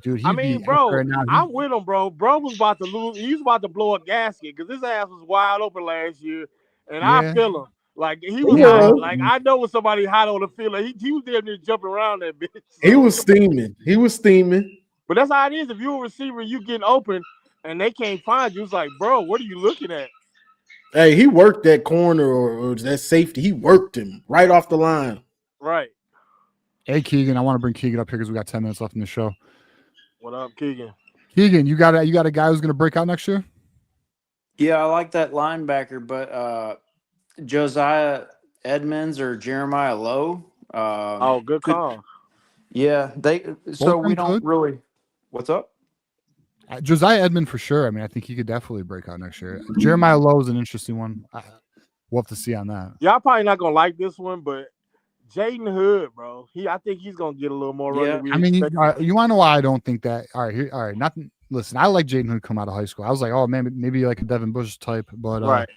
Dude,
I
he'd be
mean,
everywhere
bro,
now.
I'm with him, bro. Bro was about to lose. He was about to blow a gasket because his ass was wide open last year, and I
Yeah,
feel him. Like he
He
was
he
hot.
been.
was.
Like I know when somebody hot on the field. Like, he was damn near jumping around that bitch.
He
So,
was steaming. He was steaming.
but that's how it is. If you're a receiver, you getting open, and they can't find you. It's like, bro, what are you looking at?
Hey, he worked that corner or that safety. He worked him right off the line.
Right.
Hey Keegan, I want to bring Keegan up here because we got 10 minutes left in the show.
What up, Keegan?
Keegan, you got a guy who's gonna break out next year?
Yeah, I like that linebacker, but Josiah Edmonds or Jeremiah Lowe
Oh, good
could.
call.
Yeah, they.
Both
So
of
we
them
don't
could.
really. What's up?
Josiah Edmond for sure. I mean, I think he could definitely break out next year. Jeremiah Lowe is an interesting one. We'll have to see on that.
Y'all probably not gonna like this one, but Jaden Hood, bro. I think he's gonna get a little more run than
Yeah,
we
I mean,
expect.
you want to know why I don't think that? All right. Nothing. Listen, I like Jaden Hood come out of high school. I was like, oh man, maybe like a Devin Bush type, but
Right.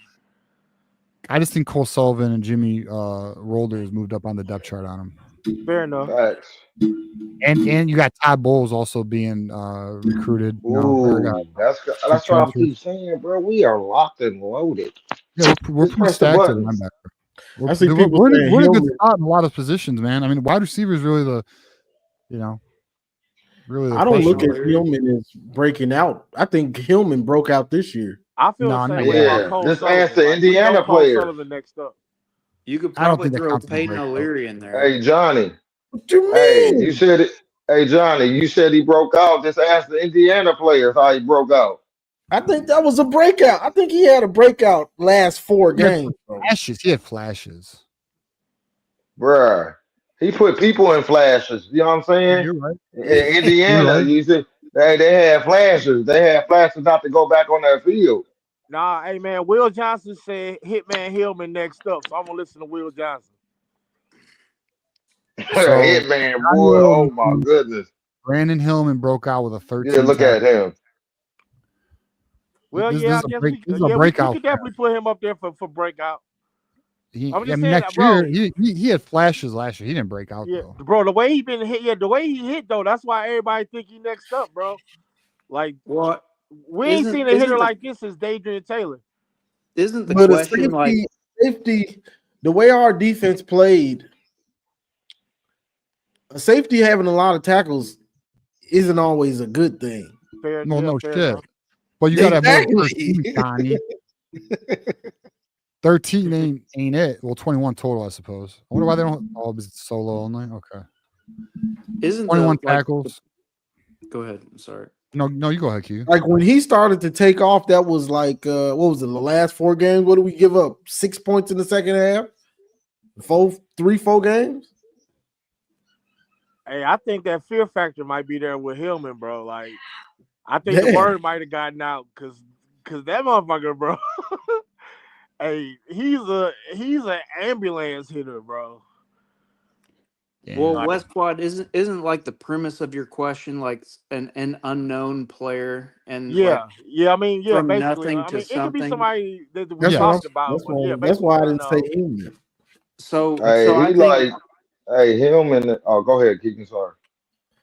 I just think Cole Sullivan and Jimmy Rolders moved up on the depth chart on him.
Fair enough.
Facts.
And you got Todd Bowles also being recruited.
Ooh, that's what I keep saying, bro. We are locked and loaded.
Yeah, we're
Just
pretty
press the
stacked at
buttons.
linebacker.
I see people saying
We're in a good
Hillman.
spot in a lot of positions, man. I mean, wide receiver is really really the
I don't look
question.
at Hillman as breaking out. I think Hillman broke out this year.
I feel the
No,
same
not
way
yet.
about
Yeah,
Cole
just ask
Sullivan.
the
Like we know
Indiana
Cole
player.
Sullivan next up.
you could
I don't
probably
think that
throw
counts as a
Peyton
breakout.
O'Leary in there.
Hey, Johnny.
What you
Hey, you
mean?
said it. Hey, Johnny, you said he broke out. Just ask the Indiana players how he broke out.
I think that was a breakout. I think he had a breakout last 4
He had
games. Bro.
flashes. He had flashes.
Bruh. He put people in flashes. You know what I'm saying?
You're right.
In
You're
Indiana,
right.
you see, they had flashes. They had flashes not to go back on that field.
Nah, hey man, Will Johnson said Hitman Hillman next up, so I'm gonna listen to Will Johnson.
So
Hitman, boy. Oh my goodness.
Brandon Hillman broke out with a
Yeah,
13
look at
tackle.
him.
Well,
This
yeah, I
is a
guess
break. This is a
we
breakout.
could definitely put him up there for breakout. I'm
I
just
mean,
saying that,
next
bro.
year he had flashes last year. He didn't break out
Yeah,
though.
bro, the way he been hit, the way he hit though, that's why everybody think he next up, bro. Like
What
we ain't seen a hitter like this since Adrian Taylor.
isn't the
But a
question like
safety, the way our defense played, a safety having a lot of tackles isn't always a good thing.
Fair,
No,
yeah,
no
fair
shit.
enough.
But you got to have more than
Exactly.
13, Connie. 13 ain't it. Well, 21 total, I suppose. I wonder why they don't. Oh, it's solo only. Okay.
isn't
21
the like
tackles.
go ahead. I'm sorry.
No, you go ahead, Q.
Like when he started to take off, that was like what was it? The last 4 games. What did we give up? 6 points in the second half. 4 games.
Hey, I think that fear factor might be there with Hillman, bro. Like, I think the
Yeah.
word might have gotten out because that motherfucker, bro. Hey, he's an ambulance hitter, bro.
Well,
Like,
Westquad isn't like the premise of your question like an unknown player and like
yeah. I mean, yeah,
from
basically.
nothing
I
to
mean, it could be
something.
somebody that we
That's what
talked about, but yeah,
that's
basically
why I didn't say
unknown.
Hillman.
So
Hey,
I
he
think
like, hey, him and oh, go ahead, Keegan. Sorry.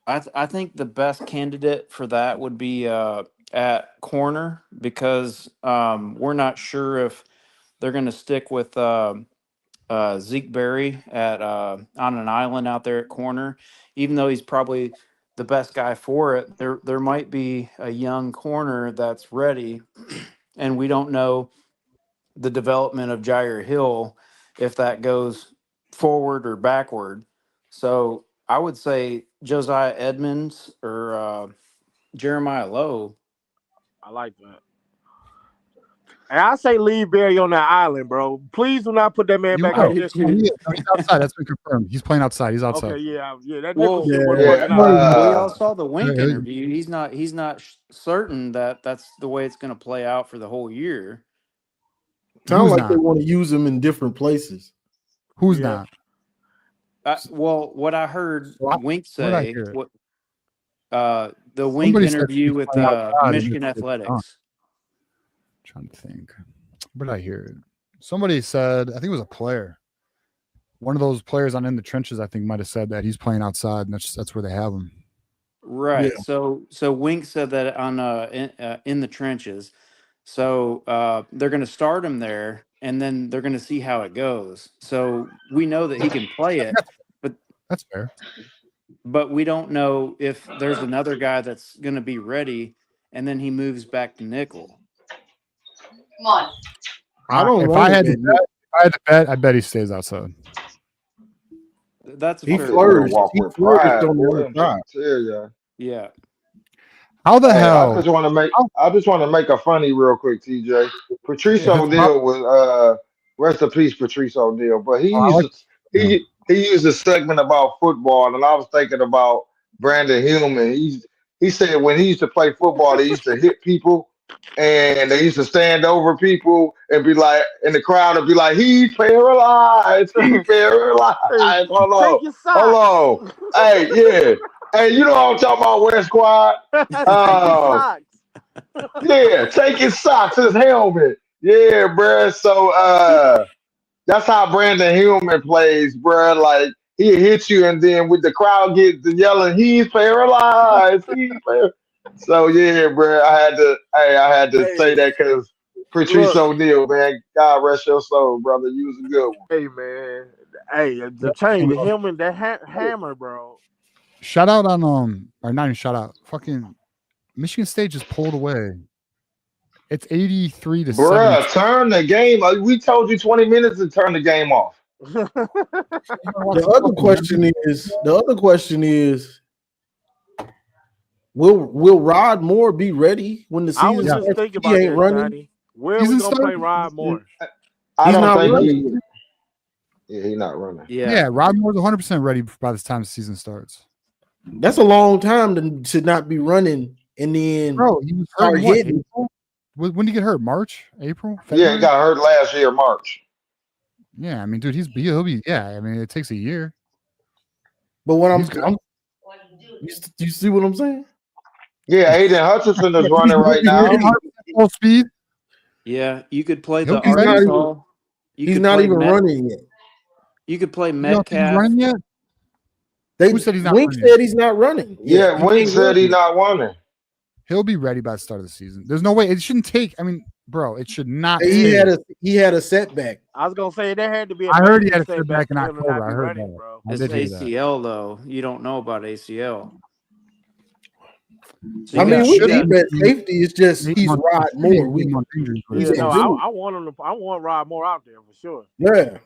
I think the best candidate for that would be at corner because we're not sure if they're going to stick with Zeke Berry at on an island out there at corner, even though he's probably the best guy for it. There might be a young corner that's ready, and we don't know the development of Jair Hill if that goes forward or backward. So I would say Josiah Edmonds or Jeremiah Lowe.
I like that. And I say leave Barry on that island, bro. Please do not put that man back
I
out
do
there.
too.
He's outside. That's been confirmed. He's playing outside. He's outside.
Okay, yeah, that nickel
Well,
shit wasn't
Yeah.
working out.
we all saw the Wink
Yeah,
interview. He's not certain that that's the way it's going to play out for the whole year.
Sounds
Who's
like they
not?
want to use him in different places.
Who's
Yeah.
not?
Well, what I heard
What-
Wink
what did I
say,
hear?
the Wink
Somebody said
interview
he's
with
playing outside and
Michigan
it's done.
Athletics.
Trying to think. Where did I hear it? Somebody said, I think it was a player. One of those players on In the Trenches, I think, might have said that he's playing outside, and that's where they have him.
Right.
Yeah.
So Wink said that on in the trenches. So they're going to start him there, and then they're going to see how it goes. So we know that he can play it,
That's fair.
but we don't know if there's another guy that's going to be ready, and then he moves back to nickel.
I don't
If
want
I
him
had to
at
bet, I bet he stays outside.
That's a
He
fair
flourished.
Walk
He
with
flourished
pride,
on the
boy.
left
I'm
side.
trying to tell ya.
Yeah.
How the
Hey,
hell?
I just want to make a funny real quick, TJ. Patrice
Yeah.
O'Neal was rest in peace, Patrice O'Neal. But he
I like
used he used a segment about football, and I was thinking about Brandon Hillman. He said when he used to play football, they used to hit people and they used to stand over people and be like, and the crowd would be like, "He paralyzed, he paralyzed."
Hey,
Hold
take
on,
your
hold
socks.
on. Hey, yeah. Hey, you know what I'm talking about, West Squad?
Take your socks.
Yeah, take his socks, his helmet. Yeah, bruh. So that's how Brandon Hillman plays, bruh. Like he hit you, and then with the crowd get to yelling, "He's paralyzed." So yeah, bruh. I had to say
Hey,
that because Patrice
look,
O'Neal, man. God rest your soul, brother. You was a good one.
hey man, hey, the chain, the him and that hammer, bro.
Shout out on or not even shout out. Fucking Michigan State just pulled away. It's 83 to 7.
Bruh, turn the game. We told you 20 minutes to turn the game off.
The other question is, will Rod Moore be ready when the
I was
season
just
starts?
thinking
He
about
ain't
that,
running.
Johnny. Where are
Season
we gonna play
starts?
Rod Moore?
I
He's
don't
not
think
running.
he's not running.
Yeah, Rod Moore's 100% ready by the time the season starts.
That's a long time to not be running and then
Bro, he was
start
hurt in what,
hitting.
April? When did he get hurt? March? April?
Yeah,
February?
he got hurt last year, March.
Yeah, I mean, dude, he'll be. Yeah, I mean, it takes a year.
But what
He's good.
you see what I'm saying?
Yeah, Aiden Hutchinson is running right now.
Full speed.
Yeah, you could play
He'll
the
be ready.
Arkansas.
He's not even running yet.
You could play
You don't think he's
Metcalf.
running yet? Who said he's not
Wink
running
said he's not running.
Yeah, Wink said he's not running.
He'll be ready by the start of the season. There's no way. It shouldn't take. I mean, bro, it should not.
He
take.
had a setback.
I was gonna say there had to be.
I heard he had a
setback
setback in
for him to
October.
not
I
be
heard
running,
that.
bro.
I
It's
did hear that.
ACL though. You don't know about ACL.
I mean, we need that safety. It's just he's Rod Moore.
Yeah, no, I want him to. I want Rod Moore out there for sure.
Yeah,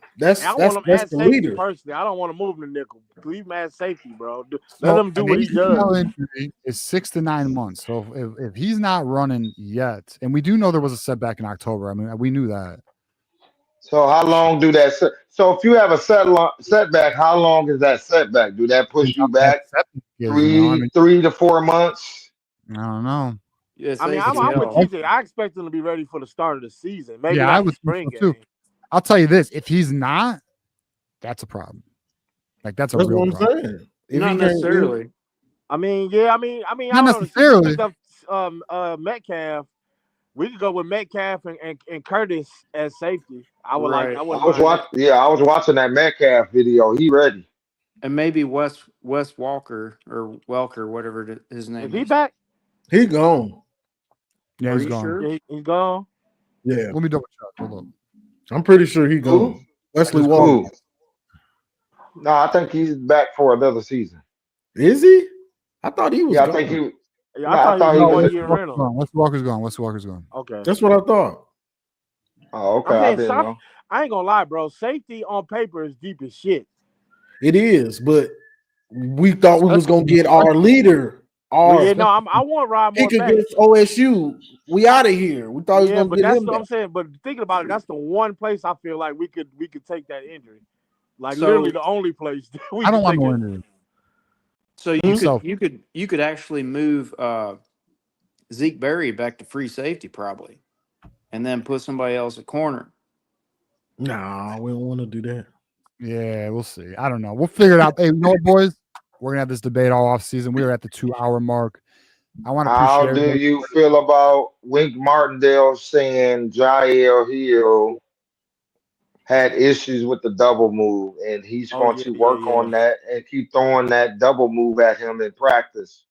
I want him as safety personally. I don't want to move him to nickel. Leave him as safety, bro. Let him do what he does.
Injury is 6 to 9 months. So if he's not running yet, and we do know there was a setback in October. I mean, we knew that.
So how long do that? So if you have a setback, how long is that setback? Do that push you back 3 to 4 months?
I don't know.
I mean, I'm with TJ. I expect him to be ready for the start of the season. Maybe not the spring game.
Too. I'll tell you this: if he's not, that's a problem. Like that's
what
real
I'm
problem.
saying.
Not necessarily.
I mean, yeah. I mean,
not necessarily.
Metcalf. We could go with Metcalf and Curtis as safety. I would like. I
was watching that Metcalf video. He ready.
And maybe Wes Walker or Welker, whatever his name is.
Is he back?
He gone.
Yeah, he's gone.
Sure?
Yeah, he's gone.
Yeah.
Let me double check. Hold on.
I'm pretty sure he gone. Wesley Walker.
No, I think he's back for another season.
Is he? I thought he was gone.
I think he.
Yeah, I thought he was 1 year rental.
Wes Walker's gone. Wes Walker's gone.
Okay,
that's what I thought.
Oh, okay. I didn't know.
I ain't gonna lie, bro. Safety on paper is deep as shit.
It is, but we thought we was gonna get our leader Or
yeah, no, I want Rod
pick
Moore back.
against OSU. We out of here. We thought he was
Yeah,
gonna
but
get
that's
him
what I'm
back.
saying. But thinking about it, that's the one place I feel like we could take that injury. Like
So-
literally the only place that we
I don't
could
want
take
no
it.
injury.
So
Himself.
you could actually move Zeke Berry back to free safety probably, and then put somebody else at corner.
Nah, we don't want to do that.
Yeah, we'll see. I don't know. We'll figure it out. Hey, you know what, boys? We're gonna have this debate all off season. We are at the 2-hour mark. I want to appreciate
How do
everybody.
you feel about Wink Martindale saying Jair Hill had issues with the double move, and he's
Oh
going
yeah,
to
yeah,
work
yeah.
on that and keep throwing that double move at him in practice?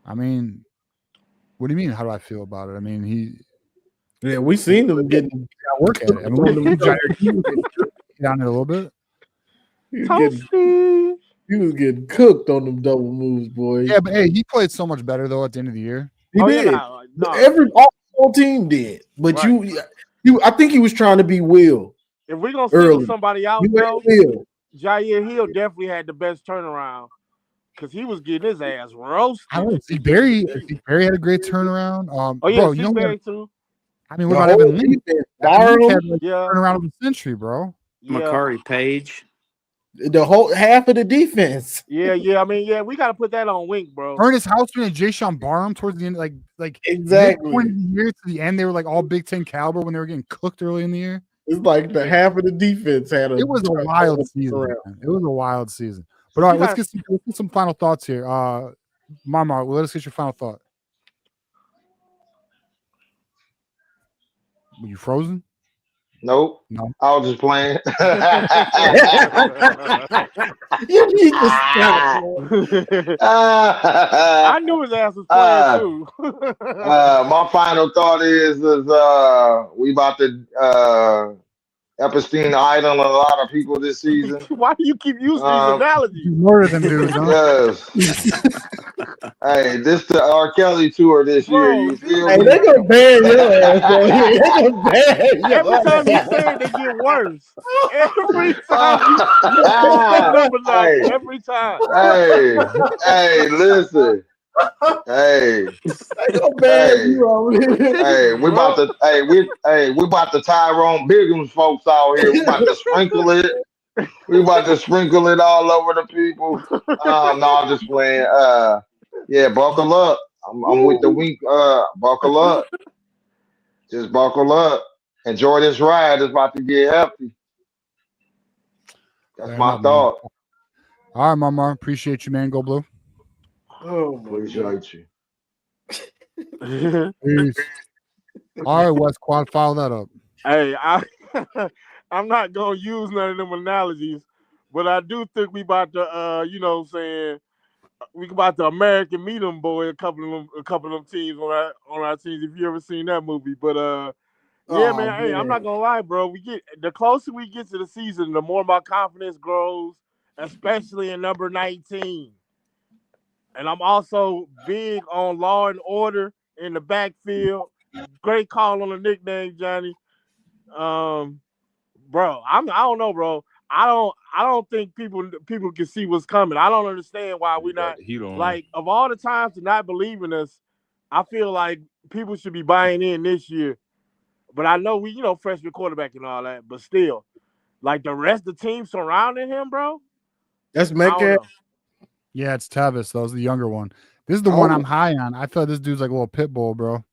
I mean, what do you mean? How do I feel about it? I mean, he
Yeah, we seen them getting
got work at it. I mean, we down it a little bit.
Toasty.
He was getting cooked on them double moves, boy.
Yeah, but hey, he played so much better though at the end of the year.
He
Oh
did.
yeah, no.
Every all team did. But
Right.
you, I think he was trying to be Will.
If we're gonna single
Early.
somebody out
You
though,
ain't Will.
Jair Hill definitely had the best turnaround because he was getting his ass roasted.
I don't know. Zeke Berry had a great turnaround.
Oh yeah,
bro, you know
Zeke
what?
Berry too.
I mean, what
The
about
whole
Evan Lee?
defense,
Evan Lee had
Barham,
like
Yeah,
turnaround of the century, bro.
yeah,
Makari Page.
the whole half of the defense.
yeah. I mean, yeah, we gotta put that on Wink, bro.
Ernest Houseman and Jay Sean Barham towards the end, like
Exactly.
midpoint of the year to the end, they were like all Big Ten caliber when they were getting cooked early in the year.
It's like the half of the defense had a.
It was a wild season. Man. It was a wild season. But all right, let's get some final thoughts here. Marmar, let us get your final thought. Were you frozen?
Nope.
No.
I was just playing.
You need to stop.
I knew his ass was playing too.
My final thought is we about to Epstein Island a lot of people this season.
Why do you keep using these analogies?
You murder them dudes, huh?
Yes. Hey, this the R. Kelly tour this year. You feel
Hey,
me?
they gonna ban your ass. Bro. They gonna ban your
Every time you
ass.
say it, they get worse. Every time you step up a notch.
Hey.
Every time.
Hey, listen. Hey,
They gonna ban you over here.
hey, we about to Tyrone Biggums folks out here. We about to sprinkle it. We about to sprinkle it all over the people. No, I'm just playing. Yeah, buckle up. I'm with the week. Buckle up. Just buckle up. Enjoy this ride. It's about to get hefty. That's
Fair
my
enough,
thought.
man. All right, Marmar. Appreciate you, man. Go Blue.
Oh my
Appreciate you.
Peace. All right, West Quad, follow that up.
Hey, I'm not gonna use none of them analogies, but I do think we about to you know what I'm saying, we about to American meet them boy, a couple of them teams on our teams, if you ever seen that movie. But yeah,
Oh,
man, hey, I'm
man.
not gonna lie, bro. The closer we get to the season, the more my confidence grows, especially in number 19. And I'm also big on law and order in the backfield. Great call on the nickname, Johnny. Bro, I don't know, bro. I don't think people can see what's coming. I don't understand why we're not like, of all the times to not believe in us. I feel like people should be buying in this year. But I know we, freshman quarterback and all that, but still, like the rest of the team surrounding him, bro.
That's
I don't
Metcalf.
know.
Yeah, it's Tavis. That was the younger one. This is the one I'm high on. I feel like this dude's like a little pit bull, bro.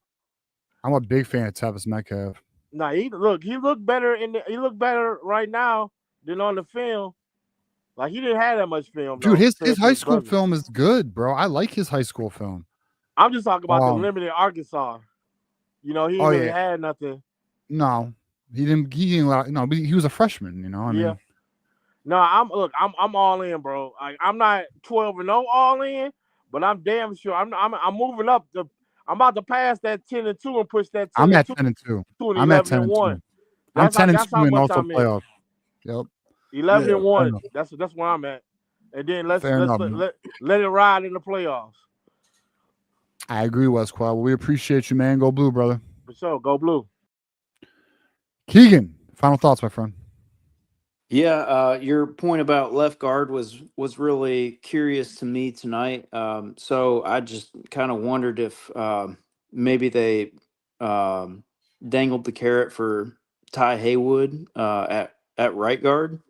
I'm a big fan of Tavis Metcalf.
Nah, he looked better he looked better right now than on the film. Like he didn't have that much film.
Dude,
though,
his high school
brother.
film is good, bro. I like his high school film.
I'm just talking about the limited Arkansas. He didn't really had nothing.
No, he didn't. No, but he was a freshman. I mean,
no, I'm all in, bro. Like, I'm not 12-0 all in, but I'm damn sure I'm moving up. I'm about to pass that 10-2 and push that 10-2.
I'm at 10-2. I'm at 10-2. I'm 10-2 and also playoff. Yep.
11-1. That's where I'm at. And then let's let it ride in the playoffs.
I agree, West Quad. Well, we appreciate you, man. Go Blue, brother.
For sure. Go Blue.
Keegan, final thoughts, my friend.
Yeah, your point about left guard was really curious to me tonight. So I just kind of wondered if maybe they um, dangled the carrot for Ty Haywood at right guard.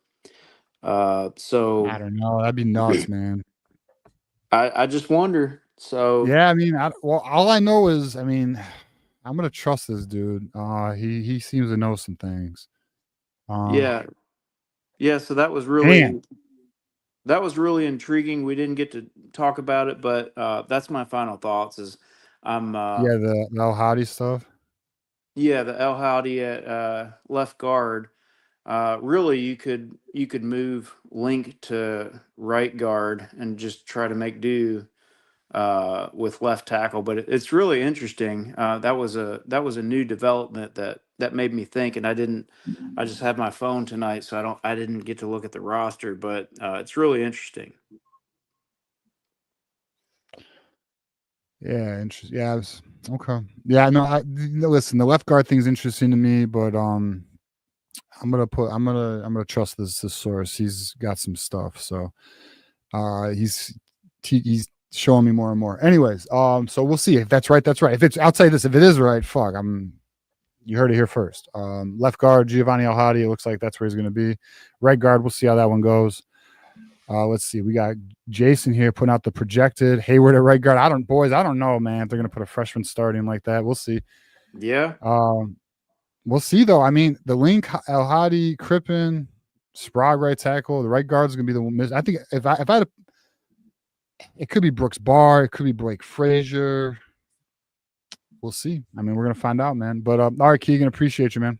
I
So
don't know. That'd be nuts, man.
I just wonder. So
Yeah, I mean, well, all I know is, I mean, I'm gonna trust this dude. He seems to know some things.
yeah, yeah. So
Man,
that was really intriguing. We didn't get to talk about it, but that's my final thoughts. Is I'm
yeah, the El Hadi stuff.
Yeah, the El Howdy at left guard. Really, you could move Link to right guard and just try to make do with left tackle. But it's really interesting. That was a new development that made me think, and I didn't. I just had my phone tonight, so I didn't get to look at the roster. But it's really interesting.
Yeah, interesting. Yeah, okay. Yeah, no, listen, the left guard thing's interesting to me, but I'm gonna trust this source. He's got some stuff, so he's showing me more and more. Anyways, so we'll see if that's right. That's right. If it's outside this, if it is right, fuck, you heard it here first. Left guard Giovanni El Hadi. It looks like that's where he's gonna be. Right guard, we'll see how that one goes. Let's see. We got Jason here putting out the projected Hayward at right guard. I don't know, man, if they're gonna put a freshman starting like that. We'll see.
Yeah.
We'll see though. I mean, the Link, El Hadi, Crippen, Sprague right tackle. The right guard is gonna be the one. I think if I had it could be Brooks Barr, it could be Blake Frazier. We'll see. I mean, we're gonna find out, man. But all right, Keegan, appreciate you, man.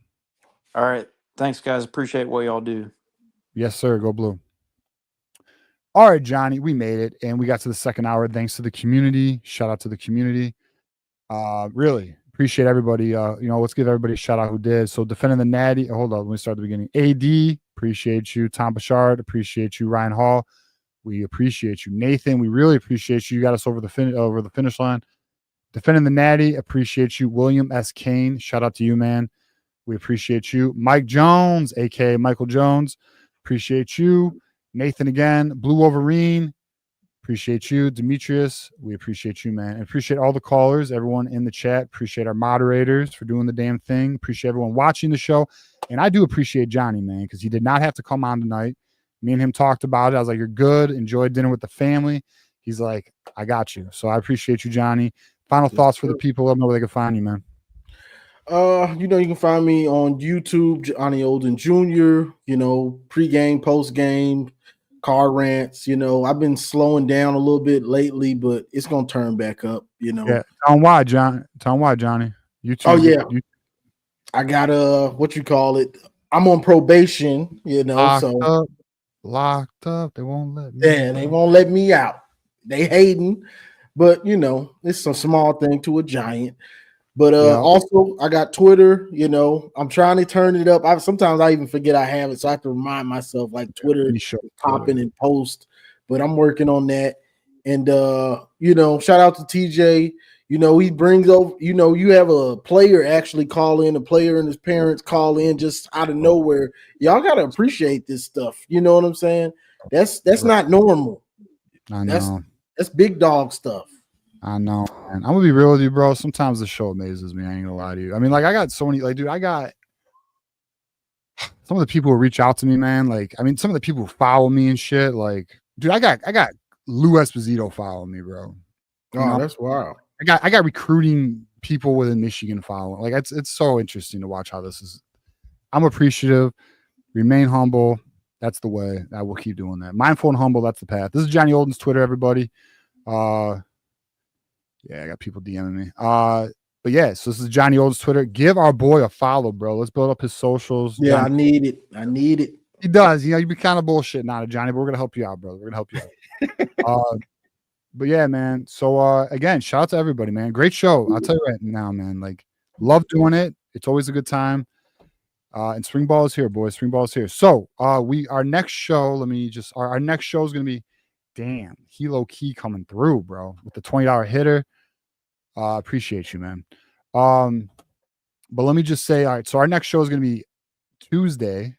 All right. Thanks, guys. Appreciate what y'all do.
Yes, sir. Go blue. All right, Johnny, we made it, and we got to the second hour. Thanks to the community. Shout out to the community. Really appreciate everybody. Let's give everybody a shout out who did. So defending the Natty. Hold on, let me start at the beginning. AD, appreciate you. Tom Bouchard, appreciate you. Ryan Hall, we appreciate you. Nathan, we really appreciate you. You got us over the finish line. Defending the Natty, appreciate you. William S. Kane, shout out to you, man. We appreciate you. Mike Jones, aka Michael Jones, appreciate you. Nathan again. Blue Wolverine, appreciate you. Demetrius, we appreciate you, man. And appreciate all the callers, everyone in the chat. Appreciate our moderators for doing the damn thing. Appreciate everyone watching the show. And I do appreciate Johnny, man, because he did not have to come on tonight. Me and him talked about it. I was like, you're good. Enjoy dinner with the family. He's like, I got you. So I appreciate you, Johnny. Final thoughts for the people. Let them know where they can find you, man.
You can find me on YouTube, Johnny Olden Jr., pregame, postgame, car rants. I've been slowing down a little bit lately, but it's gonna turn back up,
Yeah. Tell him why, John. Tell him why, Johnny. YouTube.
Oh, yeah. I got what you call it. I'm on probation,
Locked up. They won't let me.
Yeah, they won't let me out. They hating, but it's a small thing to a giant. But also I got Twitter, I'm trying to turn it up. Sometimes I even forget I have it, so I have to remind myself like Twitter popping and post, but I'm working on that. And shout out to TJ. He brings over, you have a player actually call in, a player and his parents call in just out of nowhere. Y'all gotta appreciate this stuff. You know what I'm saying? That's not normal.
I know.
That's big dog stuff.
I know, man. I'm gonna be real with you, bro. Sometimes the show amazes me. I ain't gonna lie to you. I mean, like, I got so many, like, dude, I got some of the people who reach out to me, man. Like, I mean, some of the people who follow me and shit. Like, dude, I got Lou Esposito following me, bro.
That's wild.
I got recruiting people within Michigan following. Like, it's so interesting to watch how this is. I'm appreciative. Remain humble. That's the way. I will keep doing that. Mindful and humble. That's the path. This is Johnny Olden's Twitter, everybody. Yeah, I got people DMing me. But yeah, so this is Johnny Olden's Twitter. Give our boy a follow, bro. Let's build up his socials.
Yeah,
Johnny,
I need it.
He does. You be kind of bullshitting on it, Johnny, but we're gonna help you out, brother. We're gonna help you out. But yeah, man. So again, shout out to everybody, man. Great show. I'll tell you right now, man. Like, love doing it. It's always a good time. And spring ball is here, boys. Spring ball is here. So our next show, our next show is gonna be, damn, he low key coming through, bro, with the $20 hitter. Appreciate you, man. But let me just say, all right, so our next show is gonna be Tuesday.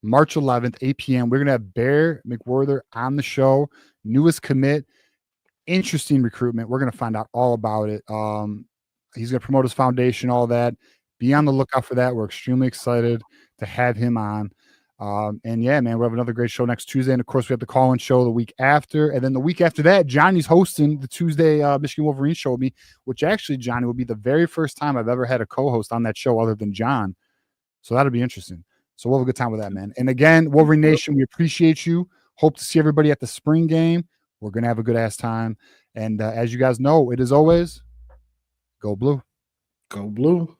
March 11th, 8 p.m. We're going to have Bear McWhorter on the show, newest commit, interesting recruitment. We're going to find out all about it. He's going to promote his foundation, all that. Be on the lookout for that. We're extremely excited to have him on. And yeah, man, we'll have another great show next Tuesday. And of course, we have the call-in show the week after. And then the week after that, Johnny's hosting the Tuesday Michigan Wolverines show with me, which actually, Johnny, will be the very first time I've ever had a co-host on that show other than John. So that'll be interesting. So we'll have a good time with that, man. And again, Wolverine Nation, we appreciate you. Hope to see everybody at the spring game. We're going to have a good ass time. And as you guys know, it is always go blue.
Go blue.